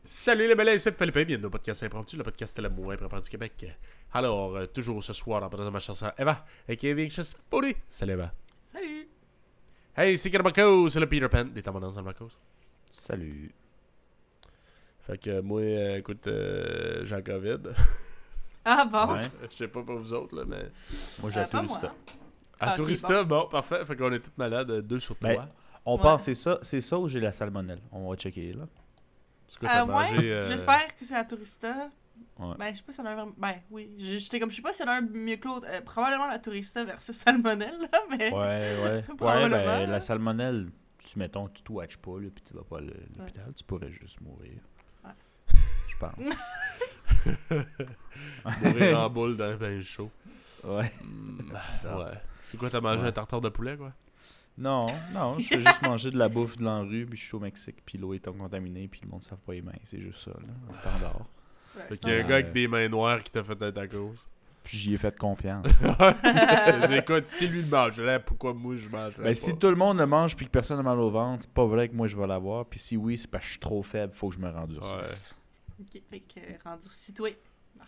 Salut les belles, c'est Philippe, bienvenue au podcast impromptu, le podcast le moins préparé du Québec. Alors, toujours ce soir, en présence de ma chanson Eva, a.k.a. Anxious Booty. Salut Eva. Salut. Hey, c'est Marcos, c'est le Peter Pan, des temps dans le Marcos. Salut. Fait que moi, écoute, j'ai la COVID. Ah bon? Ouais. Je sais pas pour vous autres, là, mais... Moi, j'ai Pas Tourista. moi. À ok, Tourista, bon, parfait. Fait qu'on est tous malades, 2 sur 3. Ben, on Ouais. pense, c'est ça ou j'ai la salmonelle? On va checker, là. C'est quoi, t'as mangé... Ouais, j'espère que c'est la Tourista. Ouais. Ben, je sais pas si y en a un vraiment... Ben, oui. J'étais comme, je sais pas s'il y en a un mieux que l'autre. Probablement la Tourista versus Salmonelle, là, mais... Ouais. Probablement. Ben, la salmonelle, mettons, tu te watches pas, là, puis tu vas pas à l'hôpital, tu pourrais juste mourir. Ouais. Je pense. Mourir en boule dans un bain chaud. Ouais. Ouais. C'est quoi, t'as mangé Ouais. un tartare de poulet, quoi? Non, je fais juste manger de la bouffe de l'enrue, puis je suis au Mexique, puis l'eau est contaminée, puis le monde ne savent pas les mains. C'est juste ça, là, un standard. Ouais, Fait qu'il y a un Ouais. gars avec des mains noires qui t'a fait un tacos. Puis j'y ai fait confiance. Écoute, si lui le mange, là, pourquoi moi je mange? Ben, si tout le monde le mange puis que personne n'a mal au ventre, c'est pas vrai que moi je vais l'avoir. Puis si oui, c'est parce que je suis trop faible, faut que je me rendurcisse. Ok, fait que rendurci toi.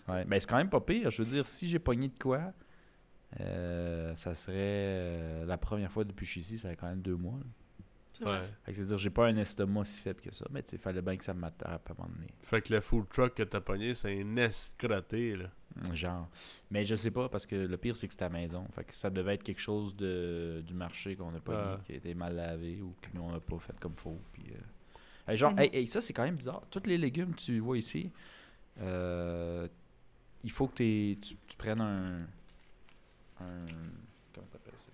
Ouais. Ben, c'est quand même pas pire. Je veux dire, si j'ai pogné de quoi, ça serait la première fois depuis que je suis ici, ça fait quand même 2 mois. Là. C'est vrai. Ouais. Fait que c'est-à-dire, j'ai pas un estomac si faible que ça. Mais tu sais, fallait bien que ça m'attrape à un moment donné. Fait que le food truck que t'as pogné, c'est un escroté, là. Genre. Mais je sais pas, parce que le pire, c'est que c'est à la maison. Fait que ça devait être quelque chose du marché qu'on a pas mis, qui a été mal lavé ou que nous on a pas fait comme faut. Puis, genre, Mhm. hey, ça c'est quand même bizarre. Tous les légumes que tu vois ici, il faut que tu prennes un. Comment t'appelles ça?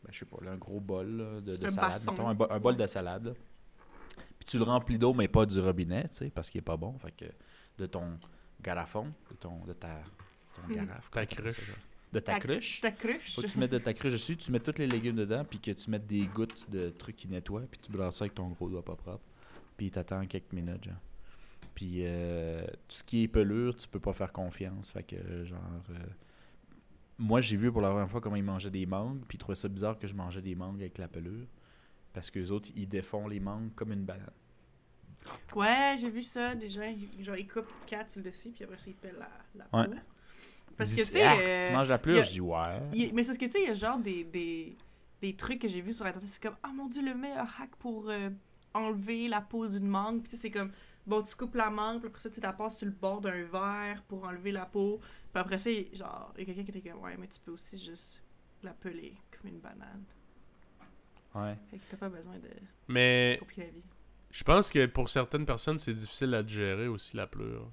Ben, je sais pas, là, un gros bol là, de Un salade. basson. Mettons, un bol de salade. Là. Puis tu le remplis d'eau, mais pas du robinet, tu sais, parce qu'il est pas bon. Fait que de ton garafon, ton garafe. Ta comment t'appelles ça, cruche. genre? De ta cruche. Ta cruche. Faut que tu mettes de ta cruche dessus, tu mets tous les légumes dedans, puis que tu mettes des gouttes de trucs qui nettoient, puis tu brasses ça avec ton gros doigt pas propre. Puis t'attends quelques minutes, genre. Puis tout ce qui est pelure, tu peux pas faire confiance. Fait que, moi, j'ai vu pour la première fois comment ils mangeaient des mangues, puis ils trouvaient ça bizarre que je mangeais des mangues avec la pelure. Parce qu'eux autres, ils défont les mangues comme une banane. Ouais, j'ai vu ça. Des gens, genre, ils coupent 4 sur le dessus, puis après ça, ils pèlent la peau. Ouais. Parce Ils que, tu disent, sais... ah, tu manges la pelure? y a- Je dis, ouais. Mais c'est ce que, tu sais, il y a genre des trucs que j'ai vus sur Internet. C'est comme, ah mon dieu, le meilleur hack pour enlever la peau d'une mangue. Puis tu sais, c'est comme, bon, tu coupes la mangue, puis après ça, tu la passes sur le bord d'un verre pour enlever la peau. Puis après ça, genre, il y a quelqu'un qui était comme, ouais, mais tu peux aussi juste la peler comme une banane. Ouais. Fait que t'as pas besoin de Mais compliquer la vie. je pense que pour certaines personnes, c'est difficile à digérer aussi, la pleure.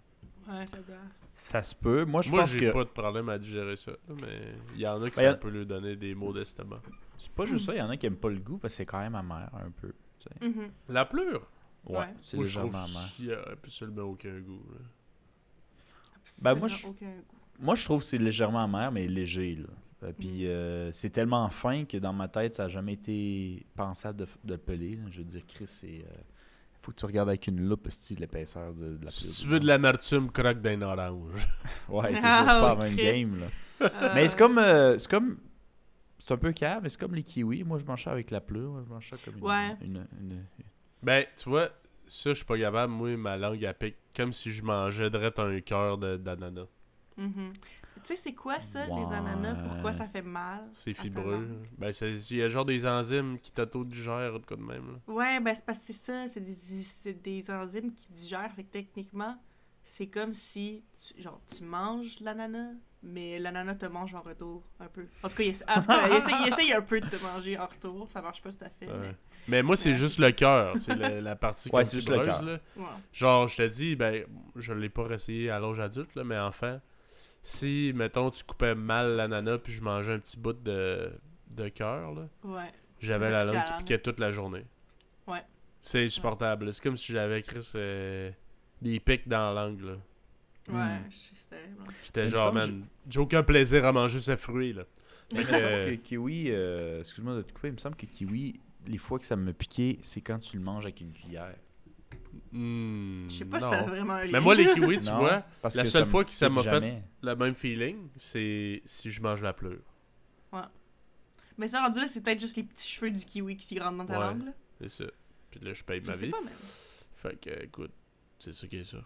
Ouais, ça doit. Ça se peut. Moi, je Moi, pense j'ai que pas de problème à digérer ça, là, mais il y en a qui Ben, ça peut lui donner des maux d'estomac. c'est pas juste ça. Il y en a qui aiment pas le goût parce que c'est quand même amer un peu. Tu sais. Mhm. La pleure? Ouais. C'est Moi, je trouve légèrement amer. qu'il y a absolument aucun goût, là. Ben, moi, Absolument aucun goût. Moi, je trouve que c'est légèrement amer, mais léger. Là. Puis c'est tellement fin que dans ma tête, ça n'a jamais été pensable de le peler. Là. Je veux dire, Chris, c'est. Faut que tu regardes avec une loupe si l'épaisseur de la Si pelure. tu veux de l'amertume, croque d'un orange. Ouais, c'est ça, c'est pas la même Chris. game. Là. Mais c'est comme. C'est un peu calme, mais c'est comme les kiwis. Moi, je mange ça avec la pleure. Je mange ça comme Ouais. une. Ben, tu vois, ça, je suis pas capable. Moi, ma langue, elle pique comme si je mangeais direct un cœur d'ananas. Mhm. Tu sais, c'est quoi ça, les Ouais. ananas? Pourquoi ça fait mal? C'est à ta fibreux. langue? Ben, il y a genre des enzymes qui t'auto-digèrent, de quoi de même, là. Ouais, ben c'est parce que c'est ça, c'est des enzymes qui digèrent. Fait que techniquement, c'est comme si tu manges l'ananas, mais l'ananas te mange en retour un peu. En tout cas, il essaye un peu de te manger en retour. Ça marche pas tout à fait. Ouais. Mais moi, c'est Ouais, juste c'est le cœur. C'est la partie Ouais, comme c'est juste le fibreuse, cœur. là. Mais, ouais. Genre, je te dis, ben, je l'ai pas réessayé à l'âge adulte, là, mais enfant, si, mettons, tu coupais mal l'ananas puis je mangeais un petit bout de cœur, là, Ouais. j'avais Ça la pique langue la qui langue. piquait toute la journée. Ouais. C'est insupportable. là. C'est comme si j'avais écrit des pics dans la langue, là. Ouais, Hmm. je sais, c'était. Ouais. J'étais Il me genre, semble man, j'ai aucun plaisir à manger ce fruit, là. Il me Fait que, semble que kiwi, excuse-moi de te couper, il me semble que kiwi, les fois que ça me piquait, c'est quand tu le manges avec une cuillère. hmm, Je sais pas non. si ça a vraiment un lien. Mais moi, les kiwis, tu Non, vois, parce la que seule me fois que ça pique m'a fait jamais. le même feeling, c'est si je mange la pleure. Mais ça, rendu là, c'est peut-être juste les petits cheveux du kiwi qui s'y rentrent dans ta Ouais. langue, là. C'est ça. Puis là, je paye Je ma sais vie. pas, même. Fait que, écoute, C'est ça qui est sûr.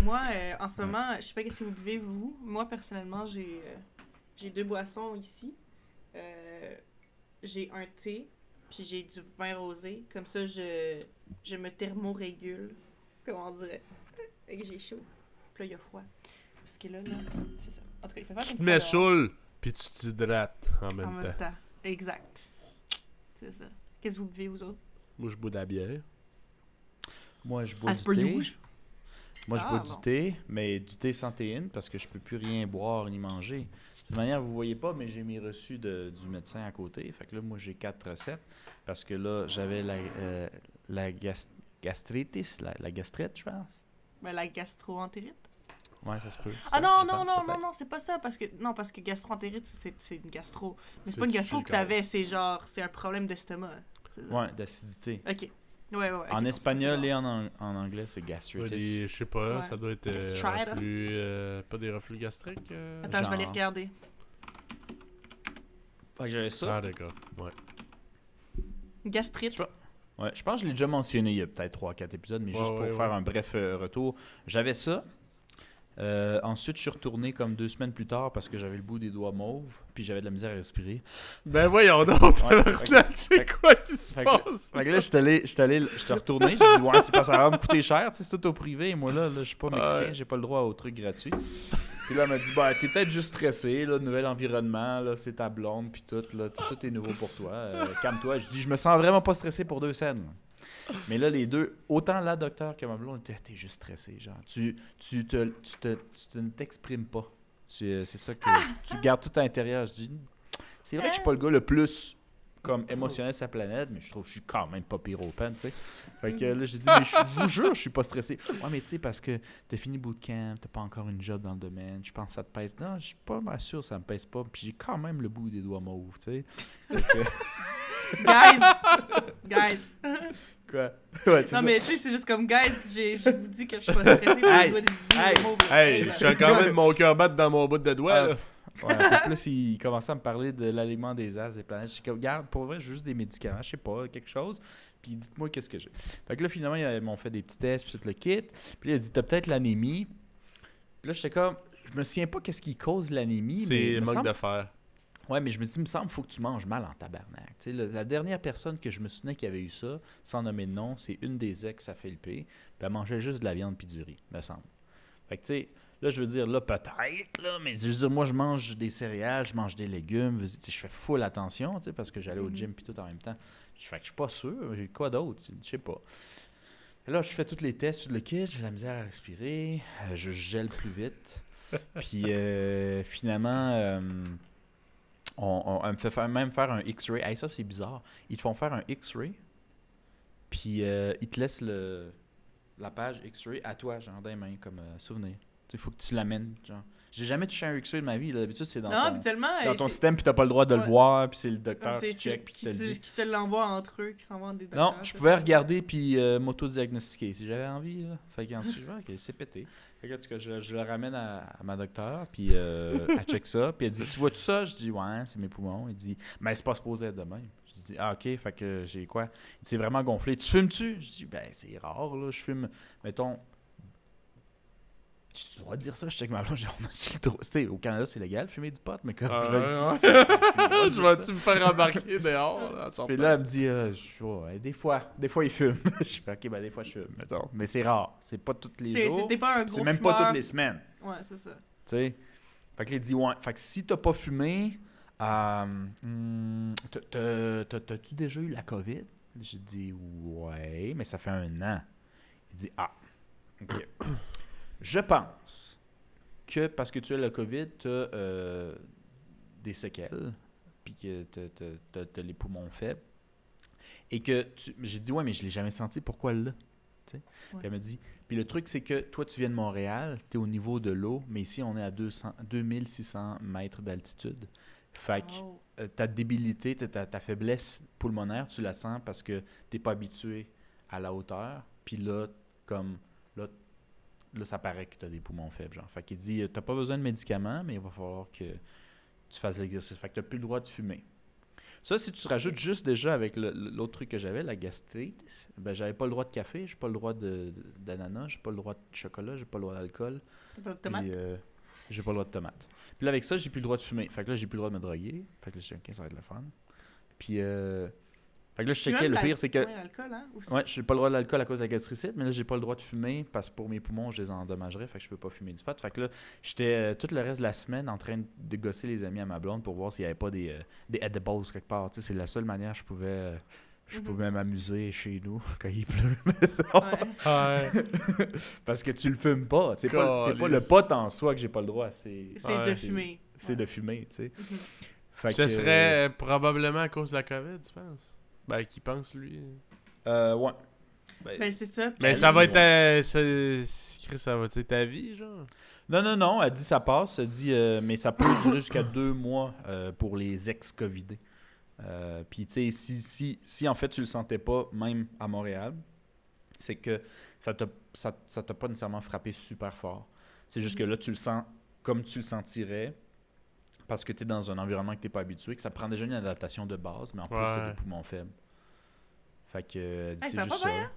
Moi, en ce moment, je sais pas qu'est-ce que vous buvez, vous. Moi, personnellement, j'ai 2 boissons ici. J'ai un thé, puis j'ai du vin rosé. Comme ça, je me thermorégule. Comment on dirait? Et que j'ai chaud. Puis là, il y a froid. Parce que là, c'est ça. En tout cas, il fait faire Tu une te fois mets dehors. saoul, puis tu t'hydrates en En même même temps. temps. Exact. C'est ça. Qu'est-ce que vous buvez, vous autres? Moi, je bois de la bière. Moi, je bois As du per thé. usual. Moi, je Ah, bois bon. du thé, mais du thé sans théine parce que je peux plus rien boire ni manger. De toute manière, vous voyez pas, mais j'ai mes reçus du médecin à côté. Fait que là, moi, j'ai 4 recettes parce que là, j'avais la gastritis, la gastrite, je pense. Ben, la gastro-entérite. Ouais, ça se peut. Ah Ça, non, je non, pense, non, peut-être. non, c'est pas ça. Parce que gastro-entérite, c'est une gastro. Mais c'est C'est pas une du gastro que sucre. t'avais, c'est un problème d'estomac. C'est ça. Ouais, d'acidité. Ok. Ouais. ok, En non, espagnol c'est et pas en anglais, c'est Ouais, gastritis. je sais pas, Ouais. ça doit être Gastritis. reflux, pas des reflux gastriques. ça. Attends, je vais aller genre. regarder. Fait que j'avais ça. Ah, d'accord. Ouais. Gastrite. Je Ouais, je pense que je l'ai déjà mentionné il y a peut-être 3-4 épisodes, mais Ouais, juste pour ouais, faire ouais. un bref retour. J'avais ça. Ensuite, je suis retourné comme 2 semaines plus tard parce que j'avais le bout des doigts mauves, puis j'avais de la misère à respirer. Ben voyons donc, Ouais, tabarnak, c'est quoi qui se fait que- passe? Fait que là, j'étais retourné, j'ai dit, ouais, c'est pas ça va me coûter cher, tu sais, c'est tout au privé, et moi là, je suis pas mexicain, Ouais. j'ai pas le droit aux trucs gratuits. Puis là, elle m'a dit, bah, t'es peut-être juste stressé, là, nouvel environnement, là, c'est ta blonde, puis tout, là, tout est nouveau pour toi, calme-toi. Je dis, je me sens vraiment pas stressé pour 2 scènes. Mais là, les deux, autant la docteur que ma blonde, t'es juste stressé, genre. Tu ne t'exprimes pas. C'est ça que tu gardes tout à l'intérieur. Je dis, c'est vrai que je suis pas le gars le plus comme émotionnel sur la planète, mais je trouve que je suis quand même pas pire open, tu sais. Fait que là, j'ai dit, mais je vous jure, je suis pas stressé. Ouais, mais tu sais, parce que t'as fini bootcamp, t'as pas encore une job dans le domaine, je pense que ça te pèse. Non, je suis pas mal sûr que ça me pèse pas. Puis j'ai quand même le bout des doigts mauves, tu sais. Fait que- Guys. Quoi? Ouais, c'est Non, ça. mais tu sais, c'est juste comme, guys, je vous dis que je suis pas stressée. Hey, Hey, je sens quand même mon cœur battre dans mon bout de doigt, là. Ouais, en plus, il commençait à me parler de l'aliment des as, des planètes. Je suis comme, regarde, pour vrai, j'ai juste des médicaments, je sais pas, quelque chose. Puis dites-moi qu'est-ce que j'ai. Fait que là, finalement, ils m'ont fait des petits tests, puis tout le kit. Puis là, il a dit, t'as peut-être l'anémie. Puis là, j'étais comme, je me souviens pas qu'est-ce qui cause l'anémie. mais C'est il me manque semble- de fer. Ouais, mais je me dis, il me semble qu'il faut que tu manges mal en tabarnak. Tu sais, la dernière personne que je me souvenais qui avait eu ça, sans nommer de nom, c'est une des ex à Philippe. Puis elle mangeait juste de la viande puis du riz, me semble. Fait que tu sais, là, je veux dire, là, peut-être, là, mais je veux dire, moi, je mange des céréales, je mange des légumes, tu sais, je fais full attention, tu sais, parce que j'allais au gym puis tout en même temps. Fait que je suis pas sûr, j'ai quoi d'autre, je sais pas. Et là, je fais tous les tests, tout le kit, j'ai la misère à respirer, je gèle plus vite. Puis finalement, on me fait même faire un X-ray. Hey, ça, c'est bizarre. Ils te font faire un X-ray, puis ils te laissent la page X-ray à toi, genre, dans les mains, comme souvenir. Il faut que tu l'amènes, genre. J'ai jamais touché un X-ray de ma vie. là. D'habitude, c'est dans Non, ton, habituellement, dans ton c'est- système, puis t'as pas le droit de le Ouais. voir, puis c'est le docteur c'est- qui check, puis qui te le dit. qui se l'envoient entre eux, qui s'envoient des docteurs. Non, je c'est pouvais ça. regarder puis m'auto-diagnostiquer si j'avais envie. Là. Fait qu'ensuite, ok, c'est pété. Fait que, en tout cas, je le ramène à ma docteur, puis elle check ça, puis elle dit, tu vois tout ça? Je dis, ouais, c'est mes poumons. Il dit, mais c'est pas supposé être de même. Je dis, ah, ok, fait que j'ai quoi? Il dit, c'est vraiment gonflé. Tu fumes-tu? Je dis, ben, c'est rare, là, je fume, mettons. Tu dois dire ça, je check ma blonde, on a-tu le droit? Tu sais, au Canada, c'est légal, fumer du pot, mais comme Ah, je ouais, vais ouais. ici, c'est le droit de Tu dire vas-tu ça. me faire embarquer dehors, là, en sortant? Puis là, elle me dit, ouais, des fois, il fume. Je fais, ok, ben des fois, je fume, mettons. Mais c'est rare. C'est pas tous les T'sais, jours. c'était pas un puis gros C'est même pas fumeur. toutes les semaines. Ouais, c'est ça. Tu sais. Fait que là, il dit, ouais. Fait que si t'as pas fumé, t'as-tu déjà eu la COVID? J'ai dit, ouais, mais ça fait 1 an. Il dit, ah, ok. Je pense que parce que tu as la COVID, t'as des séquelles, puis que t'as les poumons faibles. Et que j'ai dit, ouais, mais je l'ai jamais senti, pourquoi là? Tu sais? Ouais. Puis elle me dit, puis le truc, c'est que toi, tu viens de Montréal, tu es au niveau de l'eau, mais ici, on est à 2600 mètres d'altitude. Fait que Oh. ta débilité, ta faiblesse pulmonaire, tu la sens parce que tu n'es pas habitué à la hauteur. Puis là, comme là, ça paraît que tu as des poumons faibles. Genre. Fait qu'il dit, tu n'as pas besoin de médicaments, mais il va falloir que tu fasses l'exercice. Fait que tu n'as plus le droit de fumer. Ça, si tu rajoutes juste déjà avec l'autre truc que j'avais, la gastrite, ben j'avais pas le droit de café, j'ai pas le droit d'ananas, j'ai pas le droit de chocolat, j'ai pas le droit d'alcool. T'as pas de tomate? Puis, j'ai pas le droit de tomate. Puis là, avec ça, j'ai plus le droit de fumer. Fait que là, j'ai plus le droit de me droguer. Fait que là, je suis OK, ça va être le fun. Puis, fait que là, je checkais. Le pire, c'est que. Ouais, l'alcool, hein? Aussi. Ouais, j'ai pas le droit de l'alcool à cause de la gastricite, mais là, j'ai pas le droit de fumer parce que pour mes poumons, je les endommagerais. Fait que je peux pas fumer du pot. Fait que là, j'étais tout le reste de la semaine en train de gosser les amis à ma blonde pour voir s'il y avait pas des edibles quelque part. Tu sais, c'est la seule manière que je pouvais m'amuser chez nous quand il pleut. Ouais. Parce que tu le fumes pas. C'est pas le pot en soi que j'ai pas le droit. C'est de fumer. C'est de fumer, tu sais. Ce serait probablement à cause de la COVID, tu penses? Ben, qui pense, lui? Ouais. Ben, c'est ça. Mais ça va être ça va être ta vie, genre? Non, elle dit ça passe. Elle dit, mais ça peut durer jusqu'à 2 mois pour les ex-Covidés. Puis, tu sais, si en fait tu le sentais pas, même à Montréal, c'est que ça t'a pas nécessairement frappé super fort. C'est juste que là, tu le sens comme tu le sentirais parce que tu es dans un environnement que tu n'es pas habitué, que ça prend déjà une adaptation de base, mais en plus, tu as des poumons faibles. Fait que c'est juste ça. Hein?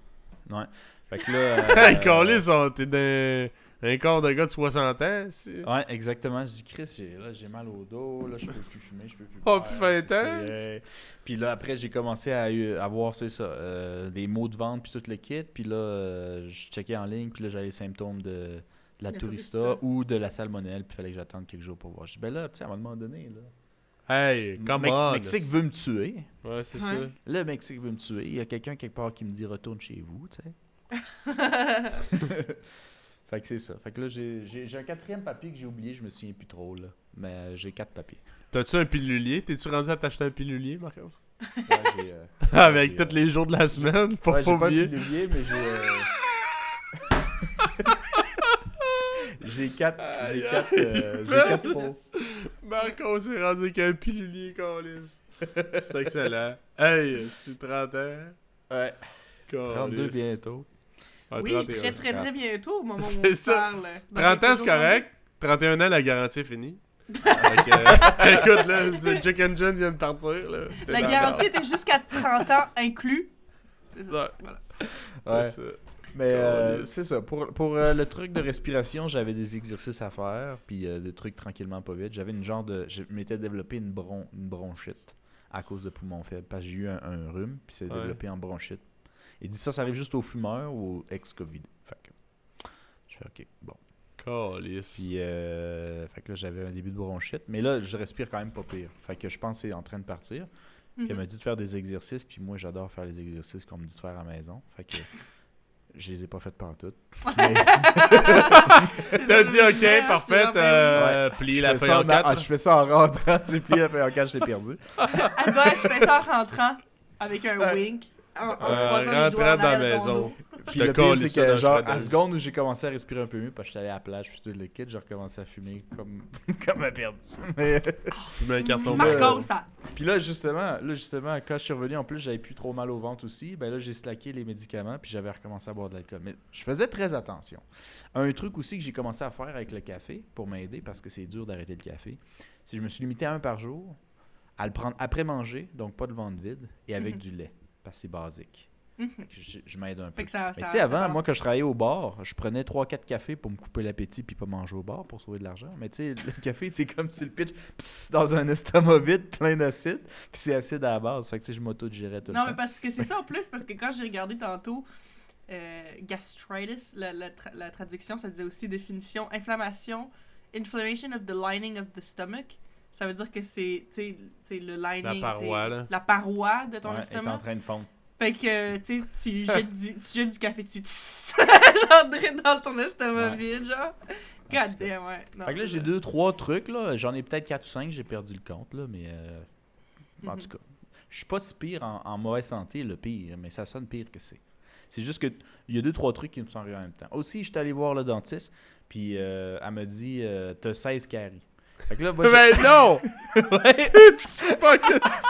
Ouais. Fait que là... Hey, Carlis, t'es dans un corps de gars de 60 ans, si. Ouais, exactement. Je dis, Chris, j'ai mal au dos, là, je peux plus fumer, je peux plus boire. Oh, plus fin temps! Puis là, après, j'ai commencé à avoir, c'est ça, des maux de ventre, puis tout le kit. Puis là, je checkais en ligne, puis là, j'avais les symptômes de la tourista ou de la salmonelle, puis il fallait que j'attende quelques jours pour voir. Je dis, ben là, tu sais, à un moment donné, là... Hey, come on! Le Mexique veut me tuer. Ouais, c'est ça. Le Mexique veut me tuer. Il y a quelqu'un quelque part qui me dit, retourne chez vous, tu sais. Fait que c'est ça. Fait que là, j'ai un 4e papier que j'ai oublié, je me souviens plus trop, là. Mais j'ai 4 papiers. T'as-tu un pilulier? T'es-tu rendu à t'acheter un pilulier, Marcos? Ouais, j'ai... Avec tous les jours de la semaine, pour pas oublier. J'ai pas un pilulier, mais j'ai... J'ai 4 pots. Marcos s'est rendu avec un pilulier, Carlis. C'est excellent. Hey, c'est 30 ans. Ouais. Carlis. 32 bientôt. Oui, 31, très bientôt au moment où on parle. 30 ans, c'est correct. 31 ans, la garantie est finie. Écoute, là, le Chick Engine vient de partir. Là. La garantie était jusqu'à 30 ans inclus. C'est ça. Voilà. Ouais. C'est ça. Mais c'est ça. Pour le truc de respiration, j'avais des exercices à faire, puis des trucs tranquillement pas vite. J'avais je m'étais développé une bronchite à cause de poumons faibles, parce que j'ai eu un rhume, puis c'est développé en bronchite. Il dit ça arrive juste aux fumeurs ou aux ex-Covid. Fait que je fais OK, bon. Calice. Puis fait que là, j'avais un début de bronchite, mais là, je respire quand même pas pire. Fait que je pense que c'est en train de partir. Puis elle m'a dit de faire des exercices, puis moi, j'adore faire les exercices qu'on me dit de faire à la maison. Fait que je les ai pas faites pantoute. Mais... T'as dit OK, parfait, plier la feuille en 4. Je fais ça en rentrant, j'ai plié la feuille en 4, je l'ai perdu. Elle dit je fais ça en rentrant avec un wink. En rentrant dans la maison. Puis le pire, c'est que genre, à la seconde où j'ai commencé à respirer un peu mieux, parce que j'étais allé à la plage, puis tout le kit, j'ai recommencé à fumer comme un perdu. Mais... Fumer un carton. Marcos, ça. Puis là, justement, quand je suis revenu, en plus, j'avais plus trop mal au ventre aussi. Ben là, j'ai slacké les médicaments, puis j'avais recommencé à boire de l'alcool. Mais je faisais très attention. Un truc aussi que j'ai commencé à faire avec le café, pour m'aider, parce que c'est dur d'arrêter le café, c'est que je me suis limité à un par jour, à le prendre après manger, donc pas de ventre vide, et avec du lait. Parce que c'est basique. Je m'aide un peu. Mais tu sais, avant, moi, quand je travaillais au bar, je prenais 3-4 cafés pour me couper l'appétit puis pas manger au bar pour sauver de l'argent. Mais tu sais, le café, c'est comme si le pitch dans un estomac vide, plein d'acide, puis c'est acide à la base. Fait que tu sais, je m'auto-digérais tout le temps. Non, mais parce que c'est ça en plus, parce que quand j'ai regardé tantôt gastritis, la traduction, ça disait aussi définition, inflammation, inflammation of the lining of the stomach. Ça veut dire que c'est le lining, la paroi de ton estomac. Est en train de fondre. Fait que tu jettes du café dessus, genre dans ton estomac vide, genre. God damn, ouais. Non, fait que là, j'ai 2-3 trucs, là. J'en ai peut-être 4 ou 5, j'ai perdu le compte, là, mais en tout cas, je suis pas si pire en mauvaise santé, le pire, mais ça sonne pire que c'est. C'est juste que il y a 2-3 trucs qui me sont arrivés en même temps. Aussi, j'étais allé voir le dentiste, puis elle m'a dit t'as 16 caries. Fait que là, moi, ben non! Ouais! Tu fucking ça!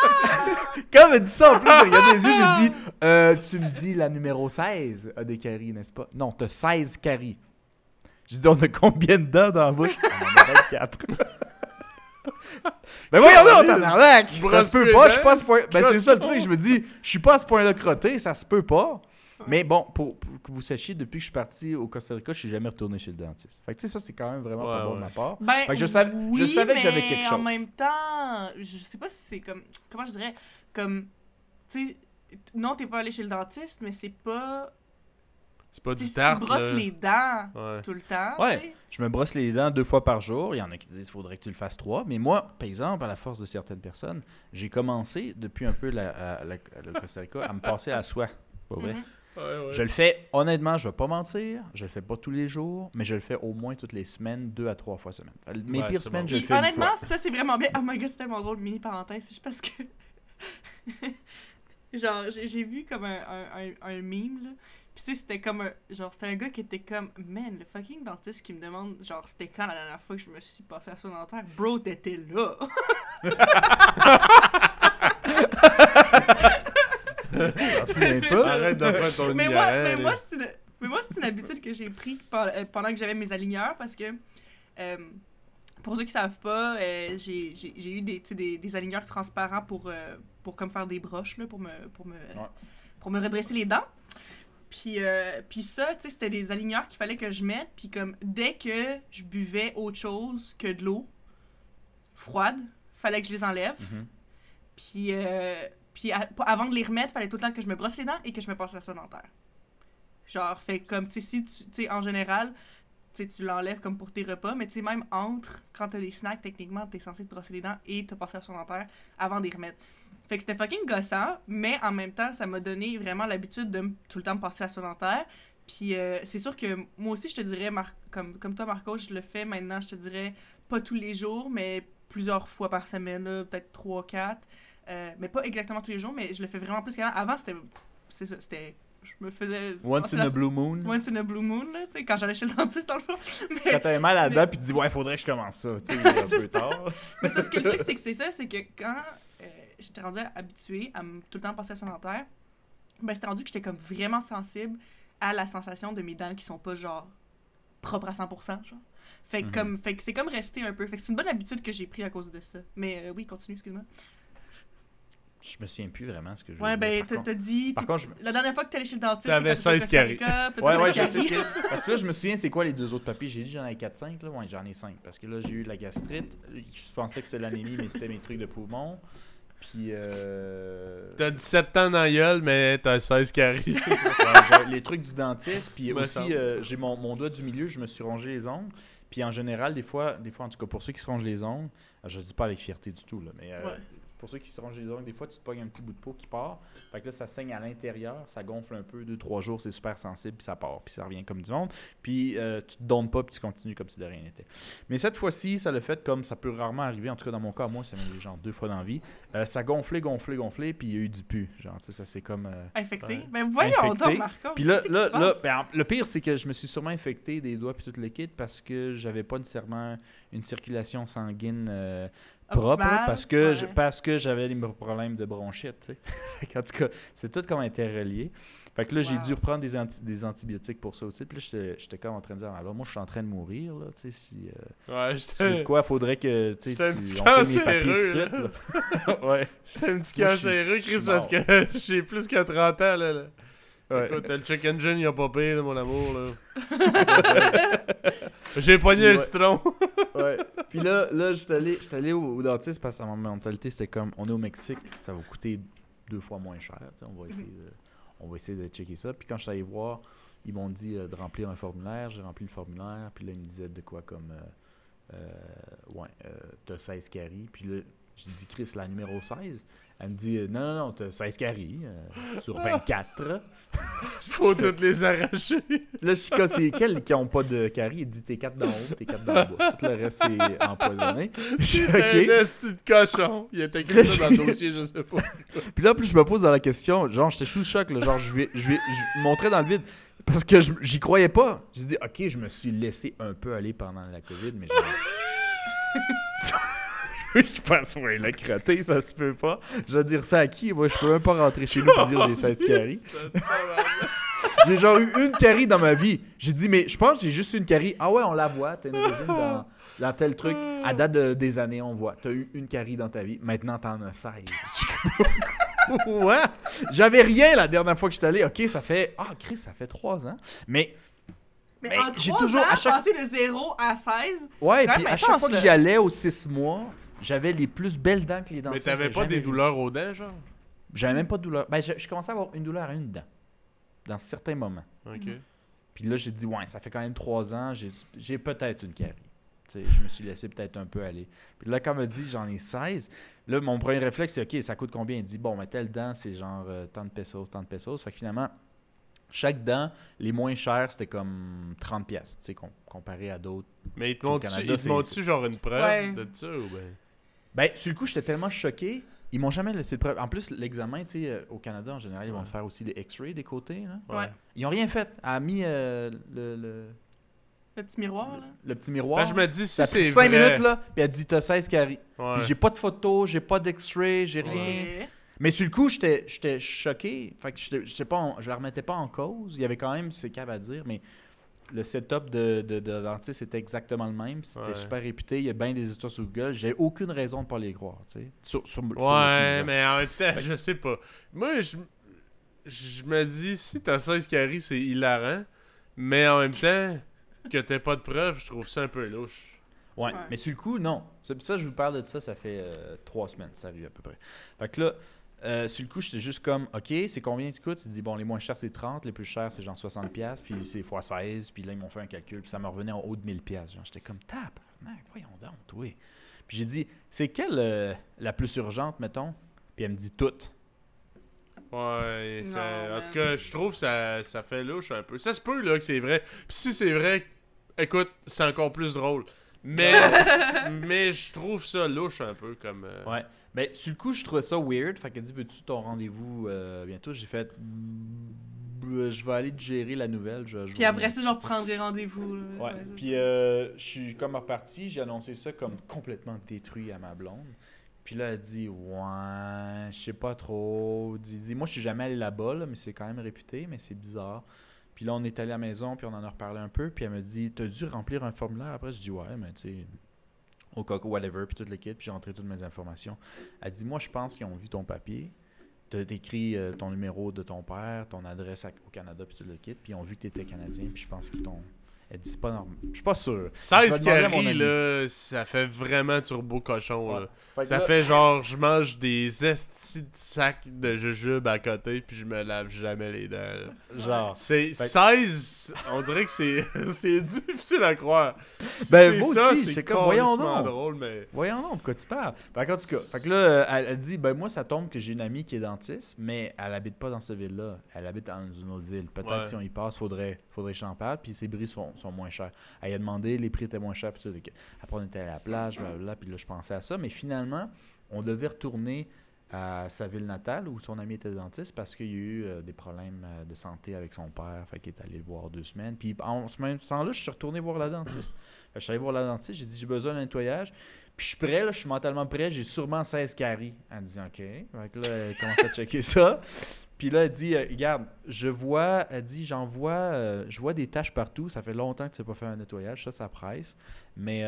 Quand elle m'a dit ça, en plus, j'ai regardé les yeux, j'ai dit tu me dis la numéro 16 a des caries, n'est-ce pas? Non, t'as 16 caries. J'ai dit on a combien de dents dans la bouche? On en a 24. Ben voyons donc, tabarnak! Tu Ça brosses se peut plus pas, les je suis pas à ce dents, point... Ben c'est ça le croche truc, pas. je me dis, je suis pas à ce point-là crotté, ça se peut pas. Mais bon, pour que vous sachiez, depuis que je suis parti au Costa Rica, je suis jamais retourné chez le dentiste. Fait que tu sais, ça c'est quand même vraiment pas Ouais, bon de ouais. ma part. Ben, Fait que je savais que j'avais mais quelque en chose. même temps, je sais pas si c'est comme... Comment je dirais? Comme, tu sais, non, t'es pas allé chez le dentiste, mais c'est pas... C'est pas Tu du sais, tarte, tu brosses là. les dents Ouais. tout le temps, Ouais. tu sais. Je me brosse les dents 2 fois par jour. Il y en a qui disent qu'il faudrait que tu le fasses 3. Mais moi, par exemple, à la force de certaines personnes, j'ai commencé depuis un peu le Costa Rica à me passer à la soie. Pas vrai? Mhm. Ouais, ouais. Je le fais, honnêtement, je vais pas mentir, je le fais pas tous les jours, mais je le fais au moins toutes les semaines, 2 à 3 fois semaine. Mes Ouais, pires c'est semaines, bon. je le Puis fais une honnêtement, fois. ça c'est vraiment bien. Oh my god, c'est tellement drôle, mini parenthèse. C'est juste parce que. Genre, j'ai vu comme un meme, là. Puis tu sais, c'était comme un. Genre, c'était un gars qui était comme. Man, le fucking dentiste qui me demande. Genre, c'était quand la dernière fois que je me suis passé à soin dentaire? Bro, t'étais là! J'en souviens pas. Arrête de faire ton mais IRL. moi, c'est une habitude que j'ai pris pendant que j'avais mes aligneurs parce que. Pour ceux qui savent pas, j'ai eu des aligneurs transparents pour comme faire des broches là, pour me redresser les dents. Puis ça, tu sais, c'était des aligneurs qu'il fallait que je mette. Puis comme dès que je buvais autre chose que de l'eau froide, fallait que je les enlève. Mhm. Puis avant de les remettre, fallait tout le temps que je me brosse les dents et que je me passe la soie dentaire. Genre, fait comme, tu sais, si tu sais, en général, tu sais, tu l'enlèves comme pour tes repas, mais tu sais, même quand t'as des snacks, techniquement, t'es censé te brosser les dents et te passer la soie dentaire avant de les remettre. Fait que c'était fucking gossant, mais en même temps, ça m'a donné vraiment l'habitude de tout le temps me passer la soie dentaire. Puis c'est sûr que moi aussi, je te dirais, comme toi, Marco, je le fais maintenant, je te dirais, pas tous les jours, mais plusieurs fois par semaine, là, peut-être 3-4. Mais pas exactement tous les jours, mais je le fais vraiment plus qu'avant. Avant, c'était... Je me faisais... Once in a blue moon. Once in a blue moon, là, tu sais, quand j'allais chez le dentiste, dans le fond. Mais, Quand t'avais mal à la dent, puis tu dis, ouais, faudrait que je commence ça. Tu sais, un C'est peu tard. mais ça, ce que le truc, c'est que c'est ça, c'est que quand j'étais rendue habituée à tout le temps passer la soie dentaire, ben c'était rendu que j'étais comme vraiment sensible à la sensation de mes dents qui sont pas, genre, propres à 100%, genre. Fait que c'est comme resté un peu. Fait que c'est une bonne habitude que j'ai pris à cause de ça. Mais oui, continue, excuse-moi. Je me souviens plus vraiment ce que je Ouais, voulais ben, dire. t'as dit... Par contre, La dernière fois que t'es allé chez le dentiste, T'avais c'est quand 16 t'étais au Costa Rica, puis t'as Ouais, 16 je sais ce caries. que... Parce que là, je me souviens, c'est quoi les 2 autres papiers? J'ai dit j'en avais 4-5, là. Ouais, j'en ai 5. Parce que là, j'ai eu la gastrite. Je pensais que c'était l'anémie, mais c'était mes trucs de poumon. Puis, T'as 17 ans dans la gueule, mais t'as 16 caries. ouais, les trucs du dentiste. Puis Me aussi, semble. j'ai mon doigt du milieu, je me suis rongé les ongles. Puis en général, des fois, en tout cas, pour ceux qui se rongent les ongles, je dis pas avec fierté du tout, là, mais Ouais. pour ceux qui se rongent les ongles, des fois, tu te pognes un petit bout de peau qui part. Fait que là, ça saigne à l'intérieur, ça gonfle un peu, 2-3 jours, c'est super sensible, puis ça part, puis ça revient comme du monde. Puis tu te donnes pas, puis tu continues comme si de rien n'était. Mais cette fois-ci, ça l'a fait comme ça peut rarement arriver, en tout cas dans mon cas, moi, ça m'est arrivé genre 2 fois dans la vie. Ça gonflait, puis il y a eu du pu. Genre, tu sais, ça c'est comme... Infecté. Ouais. Ben voyons Infecté. donc, Marco. Puis là, qu'est-ce qui se passe? ben, le pire, c'est que je me suis sûrement infecté des doigts puis tout le kit parce que j'avais pas nécessairement une circulation sanguine propre Optimal, parce que j'avais des problèmes de bronchite, tu sais. En tout cas, c'est tout comme interrelié. Fait que là, j'ai Wow. dû reprendre des antibiotiques pour ça aussi. Puis là, j'étais comme en train de dire, alors moi, je suis en train de mourir, là, tu sais, si... Ouais, tu veux quoi, faudrait que, tu sais, j'étais un petit on fait mes papiers tout de cancéreux, suite, là. Ouais. J'étais un petit Moi, je suis- cancéreux, je suis Chris, parce mort. que j'ai plus que 30 ans, là. Ouais. Écoute, le check engine, il a pas payé, là, mon amour, là. J'ai pogné Ouais. un citron. Ouais. Puis là j'étais allé au dentiste parce que ma mentalité, c'était comme, on est au Mexique, ça va coûter 2 fois moins cher. Tu sais, on va essayer de checker ça. Puis quand je suis allé voir, ils m'ont dit de remplir un formulaire. J'ai rempli le formulaire. Puis là, ils me disaient de quoi comme, t'as 16 caries. Puis là, j'ai dit, Chris, la numéro 16. Elle me dit, non, t'as 16 caries sur 24. Faut toutes les arracher. Là, je suis comme, c'est quels qui n'ont pas de caries? Il dit, t'es 4 dans le haut, t'es 4 dans le bas. Tout le reste, c'est empoisonné. Je suis T'es OK. un esti de cochon. Il a écrit ça dans le dossier, je sais pas. Puis là, plus je me pose dans la question, genre, j'étais sous le choc, là, genre, je montrais dans le vide. Parce que j'y croyais pas. J'ai dit, OK, je me suis laissé un peu aller pendant la COVID, mais je pense, ouais, la crotté, ça se peut pas. Je vais dire ça à qui? Moi, je peux même pas rentrer chez nous et dire j'ai 16 caries. J'ai genre eu une carie dans ma vie. J'ai dit, mais je pense que j'ai juste une carie. Ah ouais, on la voit. T'as une résine dans tel truc. À date des années, on voit. T'as eu une carie dans ta vie. Maintenant, t'en as 16. Ouais. J'avais rien la dernière fois que j'étais allé. OK, ça fait... Ah, Chris, ça fait 3 ans. Mais en j'ai 3 toujours... ans, à chaque... passer de 0 à 16, Ouais, c'est quand puis même à chaque intense, fois que là. j'y allais aux 6 mois, j'avais les plus belles dents que les dentistes. Mais t'avais que pas des jamais vues. douleurs aux dents, genre? J'avais même pas de douleur. Ben, je commençais à avoir une douleur à une dent. Dans certains moments. Ok. Puis là, j'ai dit, ouais, ça fait quand même 3 ans, j'ai peut-être une carie. Tu sais, je me suis laissé peut-être un peu aller. Puis là, quand on m'a dit, j'en ai 16, là, mon premier réflexe, c'est, OK, ça coûte combien? Il dit, bon, mais telle dent, c'est genre tant de pesos, tant de pesos. Fait que finalement, chaque dent, les moins chères, c'était comme 30$, tu sais, comparé à d'autres. Mais ils te Au Canada, montrent-tu genre une preuve Ouais. de ça ou ben? Ben, sur le coup, j'étais tellement choqué. Ils m'ont jamais laissé de preuve. En plus, l'examen, tu sais, au Canada, en général, ils vont te faire aussi les X-rays des côtés. Là. Ouais. Ils n'ont rien fait. Elle a mis Le petit miroir, là. le petit miroir. Ben, je me dis, si Ça a pris c'est 5 vrai... minutes, là, puis elle dit, t'as 16 caries. Ouais. Puis j'ai pas de photos, j'ai pas d'X-ray, j'ai rien. Ok. Mais sur le coup, j'étais choqué. Fait que je la remettais pas en cause. Il y avait quand même ses caves à dire, mais le setup de dentiste était exactement le même. C'était Ouais. super réputé. Il y a bien des histoires sur Google. J'ai aucune raison de pas les croire, tu sais. Sur le coup, Ouais, là. mais en même temps, je sais pas. Moi, je me dis, si t'as 16 caries, c'est hilarant. Mais en même temps, que t'aies pas de preuves, je trouve ça un peu louche. Ouais, Ouais. mais sur le coup, non. C'est pour ça que je vous parle de ça fait 3 semaines, ça arrive à peu près. Fait que là, sur le coup, j'étais juste comme, OK, c'est combien tu coûtes? Il dit, bon, les moins chers, c'est 30, les plus chers, c'est genre 60$, puis c'est x 16, puis là, ils m'ont fait un calcul, puis ça me revenait en haut de 1000$. Genre, j'étais comme, tabarnak, voyons donc, oui. Puis j'ai dit, c'est quelle la plus urgente, mettons? Puis elle me dit, toutes. Ouais, Non, en man. tout cas, je trouve que ça fait louche un peu. Ça se peut, là, que c'est vrai. Puis si c'est vrai, écoute, c'est encore plus drôle. Mais je trouve ça louche un peu comme... Ouais. Ben, sur le coup, je trouvais ça weird. Fait qu'elle dit, veux-tu ton rendez-vous bientôt? J'ai fait, je vais aller te gérer la nouvelle. Puis après ça, genre, prendrai rendez-vous. là. Ouais. c'est Puis ça. je suis comme reparti, j'ai annoncé ça comme complètement détruit à ma blonde. Puis là, elle dit, ouais, je sais pas trop. Elle dit, moi, je suis jamais allé là-bas, là, mais c'est quand même réputé, mais c'est bizarre. Puis là, on est allé à la maison, puis on en a reparlé un peu. Puis elle me dit, t'as dû remplir un formulaire? Après, je dis, ouais, mais tu sais, au coco, whatever, puis toute l'équipe, puis j'ai rentré toutes mes informations. Elle dit, moi, je pense qu'ils ont vu ton papier. T'as écrit ton numéro de ton père, ton adresse au Canada, puis tout le kit, puis ils ont vu que t'étais Canadien, puis je pense qu'ils t'ont... Elle dit, c'est pas normal. Je suis pas sûr. 16 Je vais demander à mon caries, ami. là, ça fait vraiment turbo cochon, Ouais. là. Fait que Ça là- fait genre, je mange des estis de sacs de jujubes à côté, puis je me lave jamais les dents, là. Genre... C'est Fait que- 16, on dirait que c'est difficile à croire. Ben, C'est moi ça, aussi, c'est c'est comme, voyons calissement donc. drôle, mais... Voyons non, pourquoi tu parles? Fait qu'en tout cas, fait que là, elle dit, ben moi, ça tombe que j'ai une amie qui est dentiste, mais elle habite pas dans cette ville-là. Elle habite dans une autre ville. Peut-être Ouais. si on y passe, faudrait que j'en parle, puis ses bris sont moins chers. Elle a demandé, les prix étaient moins chers, puis tout. Après, on était à la plage, blablabla, puis là, je pensais à ça, mais finalement, on devait retourner à sa ville natale où son ami était dentiste parce qu'il y a eu des problèmes de santé avec son père. Fait qu'il est allé le voir 2 semaines. Puis en ce même temps-là, je suis retourné voir la dentiste. Fait que je suis allé voir la dentiste, j'ai dit j'ai besoin d'un nettoyage. Puis je suis prêt, là, je suis mentalement prêt, j'ai sûrement 16 caries. Elle me dit OK. Fait que là, elle commence à checker ça. Puis là, elle dit regarde, je vois des taches partout. Ça fait longtemps que tu n'as pas fait un nettoyage. Ça presse. Mais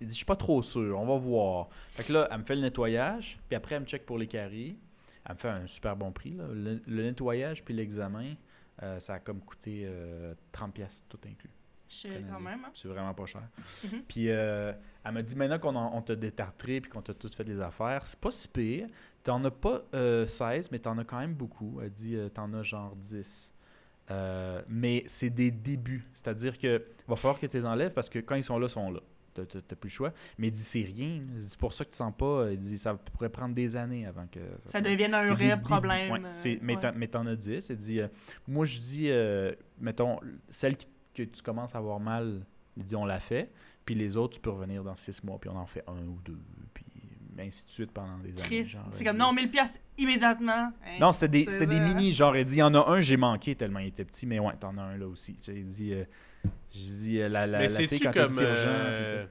il dit, je suis pas trop sûr, on va voir. Fait que là, elle me fait le nettoyage, puis après, elle me check pour les caries. Elle me fait un super bon prix. Là. Le nettoyage puis l'examen, ça a comme coûté 30$, tout inclus. Je sais quand même. Hein. C'est vraiment pas cher. Mhm. Puis elle m'a dit, maintenant qu'on t'a détartré puis qu'on t'a tout fait les affaires, c'est pas si pire. T'en as pas 16, mais t'en as quand même beaucoup. Elle dit, t'en as genre 10. Mais c'est des débuts. C'est-à-dire que va falloir que tu les enlèves parce que quand ils sont là, t'as plus le choix. Mais il dit, c'est rien. Il dit, c'est pour ça que tu sens pas. Il dit, ça pourrait prendre des années avant que Ça devienne un c'est vrai des problème. débuts. Ouais, mais ouais. t'en as 10. Il dit, moi, je dis, mettons, celle que tu commences à avoir mal, il dit, on l'a fait. Puis les autres, tu peux revenir dans 6 mois, puis on en fait 1 ou 2. Puis ainsi de suite pendant des années. Chris, genre, c'est il comme dit- non, 1000$ immédiatement. Hein, Non, c'était c'est des ça. mini. Genre, il dit, il y en a un, j'ai manqué tellement il était petit, mais ouais, t'en as un là aussi. Tu sais, il dit, la Mais fille, c'est-tu quand elle comme... dit urgent, puis tout.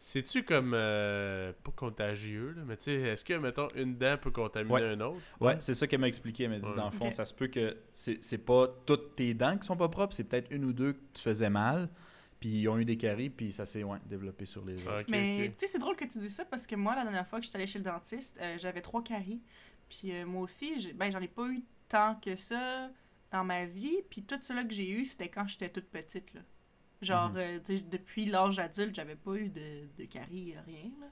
C'est-tu comme pas contagieux, là, mais tu sais, est-ce que, mettons, une dent peut contaminer Ouais. une autre? Ouais, c'est ça qu'elle m'a expliqué. Elle m'a dit, Ouais. dans le fond, Ok. ça se peut que c'est pas toutes tes dents qui sont pas propres, c'est peut-être une ou deux que tu faisais mal, puis ils ont eu des caries, puis ça s'est développé sur les autres. Ok, Mais ok. tu sais, c'est drôle que tu dis ça parce que moi, la dernière fois que j'étais allée chez le dentiste, j'avais 3 caries. Puis moi aussi, j'en ai pas eu tant que ça dans ma vie. Puis tout cela que j'ai eu, c'était quand j'étais toute petite, là. Genre, tu sais, depuis l'âge adulte, j'avais pas eu de caries, rien, là.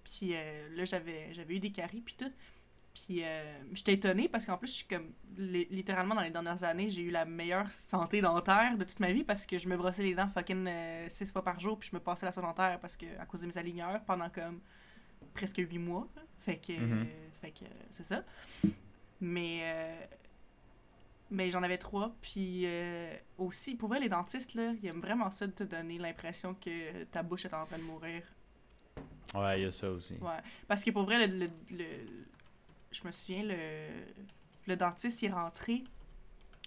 Puis là, j'avais eu des caries, puis tout. Puis j'étais étonnée parce qu'en plus, je suis comme, littéralement, dans les dernières années, j'ai eu la meilleure santé dentaire de toute ma vie parce que je me brossais les dents fucking 6 fois par jour, puis je me passais la soie dentaire parce que, à cause de mes aligneurs pendant comme presque 8 mois, là. Fait que, c'est ça. Mais j'en avais 3. Puis aussi, pour vrai, les dentistes, là, ils aiment vraiment ça de te donner l'impression que ta bouche est en train de mourir. Ouais, il y a ça aussi. Ouais. Parce que pour vrai, je me souviens, le dentiste, il est rentré.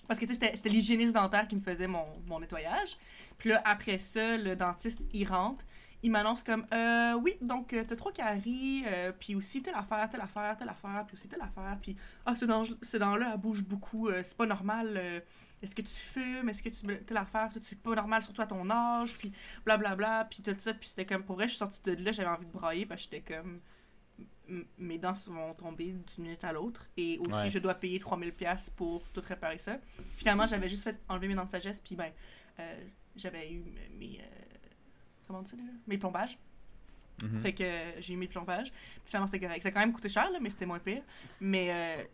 Parce que tu sais, c'était l'hygiéniste dentaire qui me faisait mon nettoyage. Puis là, après ça, le dentiste, il rentre. Il m'annonce comme oui, donc t'as 3 caries, puis aussi telle affaire, puis aussi telle affaire, puis ce dent-là, elle bouge beaucoup, c'est pas normal, est-ce que tu fumes, est-ce que tu telle affaire, tout, c'est pas normal, surtout à ton âge, puis blablabla, puis tout ça, puis c'était comme, pour vrai, je suis sortie de là, j'avais envie de brailler, parce que j'étais comme, mes dents vont tomber d'une minute à l'autre, et aussi, je dois payer 3000$ pour tout réparer ça. Finalement, j'avais juste fait enlever mes dents de sagesse, puis ben, j'avais eu mes... comment on dit ça déjà? Mes plombages. Mhm. Fait que j'ai eu mes plombages. Puis finalement, c'était correct. Ça a quand même coûté cher, là, mais c'était moins pire. Mais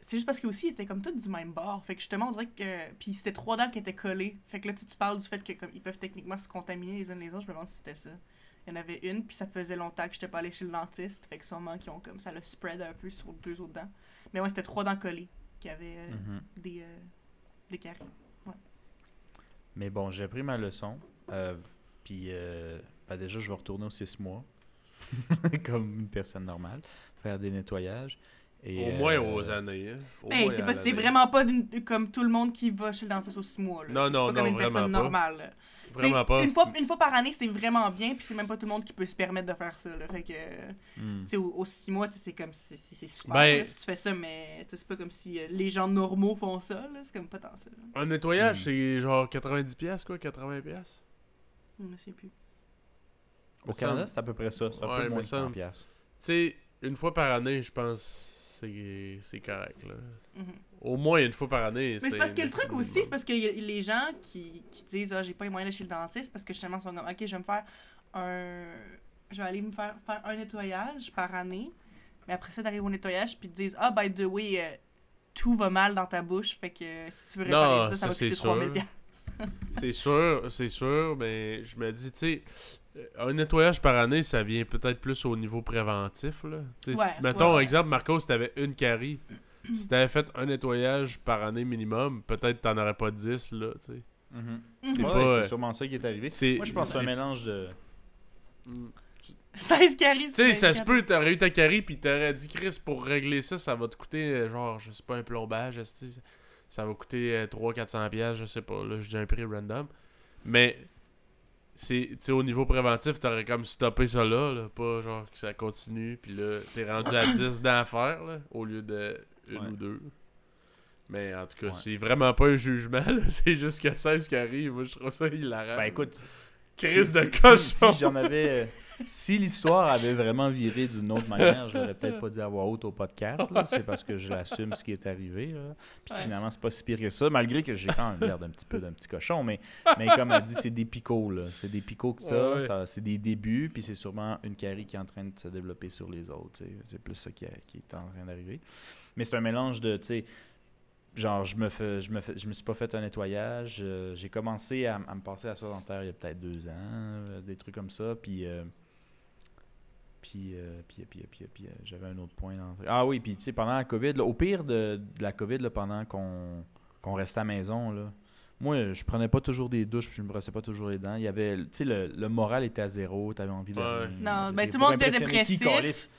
c'est juste parce que aussi, ils étaient comme tous du même bord. Fait que justement, on dirait que... Puis c'était 3 dents qui étaient collées. Fait que là, tu parles du fait que comme, ils peuvent techniquement se contaminer les uns les autres. Je me demande si c'était ça. Il y en avait une, puis ça faisait longtemps que j'étais pas allée chez le dentiste. Fait que sûrement qu'ils ont comme ça le spread un peu sur 2 autres dents. Mais ouais, c'était 3 dents collées qui avaient des caries. Ouais. Mais bon, j'ai appris ma leçon. Puis, ben déjà, je vais retourner aux 6 mois, comme une personne normale, faire des nettoyages. Et, Au moins aux années. Hein. Hey, c'est vraiment pas comme tout le monde qui va chez le dentiste aux 6 mois. Là. Non, non, c'est pas comme une vraiment personne pas. normale. Là. Vraiment T'sais, pas. Une fois par année, c'est vraiment bien, puis c'est même pas tout le monde qui peut se permettre de faire ça. Là. Fait que, t'sais, aux 6 mois, c'est comme c'est super Ben- là, si tu fais ça, mais c'est pas comme si les gens normaux font ça. Là. C'est comme pas tant ça. Là. Un nettoyage, c'est genre 90$, quoi, 80$. Je me souviens plus. Au Me Canada, semble. c'est à peu près ça. C'est un Ouais, peu me moins de semble. 100$. Tu sais, une fois par année, je pense c'est correct, là. Mhm. Au moins une fois par année, Mais c'est parce que le truc aussi, c'est minimum. parce que y a les gens qui disent « Ah, j'ai pas les moyens d'aller chez le dentiste » parce que justement, ils sont comme « Ok, je vais me faire je vais aller me faire un nettoyage par année. » Mais après ça, t'arrives au nettoyage puis ils te disent « Ah, by the way, tout va mal dans ta bouche, fait que si tu veux réparer Non, ça va ça, coûter c'est 3000$. » C'est sûr, mais je me dis, tu sais, un nettoyage par année, ça vient peut-être plus au niveau préventif, là. Tu sais, Ouais, mettons, ouais. exemple, Marco, si t'avais une carie, si t'avais fait un nettoyage par année minimum, peut-être t'en aurais pas 10, là, tu sais. C'est Mhm. Ouais, pas, c'est sûrement ça qui est arrivé. c'est- Moi, je pense que c'est un c'est- mélange de... 16 caries, Tu sais, ça se peut, t'aurais eu ta carie, pis t'aurais dit, Chris, pour régler ça, ça va te coûter, genre, je sais pas, un plombage, esti, ça va coûter 300-400$, je sais pas, là, je dis un prix random. Mais, tu sais, au niveau préventif, t'aurais comme stoppé ça là, pas genre que ça continue, pis là, t'es rendu à 10 dents à faire, là, au lieu de une Ouais. ou deux. Mais en tout cas, Ouais. c'est vraiment pas un jugement, là, c'est juste que 16 qui arrive, moi je trouve ça hilarant. Ben écoute, Crise de si cochon! j'en avais... Si l'histoire avait vraiment viré d'une autre manière, je l'aurais peut-être pas dit à voix haute au podcast. Là. C'est parce que j'assume ce qui est arrivé. Là. Puis finalement, c'est pas si pire que ça, malgré que j'ai quand même l'air d'un petit cochon. Mais comme elle dit, c'est des picots. Là. C'est des picots que Ouais. c'est des débuts, puis c'est sûrement une carie qui est en train de se développer sur les autres. T'sais. C'est plus ça qui est en train d'arriver. Mais c'est un mélange de... Genre, je me suis pas fait un nettoyage. J'ai commencé à me passer la soie dentaire il y a peut-être 2 ans, des trucs comme ça. Puis j'avais un autre point. Ah oui, puis tu sais, pendant la COVID, là, au pire de la COVID, là, pendant qu'on restait à la maison, là, moi, je prenais pas toujours des douches, puis je me brossais pas toujours les dents. Il y avait, tu sais, le moral était à zéro, t'avais envie de... Ouais. Non, ben, C'était tout le monde pour était impressionner qui, dépressif. câlisse?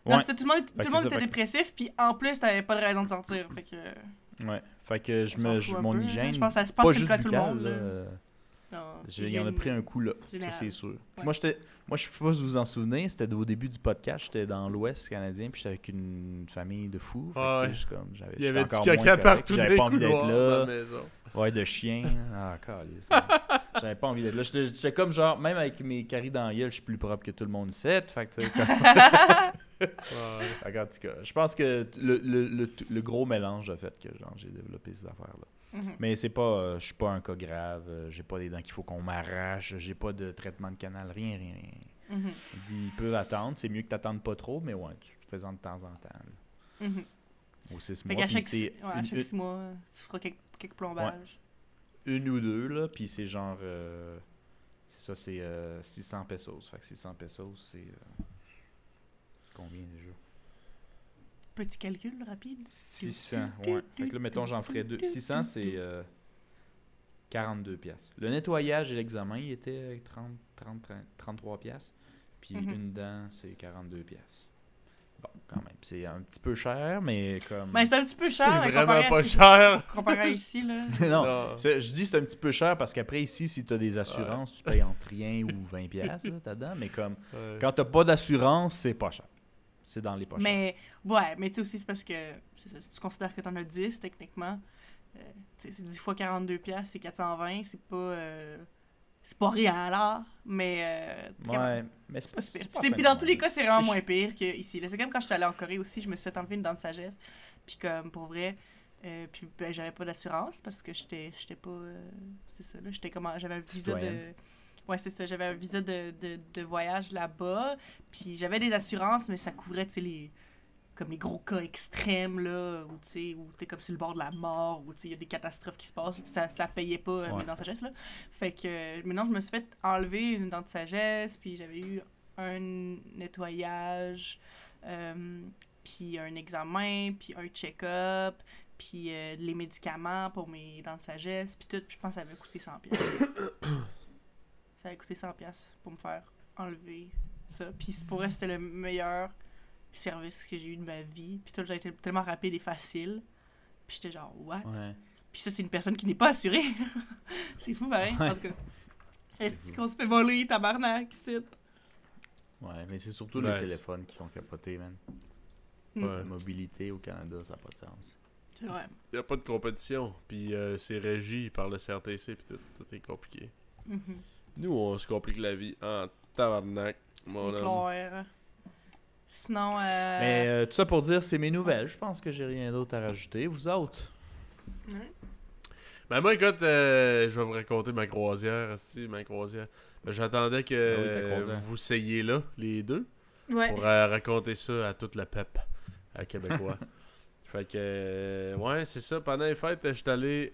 Non, Ouais. c'était tout le monde, Fait que était c'est ça, fait que- dépressif, puis en plus, t'avais pas de raison de sortir. Fait que. Ouais. Fait que On s'en fout un mon peu, hein. hygiène, Je pense que pas c'est le juste cas à tout le buccale, monde. là, Là. Non, Il y en a pris un coup là, ça Général. c'est sûr. Ouais. Moi, je sais pas si vous vous en souvenez, c'était au début du podcast, j'étais dans l'Ouest canadien, puis j'étais avec une famille de fous. Fait que, Ah tu sais, ouais. je suis comme, Il y j'étais avait du encore moins caca correct, partout dans j'avais les pas envie d'être couloirs dans la là. maison. Ouais, de chien. Ah, calice. J'avais pas envie d'être là. J'étais comme genre, même avec mes caries dans la gueule, je suis plus propre que tout le monde ici. Fait que, tu sais, comme... Ouais. Fait en tout cas, je pense que le gros mélange a fait que genre, j'ai développé ces affaires-là. Mhm. Mais c'est pas, je suis pas un cas grave, j'ai pas des dents qu'il faut qu'on m'arrache, j'ai pas de traitement de canal, rien. Mhm. Il dit, il peut attendre, c'est mieux que t'attendes pas trop, mais ouais, tu fais-en de temps en temps. Là. Mhm. Aux 6 Fait mois. qu'à Puis, chaque, tu sais, à chaque 6 mois, tu feras quelques plombages. une ou deux, là, puis c'est genre, c'est ça, c'est 600 pesos. Fait que 600 pesos, c'est combien déjà? Petit calcul rapide. 600, ouais. Fait que là, mettons, j'en ferais deux. 600, c'est 42 piastres. Le nettoyage et l'examen, il était 33 piastres. Puis Mhm. une dent, c'est 42 piastres. Bon, quand même, c'est un petit peu cher, mais comme... Ben, c'est un petit peu C'est cher. vraiment comparé à pas ce que- cher. Comparé à ici, là. non, Non. je dis c'est un petit peu cher parce qu'après, ici, si tu as des assurances, tu payes entre rien ou 20 piastres, là, ta dent. Mais comme, Ouais. quand t'as pas d'assurance, c'est pas cher. C'est dans les pas chers. Mais, ouais, mais tu sais aussi, c'est parce que c'est ça, si tu considères que t'en as 10, techniquement, tu sais, c'est 10 fois 42 piastres, c'est 420, c'est pas rien, là, mais... quand même, Ouais, mais c'est c'est pas, pas si pire. c'est pas Puis la fin dans du tous les monde. cas, c'est vraiment Je- moins pire qu'ici. C'est comme quand je suis allée en Corée aussi, je me suis fait enlever une dent de sagesse, puis comme, pour vrai, puis ben, j'avais pas d'assurance parce que j'étais pas... c'est ça, là, j'étais comme... J'avais un visa Citoyenne. de... Ouais, c'est ça, j'avais un visa de voyage là-bas, puis j'avais des assurances, mais ça couvrait, tu sais, comme les gros cas extrêmes, là, où tu sais, où t'es comme sur le bord de la mort, où tu sais, il y a des catastrophes qui se passent, ça payait pas Ouais. mes dents de sagesse, là. Fait que maintenant, je me suis fait enlever une dent de sagesse, puis j'avais eu un nettoyage, puis un examen, puis un check-up, puis les médicaments pour mes dents de sagesse, puis tout, puis je pense que ça avait coûté 100$. Ça avait coûté 100$ pour me faire enlever ça. Puis pour vrai, c'était le meilleur service que j'ai eu de ma vie. Puis tout, j'ai été tellement rapide et facile. Puis j'étais genre, what? Ouais. Puis ça, c'est une personne qui n'est pas assurée. C'est fou, pareil. Ouais. En tout cas, est-ce qu'on se fait voler, tabarnak, ici? Ouais, mais c'est surtout Ouais, les téléphones qui sont capotés, man. Ouais. La mobilité au Canada, ça n'a pas de sens. C'est vrai. Il n'y a pas de compétition. Puis c'est régi par le CRTC. Puis tout est compliqué. Mhm. Nous, on se complique la vie en tabarnak, mon C'est homme. clair. Sinon, Mais tout ça pour dire, c'est mes nouvelles. Je pense que j'ai rien d'autre à rajouter. Vous autres? ouais. Ben moi, écoute, je vais vous raconter ma croisière. Ma croisière. Ben, j'attendais Ah oui, ta que croisière. vous soyez là, les deux, Ouais. pour raconter ça à toute la pep à Québécois. Fait que, ouais, c'est ça. Pendant les fêtes, j'étais allé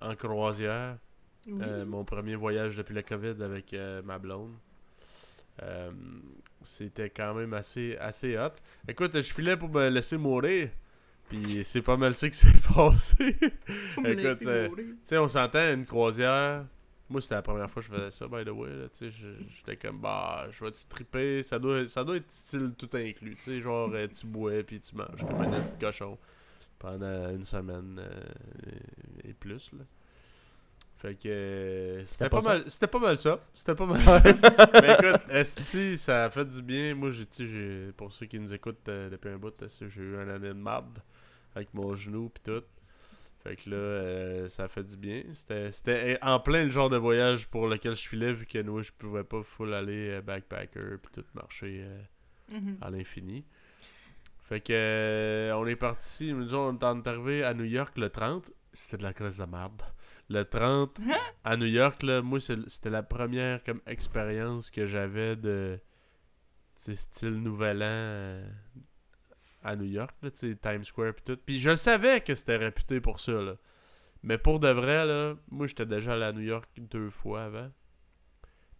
en croisière. Oui. Mon premier voyage depuis la COVID avec ma blonde. C'était quand même assez hot. Écoute, je filais pour me laisser mourir. Puis c'est pas mal ça qui s'est passé. Faut me écoute, laisser mourir. Tu sais, on s'entend une croisière. Moi, c'était la première fois que je faisais ça, by the way. Là, tu sais, j'étais comme, bah, je vais-tu triper. Ça doit être style tout inclus. Tu sais, genre, tu bois puis tu manges comme un esti de cochon pendant une semaine et plus. Là. Fait que c'était pas pas mal ça. C'était pas mal ça. Mais écoute, esti, ça a fait du bien. Moi, j'ai pour ceux qui nous écoutent depuis un bout, j'ai eu une année de marde avec mon genou pis tout. Fait que là, ça a fait du bien. C'était en plein le genre de voyage pour lequel je filais, vu que nous, je pouvais pas full aller backpacker puis tout marcher Mhm. à l'infini. Fait que on est parti, nous on est arrivé à New York le 30. C'était de la crise de merde. Le 30 à New York, là, moi c'était la première comme expérience que j'avais de style Nouvel An à New York, là, Times Square pis tout. Puis je savais que c'était réputé pour ça, là. Mais pour de vrai, là, moi j'étais déjà allé à New York 2 fois avant.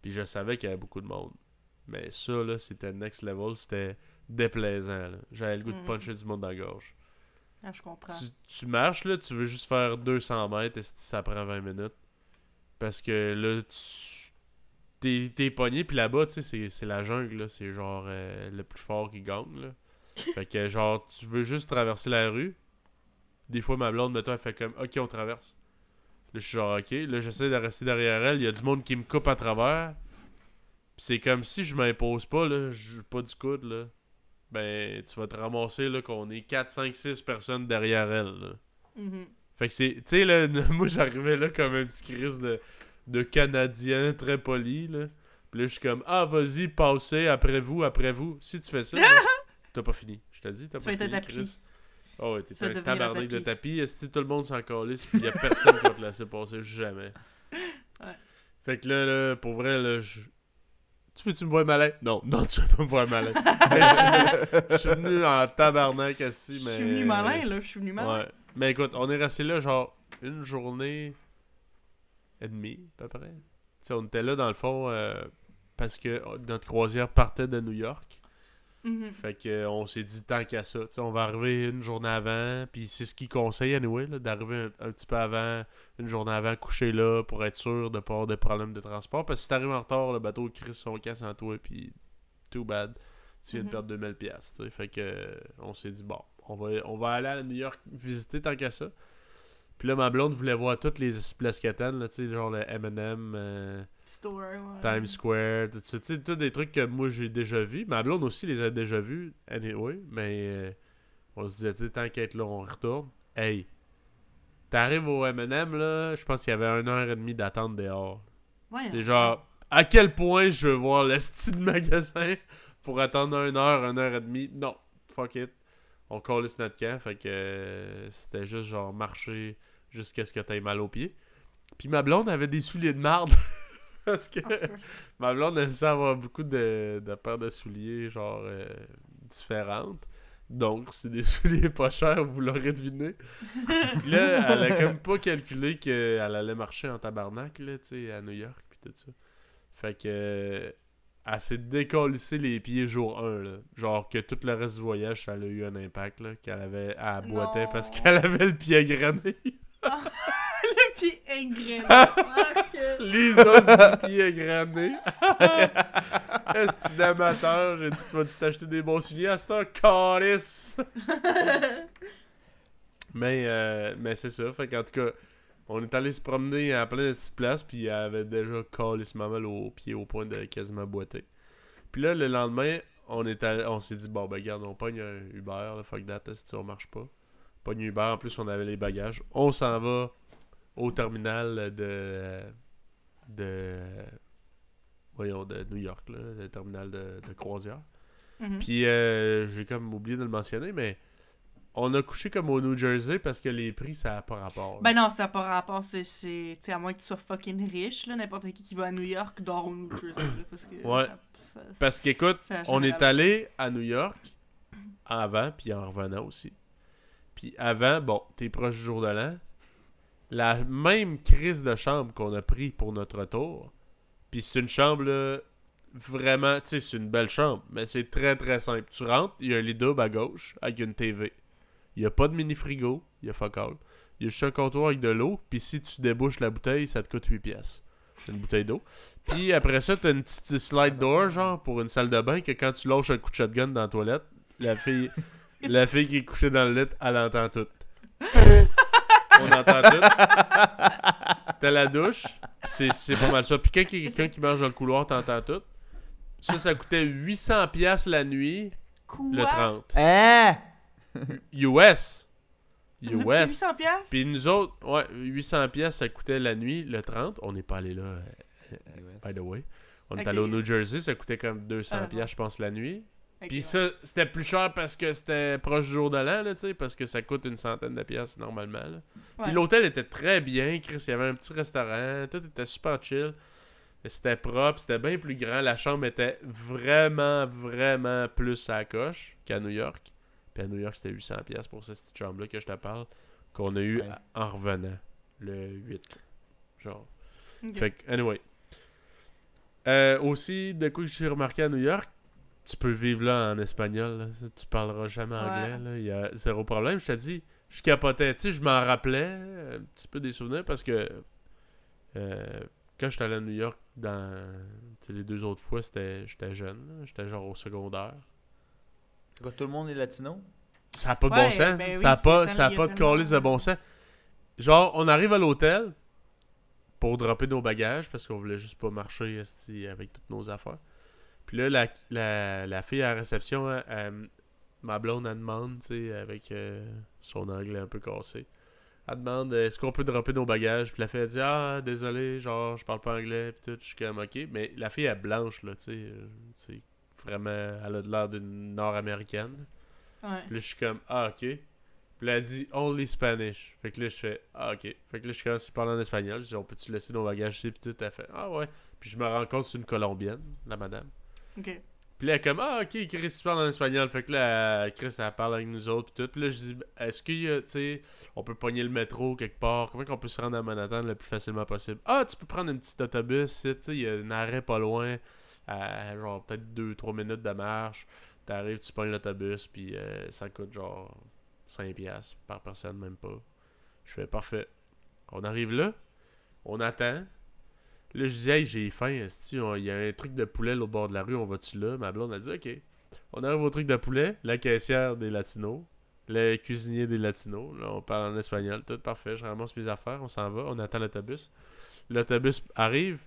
Puis je savais qu'il y avait beaucoup de monde. Mais ça, là, c'était next level, c'était déplaisant, là. J'avais le goût de puncher du monde dans la gorge. Ah, je comprends. Tu marches, là, tu veux juste faire 200 mètres, et ça prend 20 minutes. Parce que là, t'es pogné, puis là-bas, tu sais, c'est la jungle, là. C'est genre le plus fort qui gagne, là. Fait que, genre, tu veux juste traverser la rue. Des fois, ma blonde, mettons, elle fait comme, OK, on traverse. je suis genre, ok. Là, j'essaie de rester derrière elle. Il y a du monde qui me coupe à travers. Puis c'est comme si je m'impose pas, là. Je joue pas du coude, là. Ben, tu vas te ramasser, là, qu'on est 4, 5, 6 personnes derrière elle, là. Mhm. Fait que c'est... Tu sais, là, moi, j'arrivais là comme un petit crise de Canadien très poli, là. Puis là, je suis comme, ah, vas-y, passez, après vous. Si tu fais ça, là, t'as pas fini. Je t'ai dit, t'as Tu pas vas être fini, un tapis. Chris. Oh, ouais, t'es Tu vas un devenir un tabarnak de tapis. tapis. Est-ce que tout le monde s'en calisse, puis y a personne qui va te laisser passer, jamais. Ouais. Fait que là, pour vrai, là, tu veux-tu me voir malin? Non, tu veux pas me voir malin. Je suis venu en tabarnak assis, mais... Je suis venu malin, là. Je suis venu malin. Ouais. Mais écoute, on est resté là, genre, une journée et demie, à peu près. Tu sais, on était là, dans le fond, parce que notre croisière partait de New York. Mhm. Fait que on s'est dit tant qu'à ça, tu sais, on va arriver une journée avant, puis c'est ce qu'ils conseillent anyway, là, d'arriver un petit peu avant, une journée avant, coucher là, pour être sûr de pas avoir de problèmes de transport, parce que si t'arrives en retard, le bateau crisse son casse en toi, puis too bad, tu viens de perdre 2000$, tu sais, fait que on s'est dit, bon, on va aller à New York visiter tant qu'à ça. Puis là, ma blonde voulait voir toutes les places qu'elle là, tu sais, genre le M&M, Store, ouais. Times Square, tout ça. Tu sais, tous des trucs que moi j'ai déjà vus. Ma blonde aussi les a déjà vus, anyway. Mais on se disait, tu sais, tant qu'à être là, on retourne. Hey, t'arrives au M&M, là, je pense qu'il y avait 1h30 d'attente dehors. Ouais, C'est genre, à quel point je veux voir le style de magasin pour attendre 1h30? Non, fuck it. On calisse notre camp, fait que c'était juste genre marcher jusqu'à ce que t'aies mal aux pieds. Puis ma blonde avait des souliers de marde. Parce que ma blonde aime ça avoir beaucoup de paires de souliers, genre, différentes. Donc, c'est des souliers pas chers, vous l'aurez deviné. Puis là, elle a comme pas calculé qu'elle allait marcher en tabarnak, là, tu sais, à New York, puis tout ça. Fait que... elle s'est décollissé les pieds jour 1, là. Genre que tout le reste du voyage, ça a eu un impact, là. Elle boitait parce qu'elle avait le pied égrené. Le pied égrené. Fuck. Les os du pied égrené. Est-ce que amateur? J'ai dit, tu vas-tu t'acheter des bons souliers à cette heure? Calice! Mais c'est ça. Fait qu'en tout cas, on est allé se promener à plein de petites places, puis elle avait déjà calissement mal aux pieds au point de quasiment boiter. Puis là, le lendemain, on s'est dit, bon, ben, regarde, on pogne un Uber, là, fuck that, si on marche pas. Pogne un Uber, en plus, on avait les bagages. On s'en va au terminal de New York, là, le terminal de croisière. Mhm. Puis j'ai comme oublié de le mentionner, mais on a couché comme au New Jersey parce que les prix, ça n'a pas rapport. Là. Ben non, ça n'a pas rapport, c'est tu sais, à moins que tu sois fucking riche, là, n'importe qui va à New York dort au New Jersey, là, parce que... Ouais. Parce qu'écoute, ça a on jamais est allé à New York avant, puis en revenant aussi. Puis avant, bon, t'es proche du jour de l'an, la même crise de chambre qu'on a pris pour notre retour, puis c'est une chambre, là, vraiment, tu sais, c'est une belle chambre, mais c'est très, très simple. Tu rentres, il y a un lit double à gauche avec une TV. Il n'y a pas de mini-frigo, il y a fuck all. Il y a juste un comptoir avec de l'eau, puis si tu débouches la bouteille, ça te coûte 8 pièces. C'est une bouteille d'eau. Puis après ça, t'as une petite slide door, genre, pour une salle de bain, que quand tu lâches un coup de shotgun dans la toilette, la fille qui est couchée dans le lit, elle entend tout. On entend tout. T'as la douche, c'est pas mal ça. Puis quand il y a quelqu'un qui marche dans le couloir, t'entends tout. Ça coûtait 800 pièces la nuit, Quoi? le 30. Hein? US. Ça vous a coûté 800 piastres? Puis nous autres, ouais, 800 pièces ça coûtait la nuit, le 30. On n'est pas allé là, by the way. On est Ok. allé au New Jersey, ça coûtait comme 200 pièces je pense, la nuit. Ok, Puis ouais. ça, c'était plus cher parce que c'était proche du jour de l'an, là, tu sais, parce que ça coûte une centaine de pièces normalement, là. Ouais. Puis l'hôtel était très bien, Chris, il y avait un petit restaurant, tout était super chill. C'était propre, c'était bien plus grand. La chambre était vraiment, vraiment plus à la coche qu'à New York. Puis à New York, c'était 800 pièces pour cette petite chambre-là que je te parle, qu'on a eu Ouais. en revenant, le 8. Genre. Ok. Fait que, anyway. Aussi, de quoi j'ai remarqué à New York, tu peux vivre là en espagnol. Là. Tu parleras jamais anglais. Là. Il y a zéro problème. Je te dis, je capotais. Tu sais, je m'en rappelais un petit peu des souvenirs parce que quand j'étais allé à New York, les 2 autres fois, j'étais jeune. Là. J'étais genre au secondaire. C'est quoi, tout le monde est latino? Ça n'a pas de Ouais, bon sens. ben oui, ça n'a c'est pas, tellement- ça a il y a pas de tellement- calice de bon sens. Genre, on arrive à l'hôtel, pour dropper nos bagages parce qu'on voulait juste pas marcher esti, avec toutes nos affaires. Puis là, la fille à la réception, ma blonde, elle demande, tu sais, avec son anglais un peu cassé. Elle demande est-ce qu'on peut dropper nos bagages. Puis la fille, elle dit ah, désolé, genre, je parle pas anglais. Puis tout, je suis comme ok. Mais la fille, elle est blanche, là, tu sais. C'est vraiment, elle a de l'air d'une nord-américaine. Ouais. Puis là, je suis comme ah, ok. Puis là, elle dit only Spanish. Fait que là, je fais ah, ok. Fait que là, je commence à parler en espagnol. Je dis on peut-tu laisser nos bagages ici. Puis tout, elle fait ah, ouais. Puis je me rends compte que c'est une colombienne, la madame. Ok. Puis là, elle est comme ah, ok, Chris, tu parles en espagnol. Fait que là, Chris, elle parle avec nous autres. Puis tout. Puis là, je dis est-ce qu'il y a, tu sais, on peut pogner le métro quelque part. Comment qu'on peut se rendre à Manhattan le plus facilement possible? Ah, tu peux prendre un petit autobus. Tu sais, il y a un arrêt pas loin. À genre peut-être 2-3 minutes de marche. T'arrives, tu pognes l'autobus. Puis ça coûte genre 5$ par personne, même pas. Je fais parfait. On arrive là. On attend. Là, je dis, hey, j'ai faim, esti, il y a un truc de poulet au bord de la rue, on va-tu là? Ma blonde a dit, ok. On arrive au truc de poulet, la caissière des Latinos, le cuisinier des Latinos, là, on parle en espagnol, tout parfait, je ramasse mes affaires, on s'en va, on attend l'autobus. L'autobus arrive,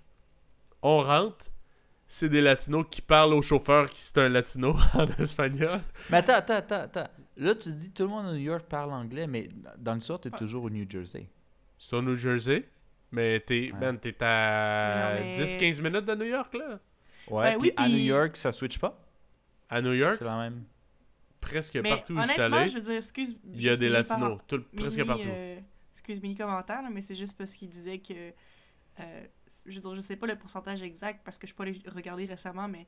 on rentre, c'est des Latinos qui parlent au chauffeur qui c'est un Latino en espagnol. Mais attends. Là, tu dis tout le monde à New York parle anglais, mais dans le sort, t'es toujours au New Jersey. C'est au New Jersey, mais t'es à Non, mais 10-15 minutes de New York, là. Ouais, Ben puis oui, à puis- New York, ça switch pas? À New York, C'est la même. presque Mais partout où je suis honnêtement, allé, je veux dire, excuse. il y a juste des mini Latinos, presque mini, partout. Excuse mini commentaire, là, mais c'est juste parce qu'il disait que. Je veux dire, je sais pas le pourcentage exact parce que je suis pas allée regarder récemment, mais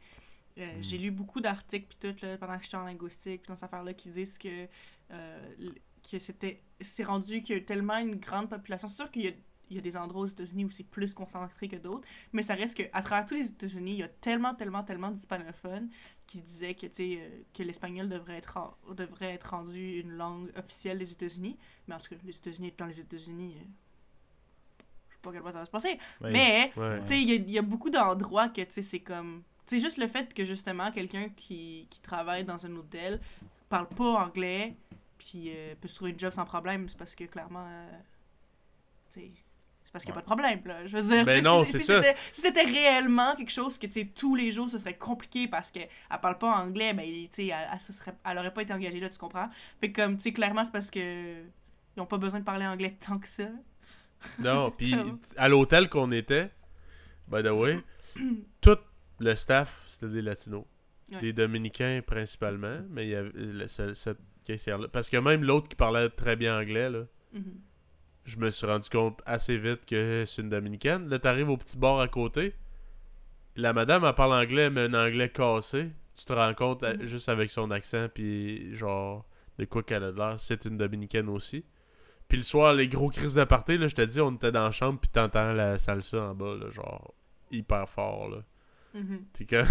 j'ai lu beaucoup d'articles puis tout là, pendant que j'étais en linguistique puis dans cette affaire-là qui disent que c'est rendu qu'il y a tellement une grande population. C'est sûr qu'il y a des endroits aux États-Unis où c'est plus concentré que d'autres, mais ça reste qu'à travers tous les États-Unis, il y a tellement d'hispanophones qui disaient que, que l'espagnol devrait être rendu une langue officielle des États-Unis. Mais en tout cas, les États-Unis étant les États-Unis, je sais pas à quel point ça va se passer. Ouais. Mais, Ouais. tu sais, il y a beaucoup d'endroits que, tu sais, c'est comme... Tu sais, juste le fait que, justement, quelqu'un qui travaille dans un hôtel parle pas anglais, puis peut se trouver une job sans problème, c'est parce que, clairement, tu sais... C'est parce qu'il n'y a pas de problème, là. Je veux dire, Ben tu sais, non, si c'est ça. si c'était réellement quelque chose que, tu sais, tous les jours, ce serait compliqué parce qu'elle parle pas anglais, ben, tu sais, elle aurait pas été engagée là, tu comprends? Fait que, comme, tu sais, clairement, c'est parce que ils ont pas besoin de parler anglais tant que ça. Non, puis à l'hôtel qu'on était, by the way, tout le staff, c'était des Latinos. Ouais. Des Dominicains principalement, mais il y avait cette caissière-là. Parce que même l'autre qui parlait très bien anglais, là, Mhm. je me suis rendu compte assez vite que c'est une Dominicaine. Là, t'arrives au petit bar à côté, la madame, elle parle anglais, mais un anglais cassé. Tu te rends compte juste avec son accent, puis genre, de quoi qu'elle a de l'air. C'est une Dominicaine aussi. Puis le soir, les gros crises d'aparté, là, je te dis, on était dans la chambre, puis t'entends la salsa en bas, là, genre, hyper fort, là. Mhm. T'es comme,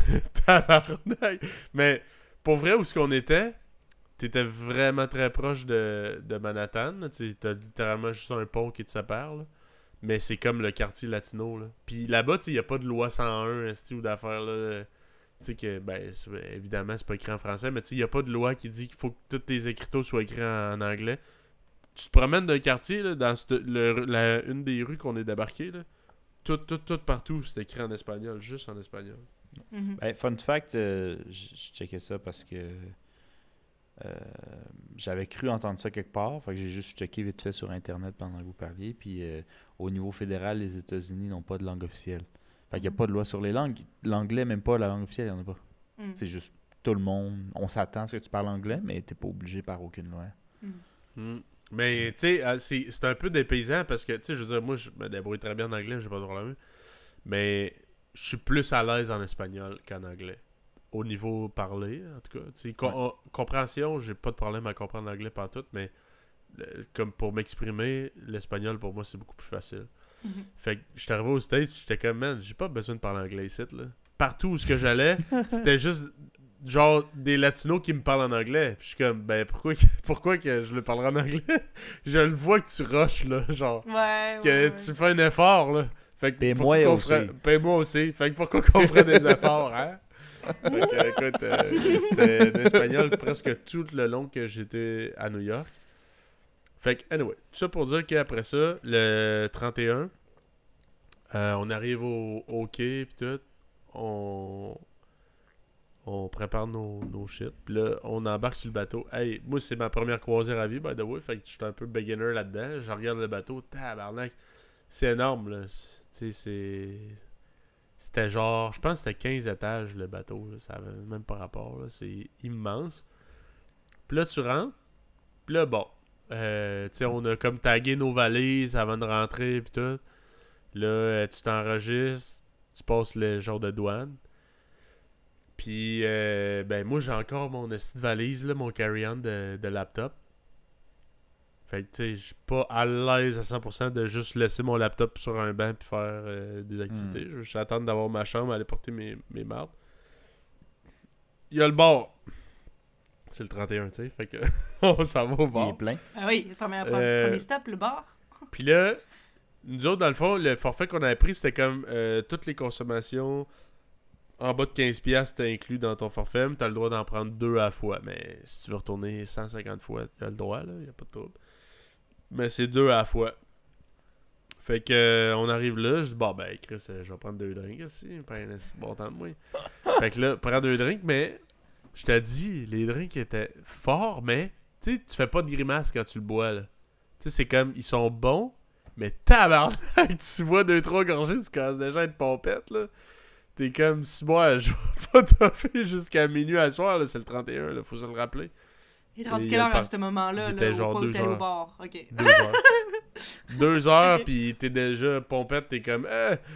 tabarnak. Mais, pour vrai, où est-ce qu'on était, t'étais vraiment très proche de Manhattan, là. T'as littéralement juste un pont qui te sépare, là. Mais c'est comme le quartier latino, là. Puis là-bas, tu sais, y a pas de loi 101, ou d'affaires, là. Tu sais que, ben, évidemment, c'est pas écrit en français, mais tu sais, y a pas de loi qui dit qu'il faut que tous tes écriteaux soient écrits en anglais. Tu te promènes d'un quartier, là, dans une des rues qu'on est débarqué, là. Tout partout, c'est écrit en espagnol, juste en espagnol. Mhm. Ben, fun fact, je checkais ça parce que j'avais cru entendre ça quelque part. Fait que j'ai juste checké vite fait sur Internet pendant que vous parliez. Puis au niveau fédéral, les États-Unis n'ont pas de langue officielle. Fait qu'il n'y a pas de loi sur les langues. L'anglais, même pas la langue officielle, il n'y en a pas. Mhm. C'est juste tout le monde. On s'attend à ce que tu parles anglais, mais t'es pas obligé par aucune loi. Mhm. Mais, tu sais, c'est un peu dépaysant parce que, tu sais, je veux dire, moi, je me débrouille très bien en anglais, j'ai pas de problème. Mais je suis plus à l'aise en espagnol qu'en anglais. Au niveau parler, en tout cas. Tu sais, compréhension, j'ai pas de problème à comprendre l'anglais pantoute, mais comme pour m'exprimer, l'espagnol, pour moi, c'est beaucoup plus facile. Mhm. Fait que j'étais arrivé aux States, j'étais comme, man, j'ai pas besoin de parler anglais ici, là. Partout où ce que j'allais, c'était juste genre des Latinos qui me parlent en anglais. Puis je suis comme, ben pourquoi que je le parlerai en anglais? Je le vois que tu rushes, là, genre. Ouais, Que tu fais un effort, là. Fait que Paye-moi pourquoi qu'on aussi. paye-moi aussi. Fait que pourquoi qu'on ferait des efforts, hein? Fait que, écoute, c'était l'espagnol presque tout le long que j'étais à New York. Fait que, anyway, tout ça pour dire qu'après ça, le 31, On arrive au quai, pis tout. On prépare nos shit. Puis là, on embarque sur le bateau. Hey, moi, c'est ma première croisière à vie, by the way. Fait que je suis un peu beginner là-dedans. Je regarde le bateau. Tabarnak. C'est énorme, là. Tu sais, c'était genre... Je pense que c'était 15 étages, le bateau. Là. Ça avait même pas rapport, là. C'est immense. Puis là, tu rentres. Puis là, bon. Tu sais, on a comme tagué nos valises avant de rentrer, puis tout. Là, tu t'enregistres. Tu passes le genre de douane. Puis, ben moi, j'ai encore mon esti de valise, là, mon carry-on de laptop. Fait que, tu sais, je suis pas à l'aise à 100% de juste laisser mon laptop sur un banc puis faire des activités. Je vais juste attendre d'avoir ma chambre, aller porter mes mardes. Il y a le bar. C'est le 31, tu sais, fait que on s'en va au bar. Il est plein. Ah oui, premier stop, le bar. Puis là, nous autres, dans le fond, le forfait qu'on avait pris, c'était comme toutes les consommations en bas de 15$, c'était inclus dans ton forfait, mais t'as le droit d'en prendre 2 à la fois. Mais si tu veux retourner 150 fois, t'as le droit, là, y a pas de trouble. Mais c'est 2 à la fois. Fait que on arrive là, je dis, bon ben Chris, je vais prendre 2 drinks ici, pas un bon temps de moi. Fait que là, prends 2 drinks, mais je t'ai dit, les drinks étaient forts, mais tu sais, tu fais pas de grimace quand tu le bois, là. Tu sais, c'est comme, ils sont bons, mais tabarnak, tu vois 2-3 gorgées, tu commences déjà à être pompette, là. T'es comme, si moi, je vais pas toffer jusqu'à minuit à soir, là, c'est le 31, là, faut se le rappeler. Il est rendu quelle heure à ce moment-là? Il était là, genre 2 heures. Au bar? Ok. 2 heures. 2 heures, Ok. pis t'es déjà pompette, t'es comme,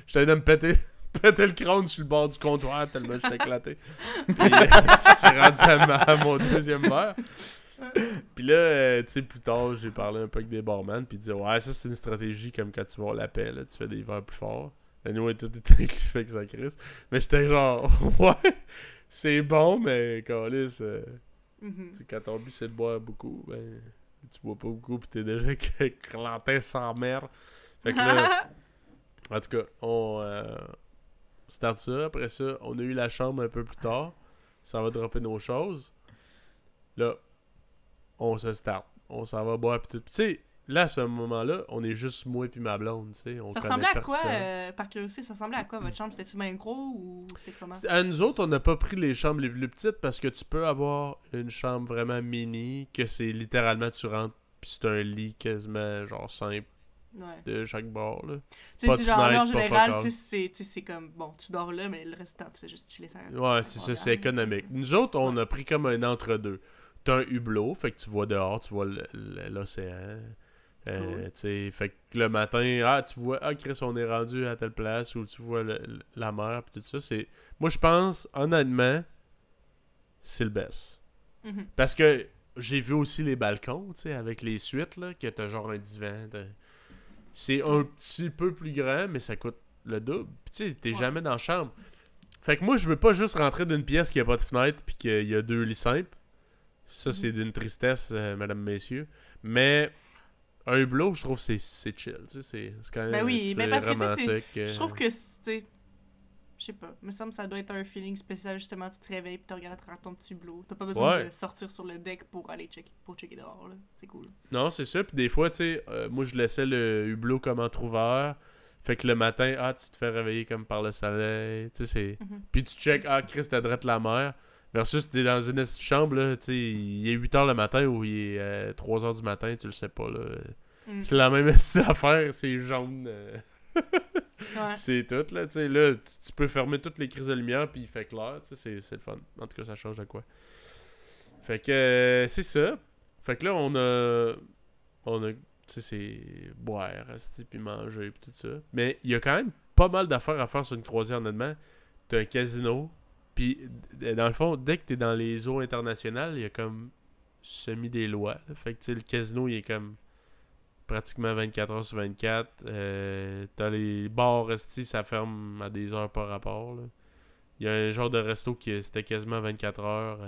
je t'allais de me péter le crâne sur le bord du comptoir tellement je t'ai éclaté. Puis j'ai rendu à mon 2e verre. Puis là, tu sais, plus tard, j'ai parlé un peu avec des barman, puis ils disaient, ouais, ça c'est une stratégie comme quand tu vas voir la paix, là, tu fais des verres plus forts. Et nous, tout était inclus, fait que ça crisse. Mais j'étais genre, ouais, c'est bon, mais câlisse, quand ton but c'est de boire beaucoup, ben, tu bois pas beaucoup, pis t'es déjà clantin sans merde. Fait que là, en tout cas, on start ça. Après ça, on a eu la chambre un peu plus tard. Ça va dropper nos choses. Là, on se start. On s'en va boire, pis tout. Pis tu sais, là, à ce moment-là, on est juste moi et ma blonde, tu sais. On Ça connaît ressemblait à personne. quoi, par curiosité, ça ressemblait à quoi votre chambre? C'était-tu même gros ou c'était comment? À nous autres, on n'a pas pris les chambres les plus petites parce que tu peux avoir une chambre vraiment mini, que c'est littéralement tu rentres, puis c'est un lit quasiment genre simple Ouais. de chaque bord, là. Tu Pas sais, de c'est genre, là, en fenêtre, pas général, focal. tu sais, c'est comme, bon, tu dors là, mais le reste du temps, tu fais juste chiller ça. Ouais, c'est ça, c'est économique. Nous autres, on a pris comme un entre-deux. T'as un hublot, fait que tu vois dehors, tu vois l'océan. Cool. Tu sais, fait que le matin, tu vois, Chris, on est rendu à telle place, ou tu vois la mer, pis tout ça. Moi, je pense, honnêtement, c'est le best. Mhm. Parce que j'ai vu aussi les balcons, tu sais, avec les suites, là, que t'as genre un divan. C'est un petit peu plus grand, mais ça coûte le double. Pis tu sais, t'es jamais dans la chambre. Fait que moi, je veux pas juste rentrer d'une pièce qui a pas de fenêtre pis qu'il y a 2 lits simples. Ça, c'est d'une tristesse, mesdames, messieurs. Mais un hublot, je trouve que c'est chill, tu sais, c'est quand même Ben un oui, petit mais peu parce que, tu sais, romantique. Je trouve que, tu sais, je sais pas, me semble que ça doit être un feeling spécial, justement, tu te réveilles pis tu regardes à travers ton petit hublot. T'as pas besoin Ouais. de sortir sur le deck pour aller checker dehors, là. C'est cool. Non, c'est ça. Puis des fois, tu sais, moi, je laissais le hublot comme entrouvert. Fait que le matin, tu te fais réveiller comme par le soleil. Tu sais, c'est... Mhm. Puis tu check, Chris, t'as drette la mer. Versus, t'es dans une petite chambre, là, tu sais, il est 8h le matin ou il est 3h du matin, tu le sais pas, là. Mm. C'est la même affaire, c'est jaune. Ouais. C'est tout, là, tu sais. Là, tu peux fermer toutes les crises de lumière, puis il fait clair, tu sais, c'est le fun. En tout cas, ça change de quoi. Fait que, c'est ça. Fait que là, on a tu sais, c'est boire, asti, puis manger, puis tout ça. Mais il y a quand même pas mal d'affaires à faire sur une croisière, honnêtement. T'as un casino, puis dans le fond, dès que t'es dans les eaux internationales, il y a comme semi des lois, là. Fait que, tu sais, le casino, il est comme pratiquement 24 heures sur 24. T'as les bars, esti, ça ferme à des heures par rapport, là. Il y a un genre de resto qui c'était quasiment 24 heures.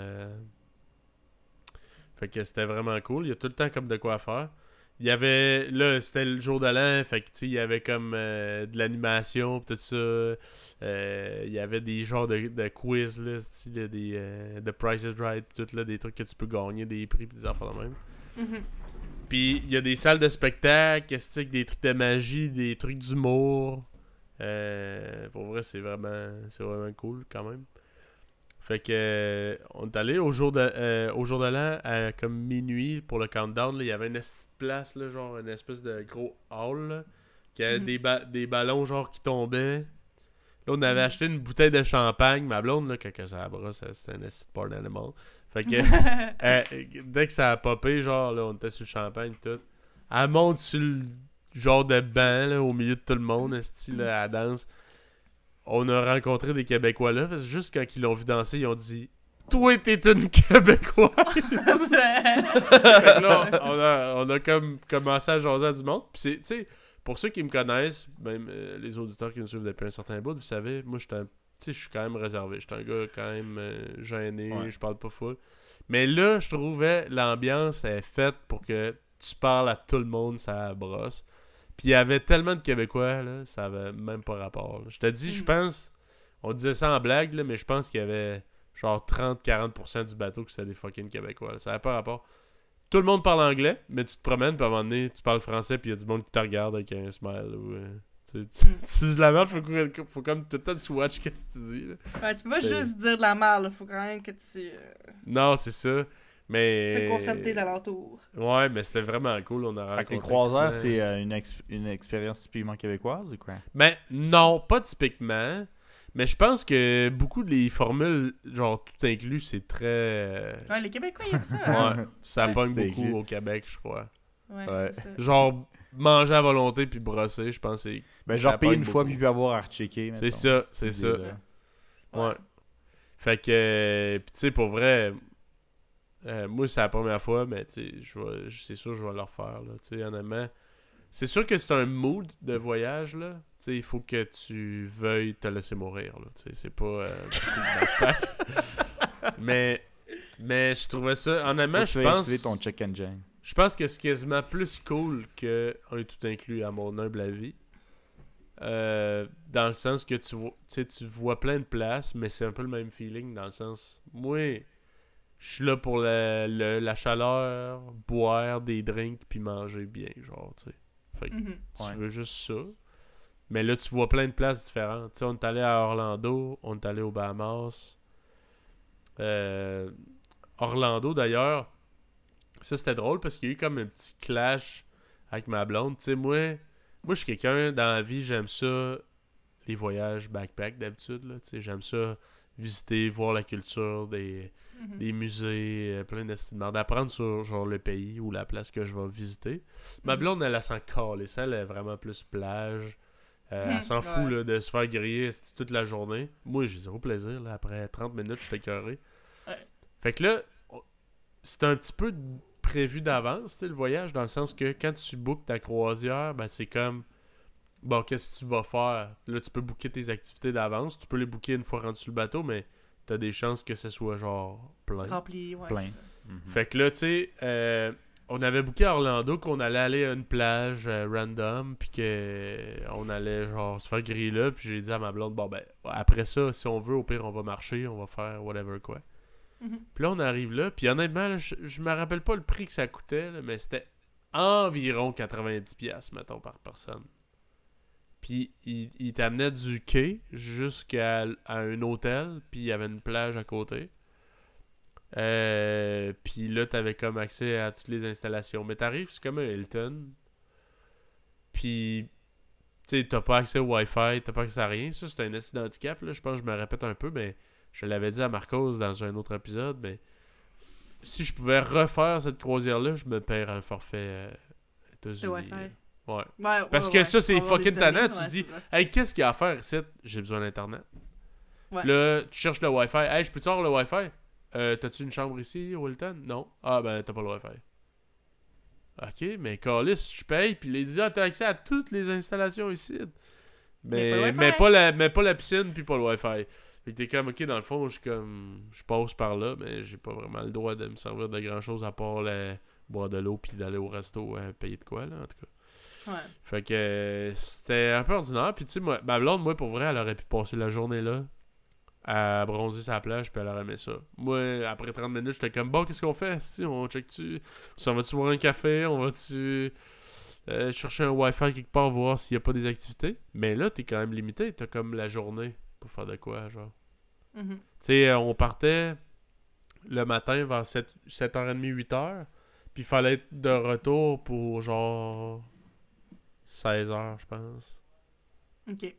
Fait que c'était vraiment cool. Il y a tout le temps comme de quoi faire. Il y avait... Là, c'était le jour de l'an. Fait que, tu sais, il y avait comme de l'animation pis tout ça. Il y avait des genres de quiz, là, style de Price is Right pis tout, là, des trucs que tu peux gagner, des prix pis des affaires de même. Mhm. Puis il y a des salles de spectacle, avec des trucs de magie, des trucs d'humour. Pour vrai, c'est vraiment cool quand même. Fait que on est allé au jour de l'an à comme minuit pour le countdown. Là, il y avait une place, là, genre une espèce de gros hall là, qui avait des ballons genre qui tombaient. Là, on avait acheté une bouteille de champagne. Ma blonde, là, quand ça brosse, c'était un acid porn animal. Fait que dès que ça a popé, genre là, on était sur le champagne tout. Elle monte sur le genre de banc là, au milieu de tout le monde, esti, là, elle danse. On a rencontré des Québécois là, parce que juste quand ils l'ont vu danser, ils ont dit toi, t'es une Québécoise! Fait que là, on a comme commencé à jaser à du monde. Puis c'est, tu sais, pour ceux qui me connaissent, même les auditeurs qui nous suivent depuis un certain bout, vous savez, moi, je suis quand même réservé. Je suis un gars quand même gêné, je parle pas full. Mais là, je trouvais l'ambiance est faite pour que tu parles à tout le monde, ça brosse. Puis il y avait tellement de Québécois, là, ça avait même pas rapport. Là. Je te dis, je pense, on disait ça en blague, là, mais je pense qu'il y avait genre 30-40% du bateau que c'était des fucking Québécois. Là. Ça avait pas rapport. Tout le monde parle anglais, mais tu te promènes, puis à un moment donné, tu parles français, puis il y a du monde qui te regarde avec un smile. Ou, tu dis de la merde, faut comme tout le temps tu watch qu'est-ce que tu dis. Là. Ouais, tu peux pas juste dire de la merde, là. Faut quand même que tu... Non, c'est ça. Mais... Tu concentres tes alentours. Ouais, mais c'était vraiment cool. On a rencontré... Les croisières, c'est une expérience typiquement québécoise ou quoi? Ben, non, pas typiquement. Mais je pense que beaucoup de les formules, genre tout inclus, c'est très... Ouais, les Québécois, ils aiment ça. Hein? Ouais, ça pogne beaucoup inclus. au Québec, je crois. Ouais, c'est ça. Genre, manger à volonté puis brosser, je pense que c'est... Ben, genre payer une fois beaucoup. puis avoir à rechecker. C'est ça, c'est ça. Ouais. Fait que, pis tu sais, pour vrai, moi, c'est la première fois, mais tu sais, c'est sûr que je vais le refaire, là, tu sais, honnêtement. C'est sûr que c'est un mood de voyage, là. Tu sais, il faut que tu veuilles te laisser mourir, là. Tu sais, c'est pas un truc de backpack. mais je trouvais ça, honnêtement, je pense... ton check engine. Je pense que c'est quasiment plus cool qu'un tout inclus à mon humble avis. Dans le sens que tu vois plein de places, mais c'est un peu le même feeling dans le sens... Moi, je suis là pour la chaleur, boire des drinks puis manger bien, genre, tu sais. Fait que tu veux juste ça. Mais là, tu vois plein de places différentes. Tu sais, on est allé à Orlando, on est allé aux Bahamas. Orlando, d'ailleurs, ça, c'était drôle parce qu'il y a eu comme un petit clash avec ma blonde. Tu sais, moi, je suis quelqu'un, dans la vie, j'aime ça, les voyages backpack d'habitude, là. Tu sais, j'aime ça, visiter, voir la culture, des musées, plein d'estimants, d'apprendre sur genre le pays ou la place que je vais visiter. Ma blonde, elle s'en calisse, elle est vraiment plus plage. Elle s'en fout là, de se faire griller toute la journée. Moi, j'ai zéro plaisir. Là. Après 30 minutes, je suis écœuré. Ouais. Fait que là, c'est un petit peu prévu d'avance, le voyage, dans le sens que quand tu bookes ta croisière, ben c'est comme, bon, qu'est-ce que tu vas faire? Là, tu peux booker tes activités d'avance. Tu peux les booker une fois rendu sur le bateau, mais t'as des chances que ce soit genre plein. Rempli, ouais. Plein. Fait que là, tu sais, on avait booké à Orlando qu'on allait aller à une plage random, puis qu'on allait genre se faire griller là, puis j'ai dit à ma blonde, bon ben, après ça, si on veut, au pire, on va marcher, on va faire whatever quoi. Puis là, on arrive là, puis honnêtement, là, je me rappelle pas le prix que ça coûtait, là, mais c'était environ 90$, mettons, par personne. Puis il t'amenait du quai jusqu'à un hôtel, puis il y avait une plage à côté. Puis là, t'avais comme accès à toutes les installations. Mais t'arrives, c'est comme un Hilton. Puis, tu sais, t'as pas accès au Wi-Fi, t'as pas accès à rien. Ça, c'est un accident d'handicap, là. Je pense que je me répète un peu, mais je l'avais dit à Marcos dans un autre épisode, mais si je pouvais refaire cette croisière-là, je me paierais un forfait États-Unis. Wi-Fi. Ouais. Ouais, Parce que ça, c'est fucking tannant. Tu ouais, dis, hey, qu'est-ce qu'il y a à faire ici? J'ai besoin d'Internet. Ouais. Là, tu cherches le Wi-Fi. Hey, je peux-tu avoir le Wi-Fi? T'as-tu une chambre ici au Hilton? Non. Ah, ben, t'as pas le Wi-Fi. Ok, mais Callis, je paye, puis les gens, t'as accès à toutes les installations ici. Mais pas la piscine, puis pas le Wi-Fi. Fait que t'es comme, ok, dans le fond, je passe par là, mais j'ai pas vraiment le droit de me servir de grand-chose à part boire de l'eau, puis d'aller au resto, payer de quoi, là, en tout cas. Ouais. Fait que c'était un peu ordinaire. Puis tu sais, ma blonde, moi, pour vrai, elle aurait pu passer la journée là à bronzer sa plage, puis elle aurait aimé ça. Moi, après 30 minutes, j'étais comme, bon, qu'est-ce qu'on fait? Si, on check-tu? On va-tu boire un café? On va-tu... chercher un Wi-Fi quelque part, voir s'il n'y a pas des activités. Mais là, t'es quand même limité. T'as comme la journée pour faire de quoi, genre. Mhm. Tu sais, on partait le matin vers 7h30, 8h. Puis il fallait être de retour pour genre 16h, je pense. Ok.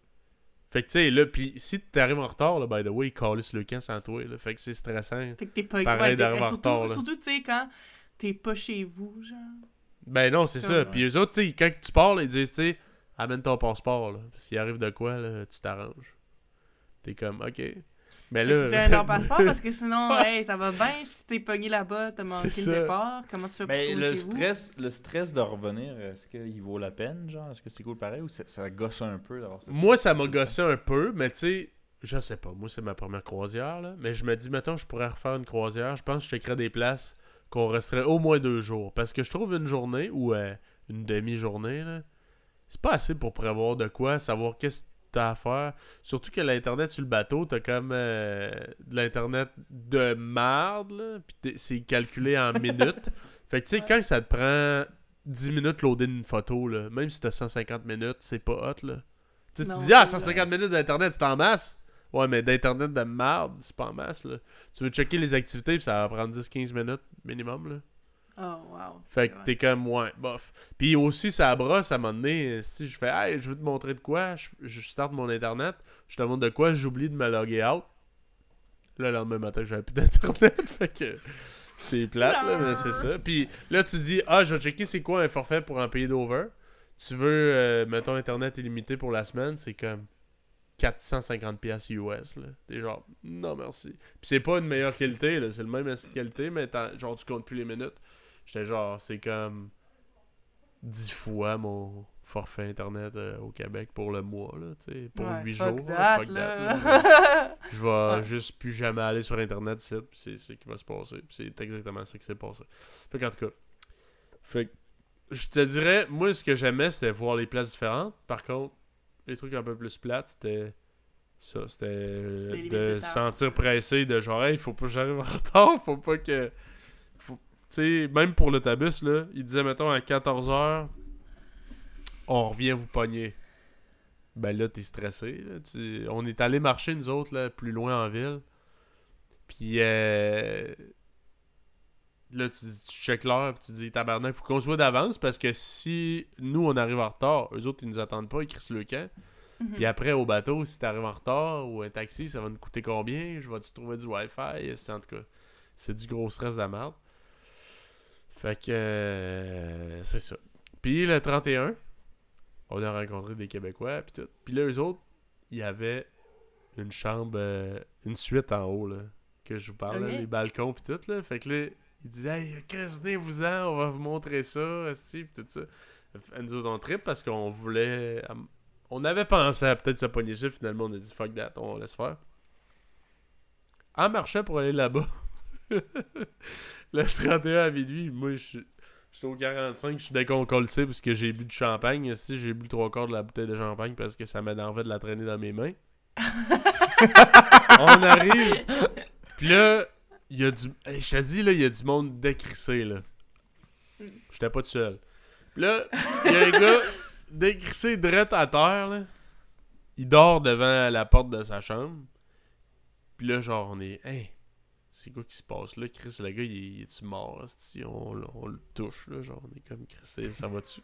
Fait que tu sais, là, pis si t'arrives en retard, là, by the way, ils calissent le camp sans toi, là. Fait que c'est stressant. Fait que t'es pas... Pareil d'arriver en surtout, retard, là. surtout, tu sais, quand t'es pas chez vous, genre... Ben non, c'est ça. Ouais. Puis eux autres, tu sais, quand tu pars, là, ils disent, tu sais, amène ton passeport, là. S'il arrive de quoi, là, tu t'arranges. T'es comme, ok. Mais là... T'as ton passeport parce que sinon, hey, ça va bien si t'es pogné là-bas, t'as manqué C'est le ça. départ, comment tu fais pour Ben, retourner chez vous? le stress de revenir, est-ce qu'il vaut la peine, genre? Est-ce que c'est cool pareil ou ça gosse un peu d'avoir ça? Moi, ça m'a gossé un peu, mais tu sais, je sais pas. Moi, c'est ma première croisière, là. Mais je me dis, mettons, je pourrais refaire une croisière. Je pense que je checkerais des places qu'on resterait au moins 2 jours. Parce que je trouve une journée ou une demi-journée, là, c'est pas assez pour prévoir de quoi, savoir qu'est-ce que t'as à faire. Surtout que l'Internet sur le bateau, t'as comme de l'Internet de merde, là. Puis c'est calculé en minutes. Fait que tu sais, quand ça te prend 10 minutes loader une photo, là, même si t'as 150 minutes, c'est pas hot, là. Tu sais, tu Non, te dis, ah, c'est 150 minutes d'Internet, c'est en masse. Ouais, mais d'Internet de merde, c'est pas en masse, là. Tu veux checker les activités, puis ça va prendre 10-15 minutes minimum, là. Oh, wow. Fait que t'es comme, ouais, bof. Puis aussi, ça brosse à un moment donné. Si je fais, hey, je veux te montrer de quoi, je starte mon Internet, je te montre de quoi, j'oublie de me loguer out. Là, le lendemain matin, j'avais plus d'Internet. Fait que c'est plate, là, mais c'est ça. Puis là, tu dis, ah, je vais checker c'est quoi un forfait pour en payer d'over. Tu veux, mettons, Internet illimité pour la semaine, c'est comme 450$ US, là. T'es genre, non merci. Puis c'est pas une meilleure qualité, là, c'est le même qualité, mais genre, tu comptes plus les minutes. J'étais genre, c'est comme 10 fois mon forfait Internet au Québec pour le mois, là, tu sais, pour 8 fuck jours. that, Fuck that, là. là. Je vais Ouais. juste plus jamais aller sur Internet, c'est ce qui va se passer. Puis c'est exactement ça qui s'est passé. Fait qu'en tout cas, fait que je te dirais, moi, ce que j'aimais, c'était voir les places différentes. Par contre, les trucs un peu plus plates, c'était ça. C'était limites de de se temps. sentir pressé, de genre, hey, faut pas que j'arrive en retard, faut pas que... Tu sais, même pour l'autobus, là, il disait, mettons, à 14h, on revient vous pogner. Ben là, t'es stressé. Là. On est allé marcher, nous autres, là, plus loin en ville. Puis, là, tu checkes l'heure, puis tu dis, tabarnak, faut qu'on se voit d'avance, parce que si nous, on arrive en retard, eux autres, ils nous attendent pas, ils crissent le camp. Mhm. Puis après, au bateau, si t'arrives en retard, ou un taxi, ça va nous coûter combien? Je vais-tu trouver du Wi-Fi? En tout cas, c'est du gros stress de la merde. Fait que c'est ça. Puis le 31, on a rencontré des Québécois puis tout. Puis là, eux autres, il y avait une chambre, une suite en haut, là, que je vous parle, là, Ok. les balcons puis tout, là. Fait que là, ils disaient, hey, Chris, venez-vous-en, on va vous montrer ça, esti, puis tout ça. Fait, nous autres, on trip parce qu'on voulait... On avait pensé à peut-être se pogner ça, finalement, on a dit, fuck that, on laisse faire. En marchant pour aller là-bas, le 31 à minuit, moi, je suis au 45, je suis déconcolsé parce que j'ai bu du champagne. Ici, j'ai bu 3/4 de la bouteille de champagne parce que ça m'énervait de la traîner dans mes mains. On arrive. Puis là, il y a du... Hey, je te dis, là, il y a du monde décrissé, là. J'étais pas tout seul. Puis là, il y a un gars décrissé direct à terre, là. Il dort devant la porte de sa chambre. Puis là, genre, on est... Hey, c'est quoi qui se passe là? Chris, le gars, il est-tu mort? Si on le touche, là. Genre, on est comme Chris, ça va-tu?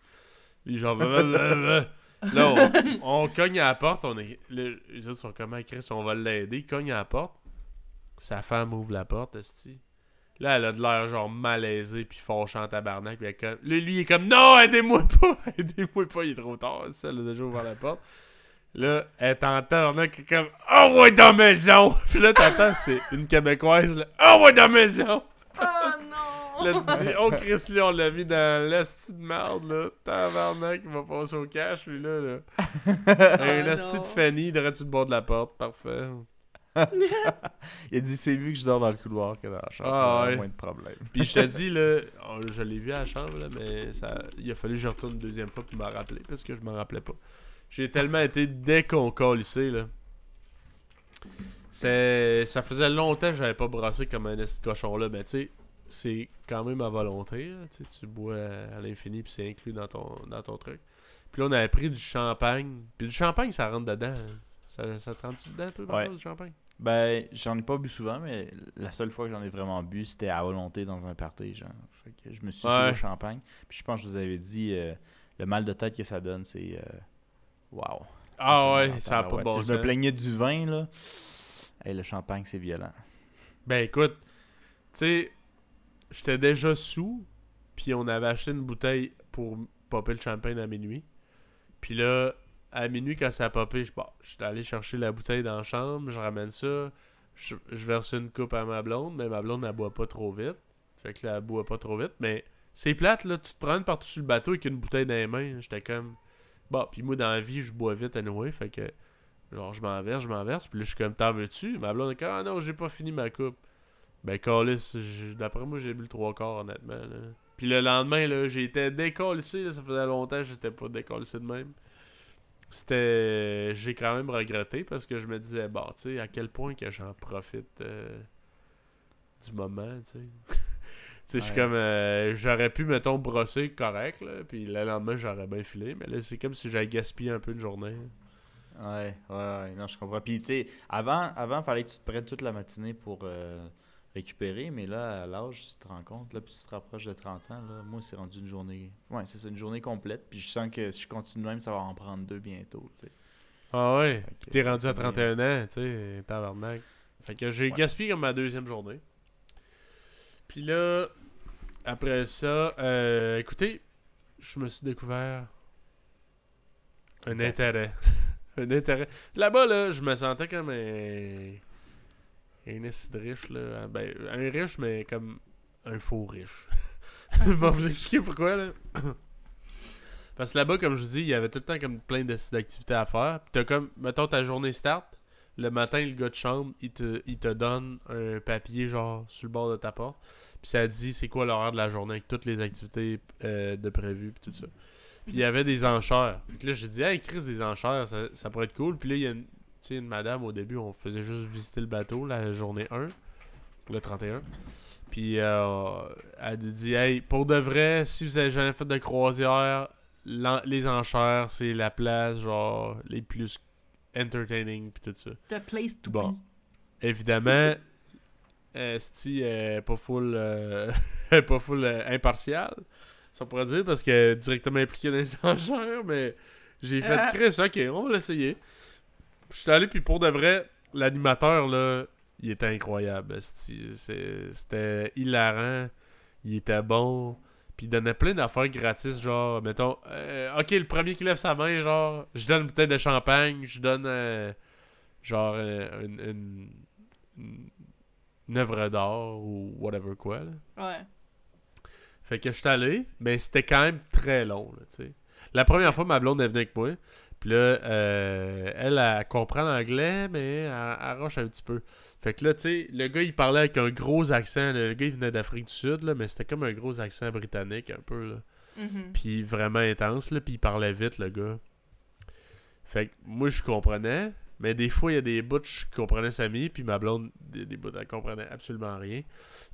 Puis genre... Là, on cogne à la porte. Les autres sont comme, Chris, on va l'aider. Il cogne à la porte. Sa femme ouvre la porte, esti. Là, elle a de l'air genre malaisée puis fâchée en tabarnak. Puis elle comme... Lui, il est comme, non, aidez-moi pas! Aidez-moi pas, il est trop tard. Ça, elle a déjà ouvert la porte. Là, elle t'entend, comme « Oh, ouais, dans la maison! » Puis là, t'entends, c'est une Québécoise, là, « Oh, ouais, dans la maison! » Oh non! Là, tu te dis « Oh, Chris, lui, on l'a mis dans l'esti de merde, là. Tabarnak, il va passer au cash, lui, là. Un Oh, esti non. de Fanny, direct sur le bord de la porte. Parfait. » Il a dit c'est mieux que je dors dans le couloir que dans la chambre. Ah, Il y a ouais. moins de problèmes. Puis je te dis, là, je l'ai vu à la chambre, là, mais il a fallu que je retourne une deuxième fois pour me rappeler, parce que je m'en rappelais pas. J'ai tellement été déconcolissé, là. Ça faisait longtemps que j'avais pas brassé comme un esti de cochon, là. Mais tu sais, c'est quand même à volonté. Là, tu bois à l'infini puis c'est inclus dans ton truc. Puis là, on avait pris du champagne. Puis du champagne, ça rentre dedans. Ça te rentre dedans, toi, Ouais. du champagne? Ben, j'en ai pas bu souvent, mais la seule fois que j'en ai vraiment bu, c'était à volonté dans un party, genre. Fait que je me suis Ouais. sur le champagne. Puis je pense que je vous avais dit, le mal de tête que ça donne, c'est... Wow. Ah ouais, fait ça a mal, pas de ouais. bon Tu sais, sens. Je me plaignais du vin, là. Hey, le champagne, c'est violent. Ben écoute, tu sais, j'étais déjà sous, puis on avait acheté une bouteille pour popper le champagne à minuit. Puis là, à minuit, quand ça a popé, je suis allé chercher la bouteille dans la chambre, je ramène ça, je verse une coupe à ma blonde, mais ma blonde, elle boit pas trop vite. Fait que là, elle boit pas trop vite, mais c'est plate, là, tu te prends partout sur le bateau avec une bouteille dans les mains. J'étais comme... Bon, puis moi, dans la vie, je bois vite anyway, fait que... Genre, je m'en verse, puis là, je suis comme, t'en veux-tu? Ma blonde est comme, ah non, j'ai pas fini ma coupe. Ben, câlisse, d'après moi, j'ai bu le 3/4, honnêtement, là. Puis le lendemain, là, j'ai été décalissé, là, ça faisait longtemps que j'étais pas décalissé de même. J'ai quand même regretté, parce que je me disais, bon, tu sais, à quel point que j'en profite du moment, tu sais. Tu sais, je suis comme, j'aurais pu, mettons, brosser correct, là, puis le lendemain, j'aurais bien filé, mais là, c'est comme si j'avais gaspillé un peu une journée. Ouais, non, je comprends. Puis, tu sais, avant, il fallait que tu te prennes toute la matinée pour récupérer, mais là, à l'âge, tu te rends compte, là, puis tu te rapproches de 30 ans, là, moi, c'est rendu une journée... Ouais, c'est ça, une journée complète, puis je sens que si je continue de même, ça va en prendre 2 bientôt, tu sais. Ah ouais, Fait puis que, t'es rendu à c'est 31 ans, tu sais, tabarnak. Fait que j'ai Ouais. gaspillé comme ma deuxième journée. Puis là, après ça, écoutez, je me suis découvert un intérêt. Un intérêt. Là-bas, là, je me sentais comme un esti de riche, là. Ben, un riche, mais comme un faux riche. Je vais vous expliquer pourquoi, là. Parce que là-bas, comme je vous dis, il y avait tout le temps comme plein d'activités à faire. Puis t'as comme, mettons, ta journée start. Le matin, le gars de chambre, il te donne un papier, genre, sur le bord de ta porte. Puis ça dit c'est quoi l'horaire de la journée avec toutes les activités de prévues, puis tout ça. Puis il y avait des enchères. Puis là, j'ai dit, hey, Chris, des enchères, ça pourrait être cool. Puis là, il y a une madame, au début, on faisait juste visiter le bateau, la journée 1, le 31. Puis elle nous dit, hey, pour de vrai, si vous avez jamais fait de croisière, les enchères, c'est la place, genre, les plus entertaining, puis tout ça. The place to Bon. be. Évidemment, Esti pas full, pas full impartial, ça pourrait dire, parce que directement impliqué dans les enchères, mais j'ai fait Chris, ok, on va l'essayer. Je suis allé, puis pour de vrai, l'animateur, là, il était incroyable. Esti. C'était hilarant, il était bon, puis il donnait plein d'affaires gratis, genre, mettons, ok, le premier qui lève sa main, genre, je donne une bouteille de champagne, je donne, genre, une œuvre d'art ou whatever quoi, là. Ouais. Fait que je suis allé, mais c'était quand même très long, là, tu sais. La première fois, ma blonde est venue avec moi, puis là, elle comprend l'anglais, mais elle roche un petit peu. Fait que là, tu sais, le gars, il parlait avec un gros accent, là. Le gars, il venait d'Afrique du Sud, là, mais c'était comme un gros accent britannique, un peu, là. Mhm. Puis vraiment intense, là, puis il parlait vite, le gars. Fait que moi, je comprenais, mais des fois, il y a des bouts, je comprenais Samy, puis ma blonde, des bouts, elle comprenait absolument rien.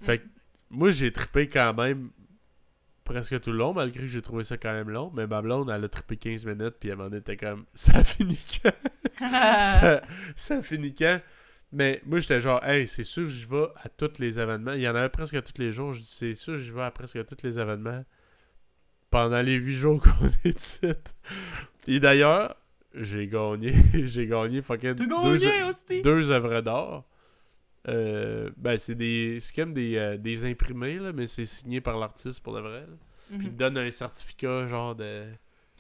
Fait que moi, j'ai trippé quand même presque tout le long, malgré que j'ai trouvé ça quand même long, mais ma blonde, elle a trippé 15 minutes, puis elle m'en était comme, ça finit quand? ça finit quand? Mais moi, j'étais genre, hey, c'est sûr que je vais à tous les événements. Il y en avait presque tous les jours. Je dis, c'est sûr que je vais à presque tous les événements pendant les 8 jours qu'on est ici. Et d'ailleurs, j'ai gagné fucking T'as gagné aussi! 2 œuvres d'art. Ben, c'est comme des imprimés, là, mais c'est signé par l'artiste pour de vrai. Là. Mhm. Puis il te donne un certificat, genre de.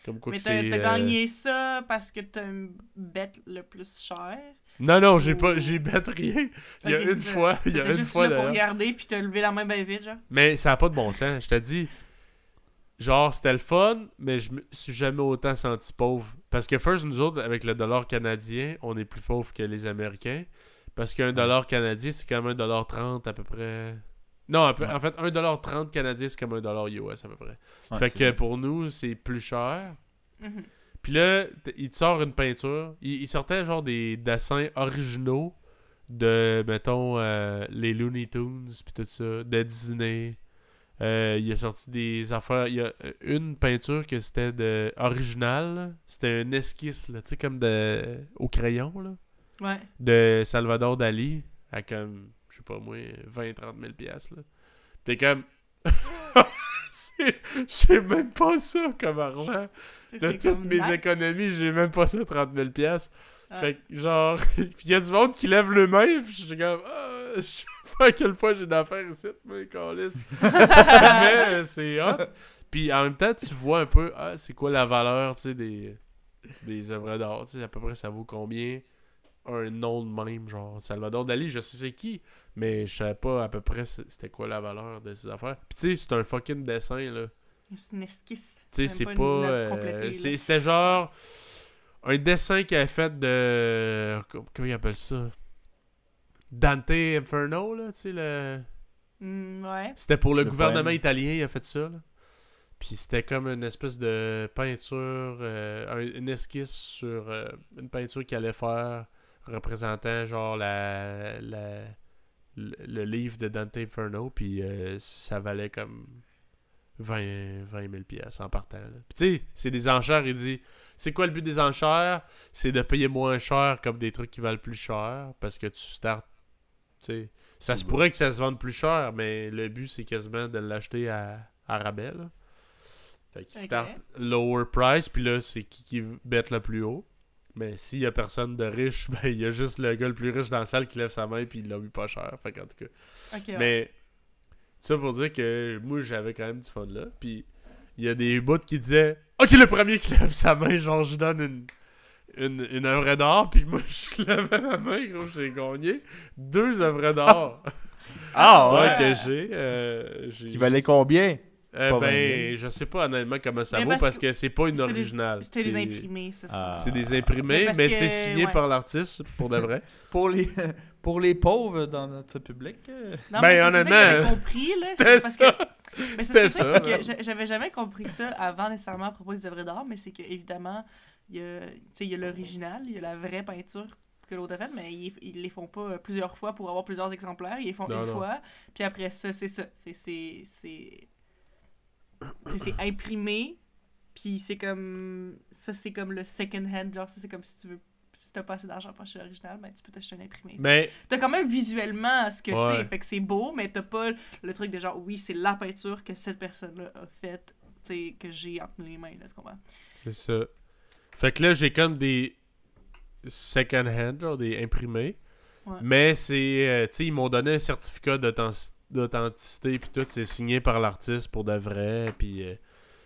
Comme quoi Mais que t'as c'est. gagné ça parce que t'as un bet le plus cher. Non, j'ai Ou- bête rien. Il y a Ok, une c'est ça. fois, il y a T'étais une juste fois là pour d'ailleurs. regarder puis t'as levé la main bien vite, genre. Mais ça a pas de bon sens. Je te dis, genre, c'était le fun, mais je me suis jamais autant senti pauvre. Parce que first, nous autres, avec le dollar canadien, on est plus pauvres que les Américains. Parce qu'un dollar canadien, c'est comme $1.30 à peu près. Non, en fait, 1,30$ canadien, c'est comme $1 US à peu près. Ouais, Fait c'est que ça. pour nous, c'est plus cher. Mhm. Puis là, il te sort une peinture. Il sortait genre des dessins originaux mettons, les Looney Tunes, puis tout ça, de Disney. Il a sorti des affaires. Il y a une peinture que c'était originale. Là. C'était un esquisse, là, tu sais, comme au crayon, là. Ouais. De Salvador Dali, à comme, je sais pas moi, 20-30 000 piastres, là. T'es comme... j'ai même pas ça comme argent. De toutes mes économies, j'ai même pas ça 30 000 piastres. Fait que, genre... Pis il y a du monde qui lève le main, pis je suis comme... je sais pas à quel point j'ai d'affaires ici, mais câlisse. Mais c'est hot. Puis en même temps, tu vois un peu, c'est quoi la valeur, tu sais, des œuvres d'art. Tu sais, à peu près, ça vaut combien un nom de même, genre Salvador Dali, je sais c'est qui, mais je savais pas à peu près c'était quoi la valeur de ces affaires. Puis tu sais, c'est un fucking dessin, là. C'est une esquisse. Tu sais, c'est pas... c'était genre un dessin qu'il avait fait de... Comment il appelle ça? Dante Inferno, là, tu sais, le... ouais. C'était pour le gouvernement poème. italien, il a fait ça, là. Puis c'était comme une espèce de peinture, une esquisse sur une peinture qu'il allait faire représentant, genre, le livre de Dante Inferno, puis ça valait comme 20 000 piastres en partant, là. Puis tu sais, c'est des enchères, il dit... C'est quoi le but des enchères? C'est de payer moins cher comme des trucs qui valent plus cher, parce que tu startes. T'sais, ça se pourrait que ça se vende plus cher, mais le but, c'est quasiment de l'acheter à rabais. Là. Fait qu'il start lower price, puis là, c'est qui bête le plus haut. Mais s'il y a personne de riche, ben il y a juste le gars le plus riche dans la salle qui lève sa main, puis il l'a mis pas cher. Fait qu'en tout cas. Mais, ça pour dire que moi, j'avais quand même du fun là. Puis, il y a des bouts qui disaient OK, le premier qui lève sa main, genre, je donne une œuvre d'or, puis moi, je levais ma main, gros, j'ai gagné 2 œuvres d'or. Ouais. Que j'ai. Qui valait combien? Je sais pas honnêtement comment ça vaut, parce que c'est pas une originale. C'était des imprimés, ça. C'est des imprimés, mais c'est signé par l'artiste, pour de vrai. Pour les pauvres dans notre public. Non, ben, mais honnêtement, j'avais compris, là. c'était ça. Mais c'était ça. ça. J'avais jamais compris ça avant nécessairement à propos des œuvres d'art, mais c'est que évidemment il y a l'original, il y a la vraie peinture que l'autre a faite, mais ils les font pas plusieurs fois pour avoir plusieurs exemplaires, ils les font une fois, puis après ça, c'est ça. C'est imprimé, puis c'est comme... Ça, c'est comme le second hand, genre ça, c'est comme si tu veux... Si t'as pas assez d'argent pour acheter l'original, ben tu peux t'acheter un imprimé. Mais... T'as quand même visuellement ce que c'est, fait que c'est beau, mais t'as pas le truc de genre, oui, c'est la peinture que cette personne-là a faite, tu sais, que j'ai entre les mains, là, tu comprends? C'est ça. Fait que là, j'ai comme des second hand, genre des imprimés. Ouais. Mais c'est... tu sais, ils m'ont donné un certificat d'authenticité, puis tout, c'est signé par l'artiste pour de vrai, puis...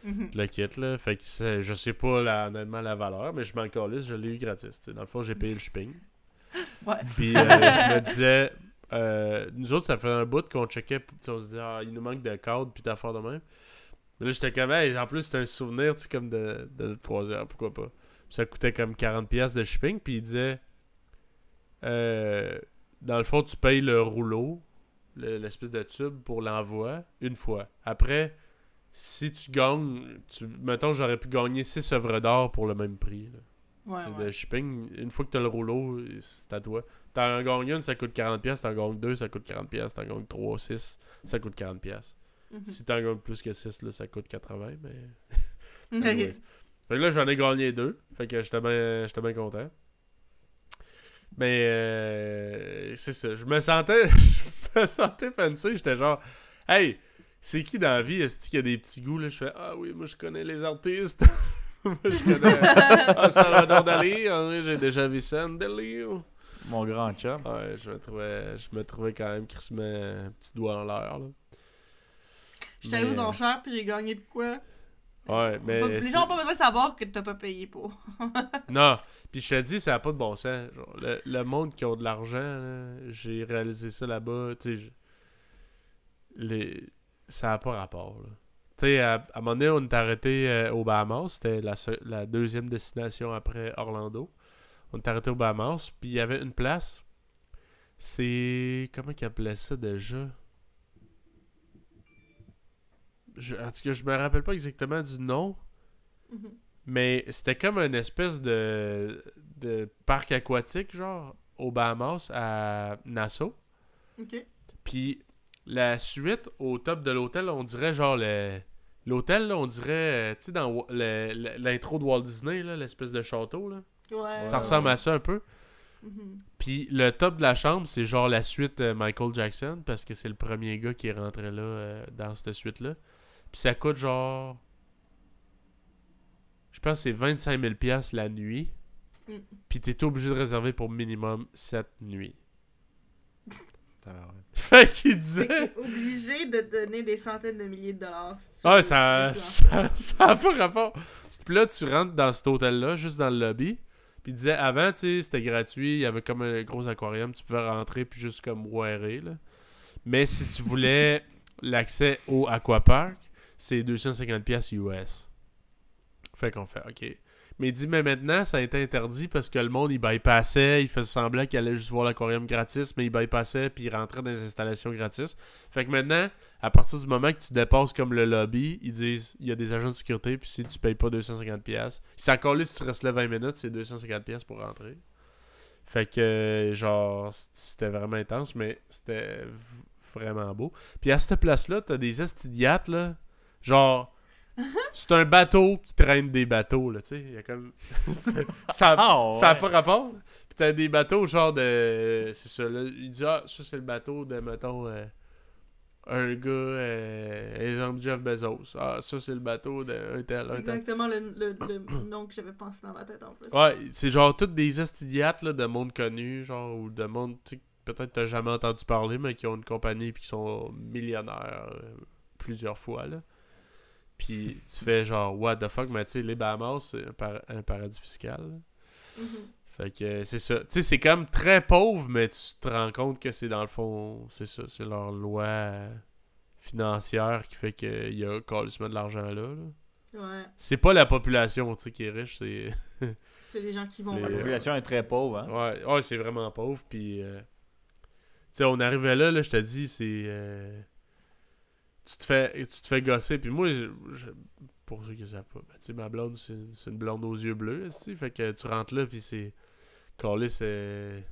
le kit, là. Fait que je sais pas honnêtement la valeur, mais je m'en calisse, je l'ai eu gratis. T'sais. Dans le fond, j'ai payé le shipping. Ouais. Puis je me disais, nous autres, ça fait un bout qu'on checkait, on se disait, il nous manque de cadres, puis d'affaires de même. Mais là, j'étais comme, en plus, c'était un souvenir, tu sais, comme de 3 heures, pourquoi pas. Puis ça coûtait comme 40$ de shipping, puis il disait, dans le fond, tu payes le rouleau, l'espèce de tube pour l'envoi, une fois. Après, si tu gagnes, mettons, j'aurais pu gagner 6 œuvres d'or pour le même prix. Là. Ouais. De shipping, une fois que t'as le rouleau, c'est à toi. T'en gagnes une, ça coûte 40$, t'en gagnes 2, ça coûte 40$, t'en gagnes 3, 6, ça coûte 40$. Si t'en gagnes plus que 6, là, ça coûte 80$, mais... Okay. Fait que là, j'en ai gagné 2, fait que j'étais bien content. Mais c'est ça, je me sentais fancy, j'étais genre, hey, c'est qui dans la vie, est-ce qu'il y a des petits goûts, là? Je fais, oui, moi je connais les artistes. Moi je connais Salvador Dali, j'ai déjà vu Dali. Mon grand chum. Ouais, je me trouvais quand même crissement un petit doigt en l'air, là. J'étais allé aux enchères, puis j'ai gagné de quoi? Ouais, mais... Les gens ont pas besoin de savoir que t'as pas payé pour. Non, puis je te dis, ça n'a pas de bon sens. Genre, le monde qui a de l'argent, là, j'ai réalisé ça là-bas, tu sais, ça n'a pas rapport, là. Tu sais, à un moment donné, on est arrêté aux Bahamas, c'était la deuxième destination après Orlando. On est arrêté aux Bahamas, puis il y avait une place, c'est... Comment qu'ils appelaient ça déjà? En tout cas, je me rappelle pas exactement du nom, mais c'était comme une espèce de parc aquatique, genre, aux Bahamas, à Nassau. Ok. Puis la suite, au top de l'hôtel, on dirait genre l'hôtel, là, on dirait, tu sais, dans l'intro de Walt Disney, là, l'espèce de château, là. Ouais. Ça ressemble à ça un peu. Mhm. Puis le top de la chambre, c'est genre la suite Michael Jackson, parce que c'est le premier gars qui est rentré là, dans cette suite-là. Puis ça coûte genre... Je pense que c'est 25 000 $ la nuit. Mm. Puis t'es obligé de réserver pour minimum 7 nuits. Tabarouette. Fait qu'il disait... Fait que t'es obligé de donner des centaines de milliers de dollars. Si tu Ah, veux ça a pas rapport. Puis là, tu rentres dans cet hôtel-là, juste dans le lobby. Puis il disait, avant, tu sais, c'était gratuit. Il y avait comme un gros aquarium. Tu pouvais rentrer puis juste comme boirer, là. Mais si tu voulais l'accès au aquapark, c'est 250 $ US. Fait qu'on fait, OK. Mais il dit, mais maintenant, ça a été interdit parce que le monde, il bypassait, il faisait semblant qu'il allait juste voir l'aquarium gratis, mais il bypassait puis il rentrait dans les installations gratis. Fait que maintenant, à partir du moment que tu dépasses comme le lobby, ils disent, il y a des agents de sécurité, puis si tu payes pas 250 $, si encore là, si tu restes là 20 minutes, c'est 250 $ pour rentrer. Fait que, genre, c'était vraiment intense, mais c'était vraiment beau. Puis à cette place-là, t'as des estidiates, là, genre... C'est un bateau qui traîne des bateaux, là, tu sais. Il y a comme... ça a pas rapport. Puis t'as des bateaux, genre de... C'est ça, là. Il dit, ah, ça, c'est le bateau de, mettons, un gars, exemple, Jeff Bezos. Ah, ça, c'est le bateau d'un tel, C'est un tel. exactement le nom que j'avais pensé dans ma tête, en plus. Ouais, c'est genre toutes des estidiates, là, de monde connu, genre, ou de monde, tu sais, peut-être t'as jamais entendu parler, mais qui ont une compagnie puis qui sont millionnaires plusieurs fois, là. Puis tu fais genre, what the fuck, mais tu sais, les Bahamas, c'est un paradis fiscal. Là. Mhm. Fait que c'est ça. Tu sais, c'est comme très pauvre, mais tu te rends compte que c'est dans le fond, c'est ça, c'est leur loi financière qui fait qu'il y a carrément de l'argent là. Ouais. C'est pas la population, tu sais, qui est riche, c'est... C'est les gens qui vont... Les- La population est très pauvre, hein? Ouais, c'est vraiment pauvre, puis... tu sais, on arrivait là, je te dis, c'est... tu te fais gosser, puis moi, pour ceux qui ne savent pas, ben, tu sais, ma blonde, c'est une blonde aux yeux bleus, tu fait que tu rentres là, puis c'est... Calé, c'est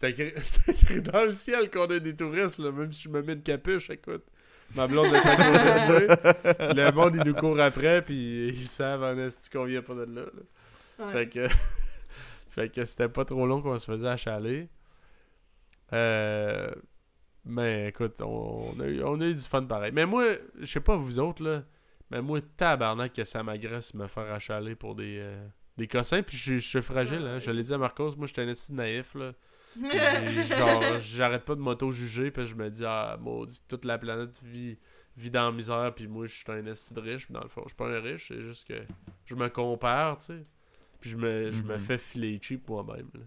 écrit, c'est écrit dans le ciel qu'on a des touristes, là, même si je me mets une capuche, écoute. Ma blonde est à côté de le monde, il nous court après, puis ils savent en esti qu'on vient pas de là. Ouais. Fait que... fait que c'était pas trop long qu'on se faisait achaler. Mais écoute, on a eu du fun pareil. Mais moi, je sais pas vous autres, là, mais moi, tabarnak que ça m'agresse me faire achaler pour des cossins. Puis je suis fragile, hein. Je l'ai dit à Marcos, moi, j'étais un esti naïf, là. Puis, genre, j'arrête pas de m'auto-juger, puis je me dis, ah, maudit, toute la planète vit dans la misère, puis moi, je suis un esti de riche. Puis dans le fond, je suis pas un riche, c'est juste que je me compare, tu sais. Puis je me fais filer cheap moi-même, là.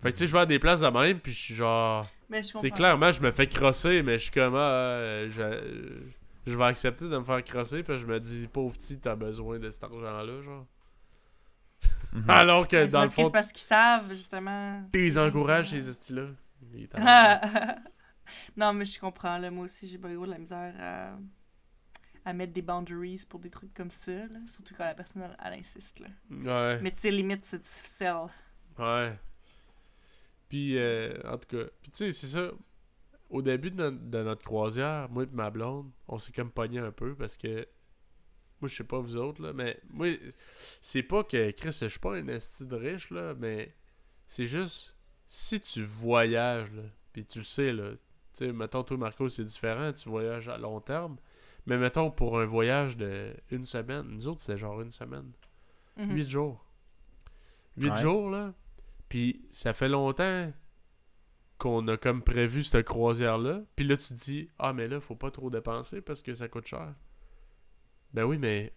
Fait que tu sais, je vais à des places de même, puis je suis genre... Mais je Tu sais, comprends. clairement, je me fais crosser, mais je suis comme... je vais accepter de me faire crosser, puis je me dis, pauvre petit, t'as besoin de cet argent-là, genre. Mhm. Alors que, Mais dans le c'est fond, parce qu'ils savent, justement. t'es encourages ces estis-là. Il est en- Non, mais je comprends, là. Moi aussi, j'ai pas gros de la misère à mettre des boundaries pour des trucs comme ça, là. Surtout quand la personne, elle insiste, là. Ouais, Mais tu sais, limite, c'est difficile. ouais. Puis, en tout cas, puis tu sais, c'est ça. Au début de notre croisière, moi et ma blonde, on s'est comme pogné un peu parce que moi, je sais pas vous autres, là, mais moi, c'est pas que, Chris, je suis pas un esti de riche, là, mais c'est juste, si tu voyages, là, pis tu le sais, là, tu sais, mettons, toi, Marco, c'est différent, tu voyages à long terme, mais mettons, pour un voyage de une semaine, nous autres, c'était genre une semaine, Mhm. 8 jours. 8 Ouais. jours, là, pis ça fait longtemps qu'on a comme prévu cette croisière-là, puis là, tu te dis, ah, mais là, faut pas trop dépenser parce que ça coûte cher. Ben oui, mais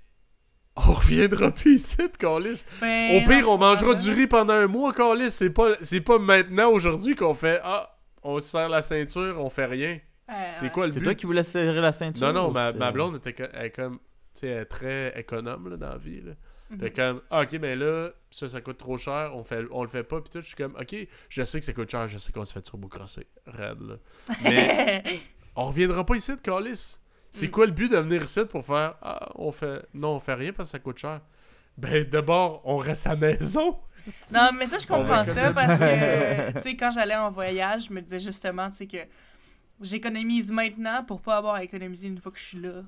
on reviendra plus ici, câlisse. Ben, Au pire, non, on mangera je du riz pendant un mois, câlisse. C'est pas maintenant, aujourd'hui, qu'on fait, ah, on se serre la ceinture, on fait rien. C'est quoi le C'est but? toi qui voulais serrer la ceinture? Non, ou ma c'était- blonde elle est comme, tu sais, elle est très économe, là, dans la vie, là. Mhm. Fait comme, ah, ok, ben là, ça coûte trop cher, on le fait pas, pis tout, je suis comme, ok, je sais que ça coûte cher, je sais qu'on se fait turbo-crosser, raide, là. Mais on reviendra pas ici de calice. C'est Mm. quoi le but de venir ici pour faire, ah, on fait rien parce que ça coûte cher. Ben, d'abord, on reste à la maison. Non, mais ça, je comprends Ouais. ça parce que, tu sais, quand j'allais en voyage, je me disais justement, tu sais, que j'économise maintenant pour pas avoir à économiser une fois que je suis là.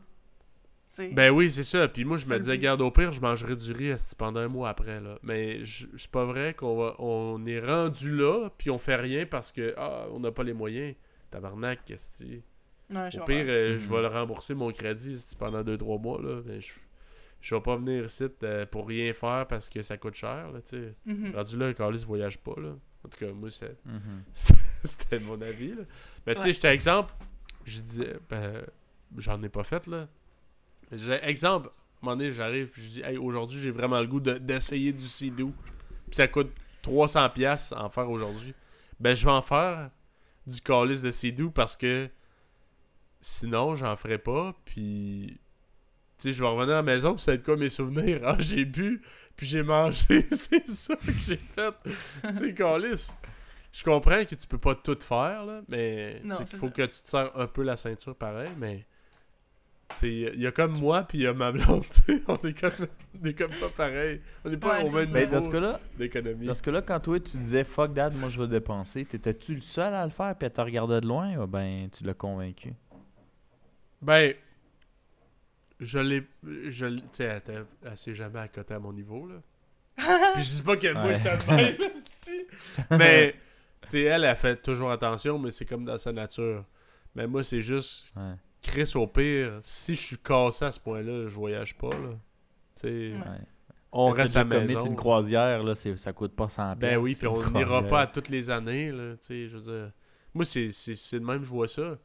Tu sais. Ben oui, c'est ça. Puis moi, je me C'est disais, le but. garde au pire, je mangerai du riz esti, pendant un mois après, là. Mais c'est pas vrai on est rendu là, puis on fait rien parce que, on n'a pas les moyens. Tabarnak, esti. Ouais, je Au comprends. pire, je vais le rembourser mon crédit esti, pendant 2-3 mois, là. Mais je vais pas venir ici pour rien faire parce que ça coûte cher, là, tu sais. Mhm. Rendu là, Carlis voyage pas, là. En tout cas, moi, Mhm. c'était mon avis, là. Mais tu sais, Ouais. j'étais exemple, je disais, j'en ai pas fait, là. Exemple, à un moment donné, j'arrive, puis je dis, hey, aujourd'hui, j'ai vraiment le goût d'essayer du Sea-Doo. Puis ça coûte 300$ en faire aujourd'hui. Ben, je vais en faire du calice de Sea-Doo parce que sinon, j'en ferai pas. Puis, tu sais, je vais revenir à la maison, puis ça va être quoi mes souvenirs? Ah, j'ai bu, puis j'ai mangé. C'est ça que j'ai fait. Tu sais, calice. Je comprends que tu peux pas tout faire, là, mais Non, tu sais c'est qu'il faut ça. que tu te serres un peu la ceinture pareil, mais. Il y a comme moi puis il y a ma blonde, tu sais, on est comme pas pareil. On est pas Ouais, au même Mais niveau dans ce cas-là, d'économie. quand toi tu disais fuck that, moi je vais dépenser, t'étais-tu le seul à le faire puis à te regarder de loin ou ben tu l'as convaincu? Ben, tu sais, elle s'est jamais à côté à mon niveau, là. Puis je dis pas que moi Ouais. j'étais de même, esti. Mais, tu sais, elle fait toujours attention, mais c'est comme dans sa nature. Mais moi, c'est juste, Ouais. Chris, au pire, si je suis cassé à ce point-là, je voyage pas, là. Tu sais, Ouais. Ouais. on T'as reste à déjà la commis maison. une croisière, là, ça coûte pas 100$. Ben oui, puis on une n'ira croisière. pas à toutes les années, là, tu sais, je veux dire. Moi, c'est de même, je vois ça.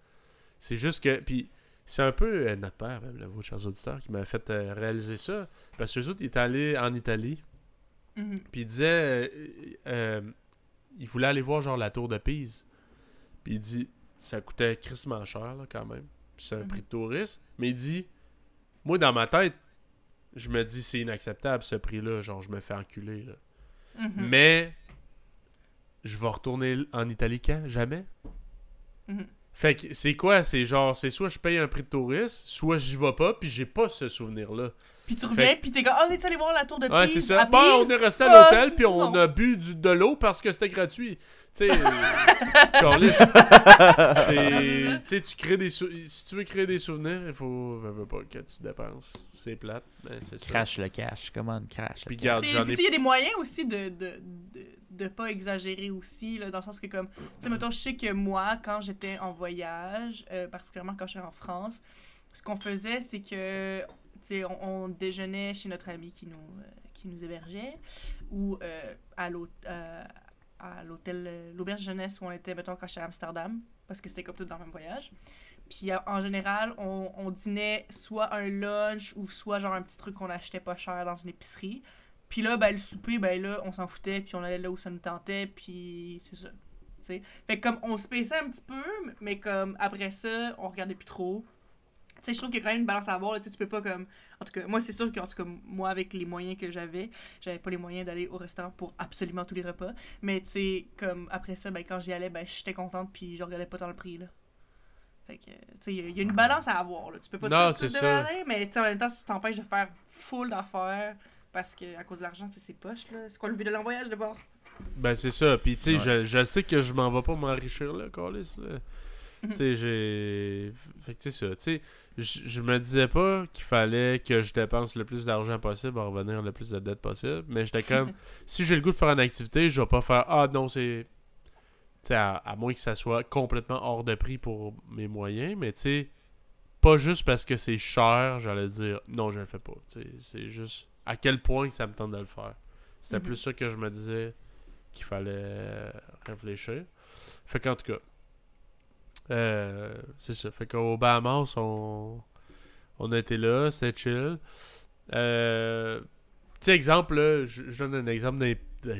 C'est juste que, puis c'est un peu notre père, même, là, vos chers auditeurs, qui m'a fait réaliser ça. Parce que eux autres, ils étaient allés en Italie, Mhm. puis ils disaient, ils voulaient aller voir, genre, la tour de Pise. Puis il dit, ça coûtait crissement cher, là, quand même. Puis c'est un prix de touriste. Mais il dit, moi, dans ma tête, je me dis, c'est inacceptable, ce prix-là. Genre, je me fais enculer, là. Mhm. Mais je vais retourner en Italie quand? Jamais. Mhm. Fait que c'est quoi? C'est genre, c'est soit je paye un prix de touriste, soit j'y vais pas, puis j'ai pas ce souvenir-là. Puis tu reviens, puis t'es comme, on est allé voir la tour de Pise. Ouais, c'est ça. à Bon, on Pise. est resté à Ah, l'hôtel, puis on non. a bu de l'eau parce que c'était gratuit. Tu sais, Carlis, tu sais, tu crées si tu veux créer des souvenirs, il faut pas que tu dépenses. C'est plate, mais c'est ça. Crash le cash, comment crash Puis le cash. garde, j'en Puis ai il y a des moyens aussi de pas exagérer aussi, là, dans le sens que comme, tu sais, mettons, je sais que moi, quand j'étais en voyage, particulièrement quand j'étais en France, ce qu'on faisait, c'est que, tu sais, on déjeunait chez notre ami qui nous hébergeait, ou à l'hôtel, l'auberge jeunesse où on était, mettons, quand j'étais à Amsterdam, parce que c'était comme tout dans le même voyage. Puis en général, on dînait soit un lunch ou soit genre un petit truc qu'on achetait pas cher dans une épicerie. Puis là, ben, le souper, ben là, on s'en foutait, puis on allait là où ça nous tentait, puis c'est ça. T'sais. Fait que comme on se paissait un petit peu, mais comme après ça, on regardait plus trop. Tu sais, je trouve qu'il y a quand même une balance à avoir, là, tu peux pas comme... En tout cas, moi, c'est sûr qu'en tout cas, moi, avec les moyens que j'avais pas les moyens d'aller au restaurant pour absolument tous les repas. Mais tu sais, comme après ça, ben quand j'y allais, ben j'étais contente, puis je regardais pas tant le prix, là. Fait que, tu sais, il y a une balance à avoir, là. Tu peux pas Non, tout c'est ça. demander, mais tu sais, en même temps, tu t'empêches de faire full d'affaires, parce que à cause de l'argent, tu sais, c'est poche, là. C'est quoi le but de l'envoyage, d'abord? Ben, c'est ça. Puis, tu sais, Ouais. je sais que je m'en vais pas m'enrichir, là, Carlis, là. Tu sais, j'ai... Fait que, c'est ça. Tu sais, je me disais pas qu'il fallait que je dépense le plus d'argent possible à revenir le plus de dettes possible. Mais j'étais comme... si j'ai le goût de faire une activité, je vais pas faire... Ah, non, c'est... Tu sais, à moins que ça soit complètement hors de prix pour mes moyens. Mais, tu sais, pas juste parce que c'est cher, j'allais dire... Non, je le fais pas. Tu sais, c'est juste... À quel point ça me tente de le faire. C'était plus ça que je me disais qu'il fallait réfléchir. Fait qu'en tout cas... c'est ça. Fait qu'au Bahamas, on a été là, c'était chill. Tu sais, exemple, là, je donne un exemple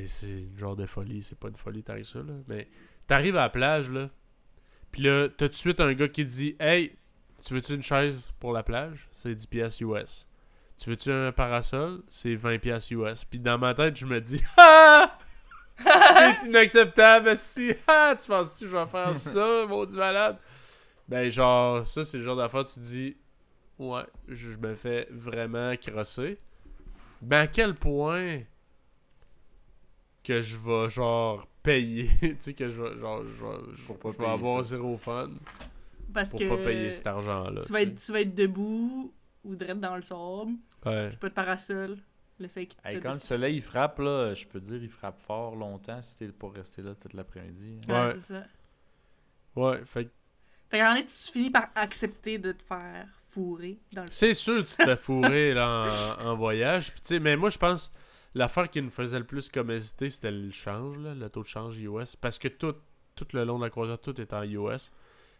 c'est une genre de folie, c'est pas une folie tant que ça, là. Mais t'arrives à la plage, là, pis là, t'as tout de suite un gars qui te dit « Hey, tu veux-tu une chaise pour la plage? C'est 10$ US. Tu veux-tu un parasol? C'est 20$ US. » Pis dans ma tête, je me dis « Ah! C'est inacceptable, si. Ah, tu penses-tu que je vais faire ça, maudit malade? » Ben, genre, ça, c'est le genre d'affaire, tu dis, ouais, je me fais vraiment crosser. Ben, à quel point que je vais, genre, payer. Tu sais, que je vais, genre, Pour pas je vais payer avoir ça. zéro fun Parce pour que pas payer cet argent-là. tu vas être debout ou direct dans le sable, Ouais. puis pas de parasol. Le sec. Hey, quand le soleil il frappe, là, je peux te dire, il frappe fort longtemps si t'es pas resté là toute l'après-midi. Ouais, Ouais. c'est ça. Ouais, fait que Fait qu'en fait, tu finis par accepter de te faire fourrer dans le c'est sûr que tu te fais fourrer là, en voyage. Puis, tu sais, mais moi, je pense l'affaire qui nous faisait le plus comme hésiter, c'était le change, là, le taux de change US. Parce que tout le long de la croisière, tout est en US.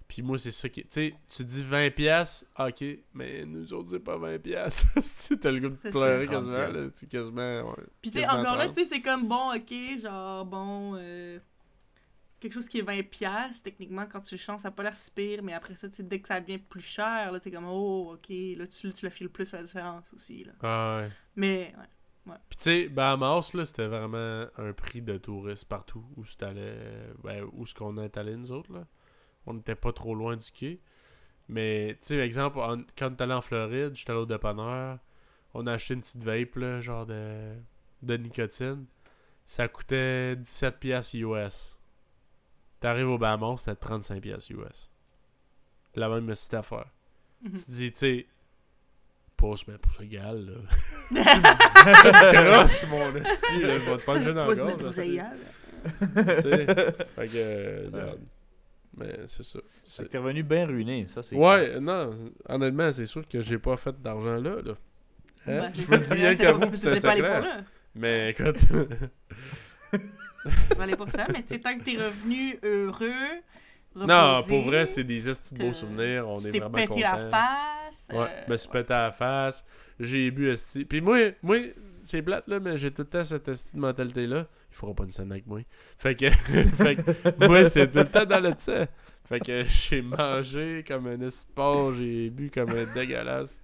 Puis moi, c'est ça qui... Tu sais, tu dis 20$, ok, mais nous autres, c'est pas 20$. Si t'as le goût de C'est pleurer ça, quasiment, 30$. là, tu quasiment... Ouais, Puis tu sais, quasiment encore là, 30. tu sais, c'est comme bon, ok, genre bon, quelque chose qui est 20$, techniquement, quand tu le changes, ça a pas l'air si pire, mais après ça, tu sais, dès que ça devient plus cher, là, t'es comme, oh, ok, là, tu le files plus la différence aussi, là. Ah ouais. Mais, ouais. Puis tu sais, Bahamas, là, c'était vraiment un prix de touriste partout où où ce qu'on est allé, nous autres, là. On n'était pas trop loin du quai. Mais, tu sais, exemple, quand on est allé en Floride, j'étais allé au dépanneur, on a acheté une petite vape, là, genre de nicotine. Ça coûtait 17$ US. T'arrives au Bahamas, c'était 35$ US. La même petite affaire. Mhm. Tu te dis, tu sais, pouce égal, là. Tu me crosses, mon esti, là, je vais te puncher dans Pousse le mettre gorge. vous esti. égal. Tu sais, fait que, regarde. Mais c'est ça. C'est que t'es revenu bien ruiné, ça c'est Ouais, non, honnêtement, c'est sûr que j'ai pas fait d'argent là. Hein? Ben, Je c'est vous le ça, dis rien c'est qu'à pas- vous, puis c'était c'est pas allé pour secret. là. Mais écoute, On va aller pour ça, mais tu sais, tant que t'es revenu heureux, non, reposé, pour vrai, c'est des estis de beaux te- souvenirs. On tu est t'es vraiment pété la contents. face. Ouais, je me suis pété à la face. J'ai bu esti. Puis moi c'est plate là, mais j'ai tout le temps cette esti de mentalité-là. Il faudra pas une scène avec moi. Fait que, fait que moi, c'est tout le temps dans le dessus. Fait que j'ai mangé comme un esti de porc, j'ai bu comme un dégueulasse.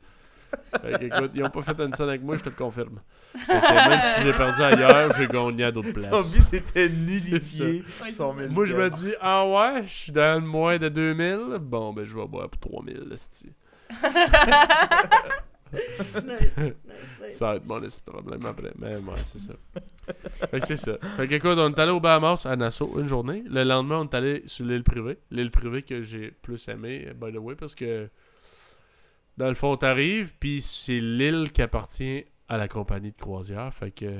Fait que écoute, ils ont pas fait une scène avec moi, je te le confirme. Fait que même si j'ai perdu ailleurs, j'ai gagné à d'autres Son places. vie c'était C'est nullifié. Ouais, Son c'est ça. Moi, je me dis, ah ouais, je suis dans le moins de 2000. Bon, ben, je vais boire pour 3000, esti. Nice. Ça va être mon esti de problème après. Mais ouais, c'est ça. Fait que c'est ça. Fait que écoute, on est allé au Bahamas à Nassau une journée. Le lendemain, on est allé sur l'île privée. L'île privée que j'ai plus aimé, by the way, parce que dans le fond, t'arrives, puis c'est l'île qui appartient à la compagnie de croisière. Fait que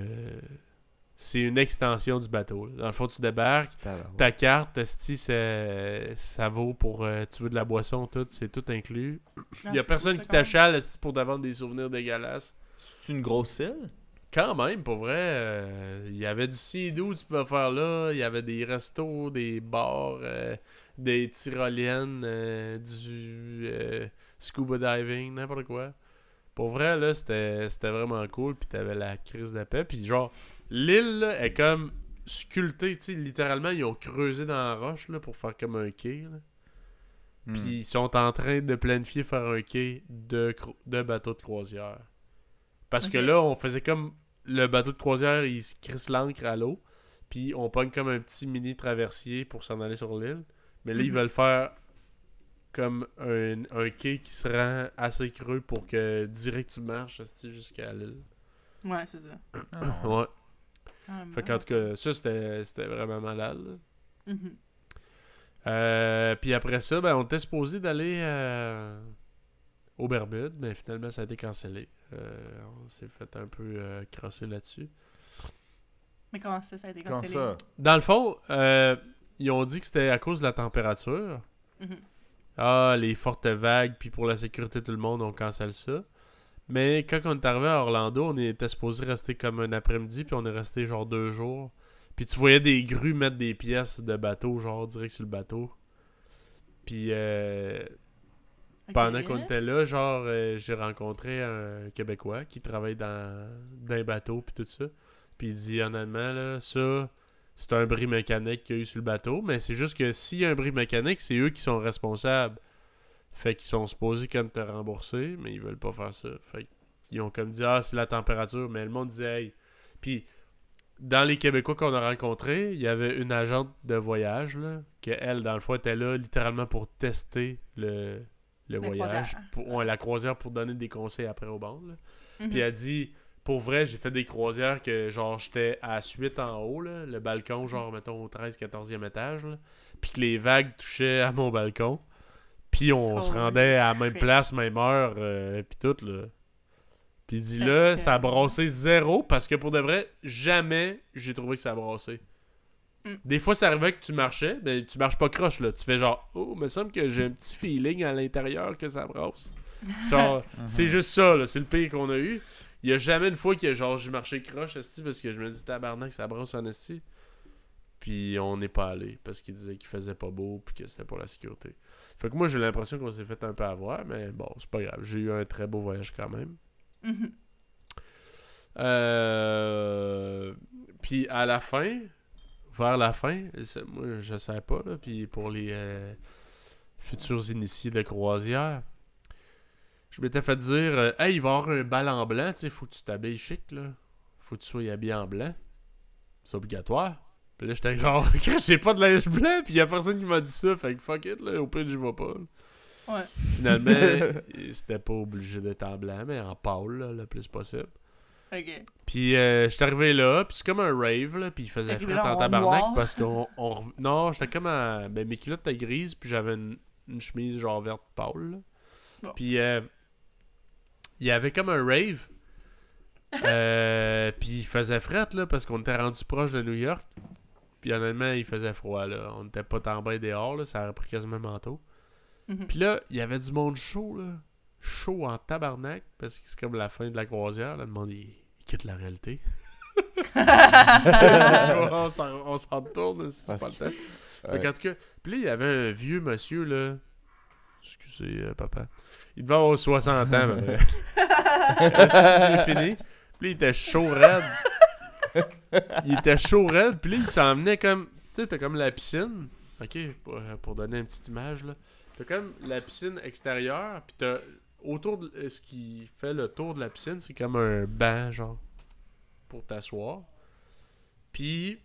c'est une extension du bateau. Là. Dans le fond, tu débarques. Ta carte, esti, ça vaut pour... tu veux de la boisson, tout, c'est tout inclus. Il y a personne qui t'achale, esti, pour te vendre des souvenirs dégueulasses. C'est une grosse île? Quand même, pour vrai, il y avait du sea-doo tu pouvais faire là, il y avait des restos, des bars, des tyroliennes, du scuba diving, n'importe quoi. Pour vrai, là, c'était vraiment cool, puis t'avais la crise de paix, puis genre, l'île, là, est comme sculptée, tu sais, littéralement, ils ont creusé dans la roche, là, pour faire comme un quai, là. Puis ils sont en train de planifier faire un quai de bateau de croisière. Parce que là, on faisait comme le bateau de croisière, il se crisse l'ancre à l'eau. Puis on pogne comme un petit mini traversier pour s'en aller sur l'île. Mais là, ils veulent faire comme un quai qui se rend assez creux pour que direct tu marches jusqu'à l'île. Ouais, c'est ça. Ouais. Ah, Fait qu'en tout cas, ça c'était vraiment malade. Là. Mhm. Puis après ça, ben, on était supposé d'aller aux Bermudes, mais finalement ça a été cancellé. On s'est fait un peu crosser là-dessus. Mais comment ça a été Comment cancellé? ça? Dans le fond, ils ont dit que c'était à cause de la température. Mhm. Ah, les fortes vagues, puis pour la sécurité de tout le monde, on cancelle ça. Mais quand on est arrivé à Orlando, on était supposé rester comme un après-midi, puis on est resté genre 2 jours. Puis tu voyais des grues mettre des pièces de bateau, genre direct sur le bateau. Puis pendant qu'on était là, genre, j'ai rencontré un Québécois qui travaille dans un bateau, puis tout ça. Puis il dit, honnêtement, là, ça, c'est un bris mécanique qu'il y a eu sur le bateau, mais c'est juste que s'il y a un bris mécanique, c'est eux qui sont responsables. Fait qu'ils sont supposés comme te rembourser, mais ils veulent pas faire ça. Fait qu'ils ont comme dit, ah, c'est la température, mais le monde disait, hey. Puis, dans les Québécois qu'on a rencontrés, il y avait une agente de voyage, là, que elle, dans le fond, était là littéralement pour tester le voyage, croisière. la croisière pour donner des conseils après au bord. Là. Mhm. Puis elle dit, pour vrai, j'ai fait des croisières que, genre, j'étais à suite en haut, là, le balcon, genre, mettons, au 13-14e étage, là, puis que les vagues touchaient à mon balcon, puis on se rendait à la même place, même heure, puis tout, là. Puis il dit là, ça a brassé 0, parce que pour de vrai, jamais j'ai trouvé que ça a brassé. Des fois, ça arrivait que tu marchais, mais tu marches pas croche, là. Tu fais genre, oh, il me semble que j'ai un petit feeling à l'intérieur que ça brasse. Genre, c'est juste ça, là. C'est le pire qu'on a eu. Il y a jamais une fois que genre j'ai marché croche, esti, parce que je me dis tabarnak, ça brasse en esti. Puis on n'est pas allé, parce qu'il disait qu'il faisait pas beau, puis que c'était pour la sécurité. Fait que moi, j'ai l'impression qu'on s'est fait un peu avoir, mais bon, c'est pas grave. J'ai eu un très beau voyage quand même. Puis à la fin, vers la fin, moi je savais pas, là, puis pour les futurs initiés de croisière, je m'étais fait dire hey, il va y avoir un bal en blanc, tu sais, faut que tu t'habilles chic, là. Faut que tu sois habillé en blanc. C'est obligatoire. Puis là, j'étais genre, j'ai pas de linge blanc, puis y a personne qui m'a dit ça, fait que fuck it, là, au pire, j'y vais pas. Là. Ouais. Finalement, c'était pas obligé d'être en blanc, mais en pâle, là, le plus possible. Ok. Puis j'étais arrivé là, puis c'est comme un rave, là, puis il faisait fret en tabarnak parce qu'on... Non, j'étais comme en... Ben, mes culottes étaient grises, puis j'avais une chemise genre verte pâle, là. Bon. Puis il y avait comme un rave, puis il faisait fret, là, parce qu'on était rendu proche de New York, puis honnêtement, il faisait froid, là. On était pas tant bien dehors, là, ça a pris quasiment manteau. Puis là, il y avait du monde chaud, là. Chaud en tabarnak, parce que c'est comme la fin de la croisière, là, le monde, il quitte la réalité. on s'en retourne, si c'est pas le temps. Ouais. En tout cas, puis là, il y avait un vieux monsieur, là. Excusez, papa. Il devait avoir 60 ans, mais c'est fini. Puis là, il était chaud raide. Puis là, il s'en venait comme... Tu sais, t'as comme la piscine. OK, pour donner une petite image, là. T'as comme la piscine extérieure, puis t'as... Autour de ce qui fait le tour de la piscine, c'est comme un banc, genre, pour t'asseoir. Puis,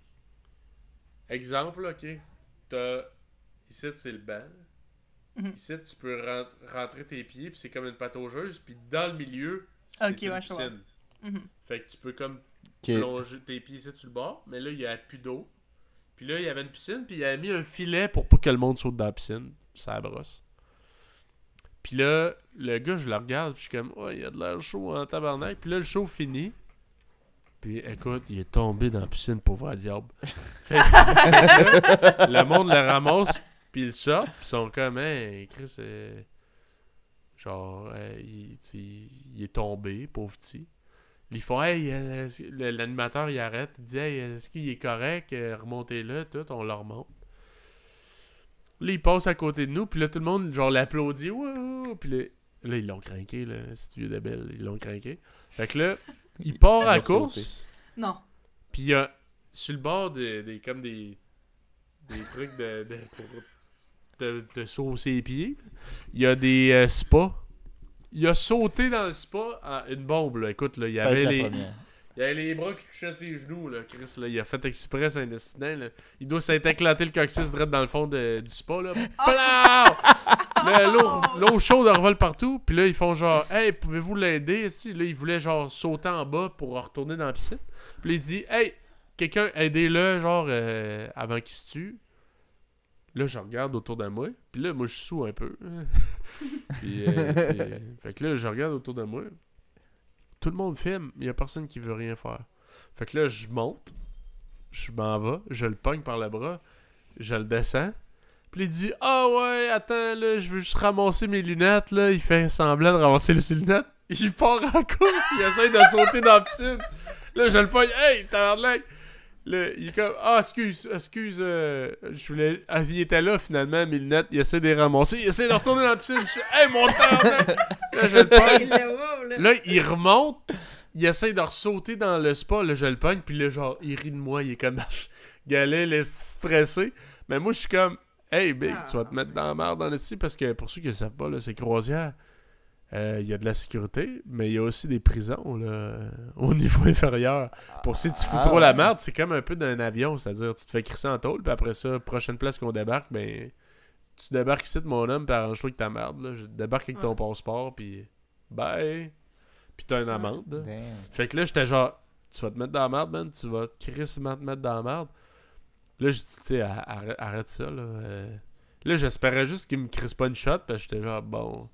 exemple, OK, t'as... Ici, c'est le banc. Ici, tu peux rentrer tes pieds, puis c'est comme une pataugeuse, puis dans le milieu, c'est une piscine. Fait que tu peux comme plonger tes pieds ici sur le bord, mais là, il n'y a plus d'eau. Puis là, il y avait une piscine, puis il avait mis un filet pour pas que le monde saute dans la piscine. Ça brosse. Puis là, le gars, je le regarde, puis je suis comme, oh, il a de l'air chaud en tabarnak. Puis là, le show finit. Puis écoute, il est tombé dans la piscine, pauvre diable. Fait que, le monde le ramasse, puis il sort, puis ils sont comme, hey, Chris, genre, il est tombé, pauvre petit. Ils font, hey, l'animateur, il arrête, il dit, hey, est-ce qu'il est correct? Remontez-le, tout, on le remonte. Là, il passe à côté de nous, puis là, tout le monde, genre, l'applaudit. Wouh! Puis là, ils l'ont craqué, là, ce vieux débile. Ils l'ont craqué. Fait que là, il part à la course. Non. Puis il y a, sur le bord, comme des trucs pour te saucer les pieds, il y a des spas. Il a sauté dans le spa en une bombe, là. Écoute, là, il y avait les bras qui touchaient ses genoux, là, Chris, là. Il a fait exprès, c'est un incident, là. Il doit s'être éclaté le coccyx direct dans le fond du spa, là. L'eau chaude revole partout. Puis là, ils font genre, hey, pouvez-vous l'aider? Là, il voulait genre sauter en bas pour retourner dans la piscine. Puis là, il dit, hey, quelqu'un, aidez-le, genre, avant qu'il se tue. Là, je regarde autour de moi. Puis là, moi, je suis sous un peu. Puis, fait que là, je regarde autour de moi. Tout le monde filme, mais il n'y a personne qui veut rien faire. Fait que là, je monte. Je m'en vais. Je le pogne par le bras. Je le descends. Puis il dit, ah ouais, attends, là, je veux juste ramasser mes lunettes, là. Il fait semblant de ramasser ses lunettes. Il part en course. Il essaie de sauter dans la piscine. Là, je le pogne. Hey, t'as l'air. Là, il est comme, ah, excuse, je voulais... Ah, il était là, finalement, mes lunettes, il essaie de les ramasser, il essaie de retourner dans la piscine, je suis, hey, mon temps! Là, je le pogne, là, il remonte, il essaie de ressauter dans le spa, là, je le pogne, puis là, genre, il rit de moi, il est comme, galet, là, stressé, mais moi, je suis comme, hey, big, tu vas te mettre dans la merde dans le style, parce que, pour ceux qui ne savent pas, là, c'est croisière. Il y a de la sécurité, mais il y a aussi des prisons là, au niveau inférieur. Pour si tu fous trop la merde, c'est comme un peu d'un avion, c'est-à-dire tu te fais crisser en tôle, puis après ça, prochaine place qu'on débarque, ben tu débarques ici de mon homme, puis arrange-toi avec ta merde. Là. Je débarque avec ton passeport, puis bye. Puis t'as une amende. Là. Damn. Fait que là, j'étais genre, tu vas te mettre dans la merde, man. Tu vas crissement te mettre dans la merde. Là, je dis, tu sais, arrête ça, là. Là, j'espérais juste qu'il me crisse pas une shot, parce que j'étais genre, bon.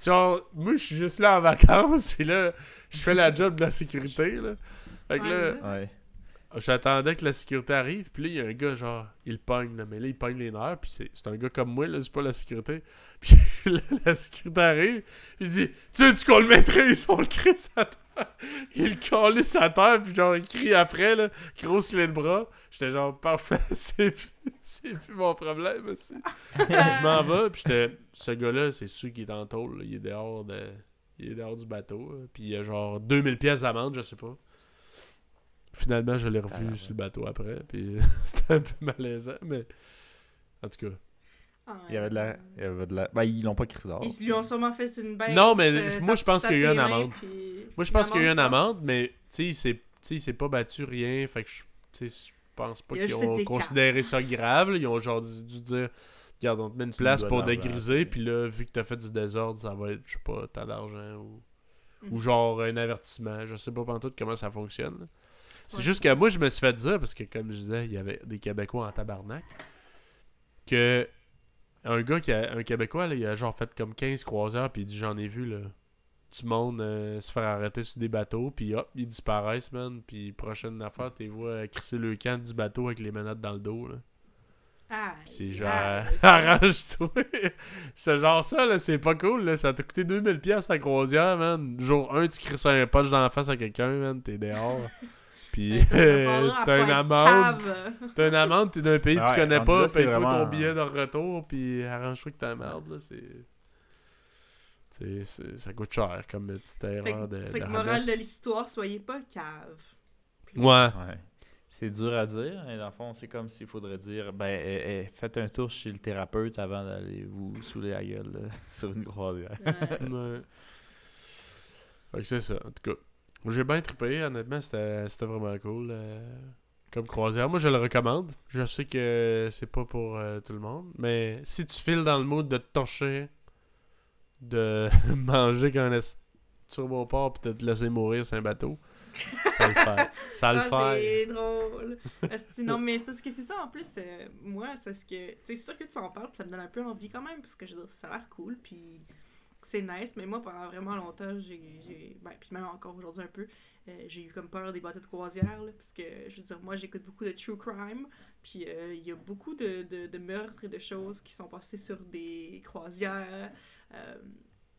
Genre, moi, je suis juste là en vacances, et là, je fais la job de la sécurité, là. Fait que là, Ouais. j'attendais que la sécurité arrive, puis là, il y a un gars, genre, il pogne, là, mais là, il pogne les nerfs, puis c'est un gars comme moi, là, c'est pas la sécurité. Puis là, la sécurité arrive, puis il dit, tu veux qu'on le maîtrise, on le crisse à terre. Il le calisse à terre, puis genre, il crie après, là, grosse clé de bras. J'étais genre, parfait, c'est plus mon problème aussi. Je m'en vais, puis ce gars-là, c'est sûr qu'il est en tôle, là. Il est dehors du bateau, là. Puis il y a genre 2000 pièces d'amende, je sais pas. Finalement, je l'ai revu sur le bateau après, puis c'était un peu malaisant, mais en tout cas. Il y avait de la... Ben, ils l'ont pas crié dehors. Ils lui ont sûrement fait une bête. Non, mais moi, je pense qu'il y a eu une amende. Moi, je pense qu'il y a eu une amende, amende, mais tu sais, il s'est pas battu rien, fait que je pense pas Il a qu'ils juste ont été considéré ça grave, là. Ils ont genre dû dire, regarde, on te met une Tu place nous pour dois de l'argent, dégriser, puis- puis là, vu que t'as fait du désordre, ça va être, je sais pas, tant d'argent ou genre un avertissement. Je sais pas pantoute comment ça fonctionne, là. C'est Ouais. juste que moi, je me suis fait dire, parce que comme je disais, il y avait des Québécois en tabarnak, que un Québécois, là, il a genre fait comme 15 croisières, puis il dit, j'en ai vu, là, du monde se faire arrêter sur des bateaux, puis hop, ils disparaissent, man, puis prochaine affaire, t'es vois crisser le camp du bateau avec les menottes dans le dos, là. Pis c'est genre, arrange-toi. C'est genre ça, là, c'est pas cool, là, ça t'a coûté 2000 pièces la croisière, man. Jour 1, tu crisses un punch dans la face à quelqu'un, man, t'es dehors. Puis t'as une amende. T'as une amende, t'es d'un pays que tu Ouais, connais rendu pas, là, c'est paye-toi vraiment- ton billet de retour, puis arrange-toi que ta merde, là, ça coûte cher comme petite erreur de Fait que de morale ramasse. de l'histoire, soyez pas cave. Ouais. Ouais. C'est dur à dire, mais dans le fond, c'est comme s'il faudrait dire, faites un tour chez le thérapeute avant d'aller vous saouler la gueule là, sur une croisière. Ouais. Fait que c'est ça, en tout cas. J'ai bien trippé, honnêtement, c'était vraiment cool. Comme croisière. Moi, je le recommande. Je sais que c'est pas pour tout le monde, mais si tu files dans le mood de te torcher, de manger qu'un turboport pis de te laisser mourir sur un bateau, ça le fait. Ça le fait. C'est drôle. Non, mais c'est ce que c'est ça en plus. Moi, c'est ce que. Tu sais, c'est sûr que tu en parles, puis ça me donne un peu envie quand même, parce que je veux dire, ça a l'air cool, puis c'est nice. Mais moi, pendant vraiment longtemps, ben, puis même encore aujourd'hui un peu, j'ai eu comme peur des bateaux de croisière, là, parce que je veux dire, moi, j'écoute beaucoup de true crime, puis il y a beaucoup de meurtres et de choses qui sont passées sur des croisières.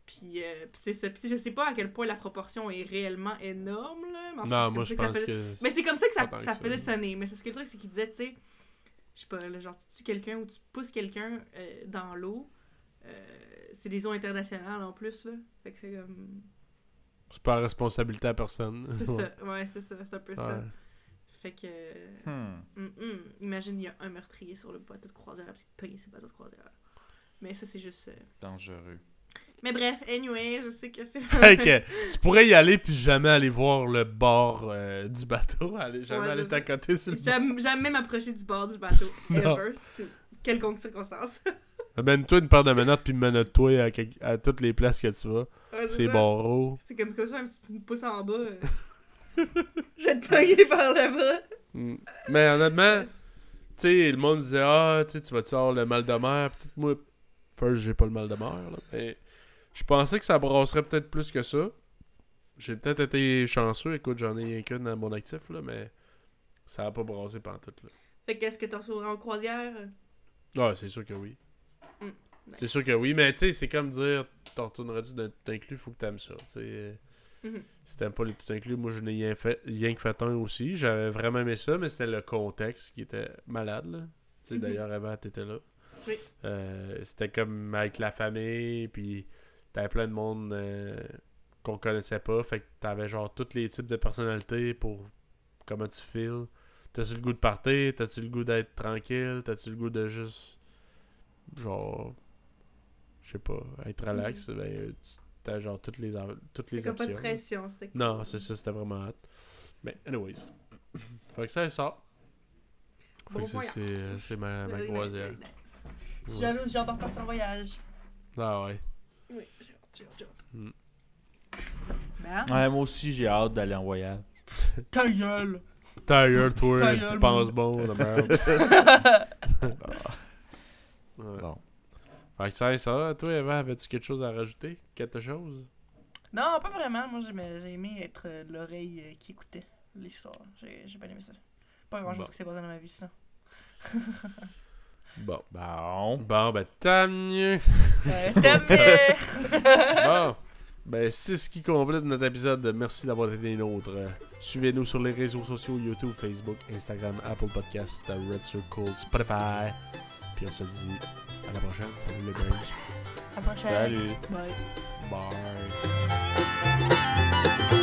Puis c'est ça. Puis je sais pas à quel point la proportion est réellement énorme, là. Mais en tout cas, Non, c'est moi comme je ça que ça pense faisait- que. Mais c'est comme ça que pas tant que ça ça. faisait sonner. Mais c'est ce que le truc, c'est qu'il disait, tu sais, je sais pas, là, genre, tu tues quelqu'un ou tu pousses quelqu'un dans l'eau. C'est des eaux internationales en plus, là. Fait que c'est comme. C'est pas la responsabilité à personne. C'est ça. Ouais, c'est ça. C'est un peu ça. Ouais. Fait que. Imagine, il y a un meurtrier sur le bateau de croisière, puis il pogne ses bateaux de croisière. Mais ça, c'est juste. Dangereux. Mais bref, anyway, je sais que c'est. Fait que tu pourrais y aller puis jamais aller voir le bord du bateau. Jamais Ouais, aller c'est ça. t'accoter sur le bord. Jamais m'approcher du bord du bateau. Non. Ever. Sous quelconque circonstance. Amène-toi une paire de menottes puis menotte-toi à toutes les places que tu vas. Ouais, C'est ça. barreaux. C'est comme ça, un petit pouce en bas. Je vais te pogner par le bras. Mais honnêtement, tu sais, le monde disait, ah, tu sais, tu vas-tu avoir le mal de mer? Peut-être moi, first, j'ai pas le mal de mer, là, mais je pensais que ça brasserait peut-être plus que ça. J'ai peut-être été chanceux, écoute, j'en ai rien qu'une dans mon actif, là, mais ça a pas brassé pantoute, là. Fait qu'est-ce que tu retourneras en croisière? Ah, c'est sûr que oui. Nice. C'est sûr que oui, mais tu sais, c'est comme dire, t'en retournerais-tu dans tout inclus, faut que t'aimes ça, tu sais. Mhm. Si t'aimes pas les tout inclus, moi je n'ai rien que fait un aussi. J'avais vraiment aimé ça, mais c'était le contexte qui était malade, là. Tu sais, Mhm. d'ailleurs, avant, t'étais là. Oui. C'était comme avec la famille, puis t'avais plein de monde qu'on connaissait pas, fait que t'avais genre tous les types de personnalités pour comment tu files. T'as-tu le goût de partir? T'as-tu le goût d'être tranquille? T'as-tu le goût de juste, genre, je sais pas, être relax? Ben, t'as genre toutes les C'est options. comme pas de pression. C'était cool. Non, c'est ça, c'était vraiment hâte. Mais, anyways. Fait que ça est ça. Fait Bon que ça, voyage. c'est ma Very, very, croisière. very nice. Je suis jalouse, j'ai hâte de repartir en voyage. Ah ouais. Oui, j'ai hâte. Ben, Ouais, moi aussi, j'ai hâte d'aller en voyage. ta gueule! Tiger, toi, Ta si gueule, pense bon, la merde. Ouais. Bon. Fait que ça, toi, Eva, avais-tu quelque chose à rajouter? Quelque chose? Non, pas vraiment. Moi, j'ai aimé être l'oreille qui écoutait l'histoire. J'ai bien aimé ça. Pas grand chose Bon. qui s'est passé dans ma vie, sinon. Bon. Bon. Bon, ben, tant mieux. T'as mieux! Bon. Ben, c'est ce qui complète notre épisode. Merci d'avoir été des nôtres. Suivez-nous sur les réseaux sociaux YouTube, Facebook, Instagram, Apple Podcasts, Red Circle, Spotify. Puis on se dit à la prochaine. Salut les brains. À la prochaine. Salut. Bye. Bye.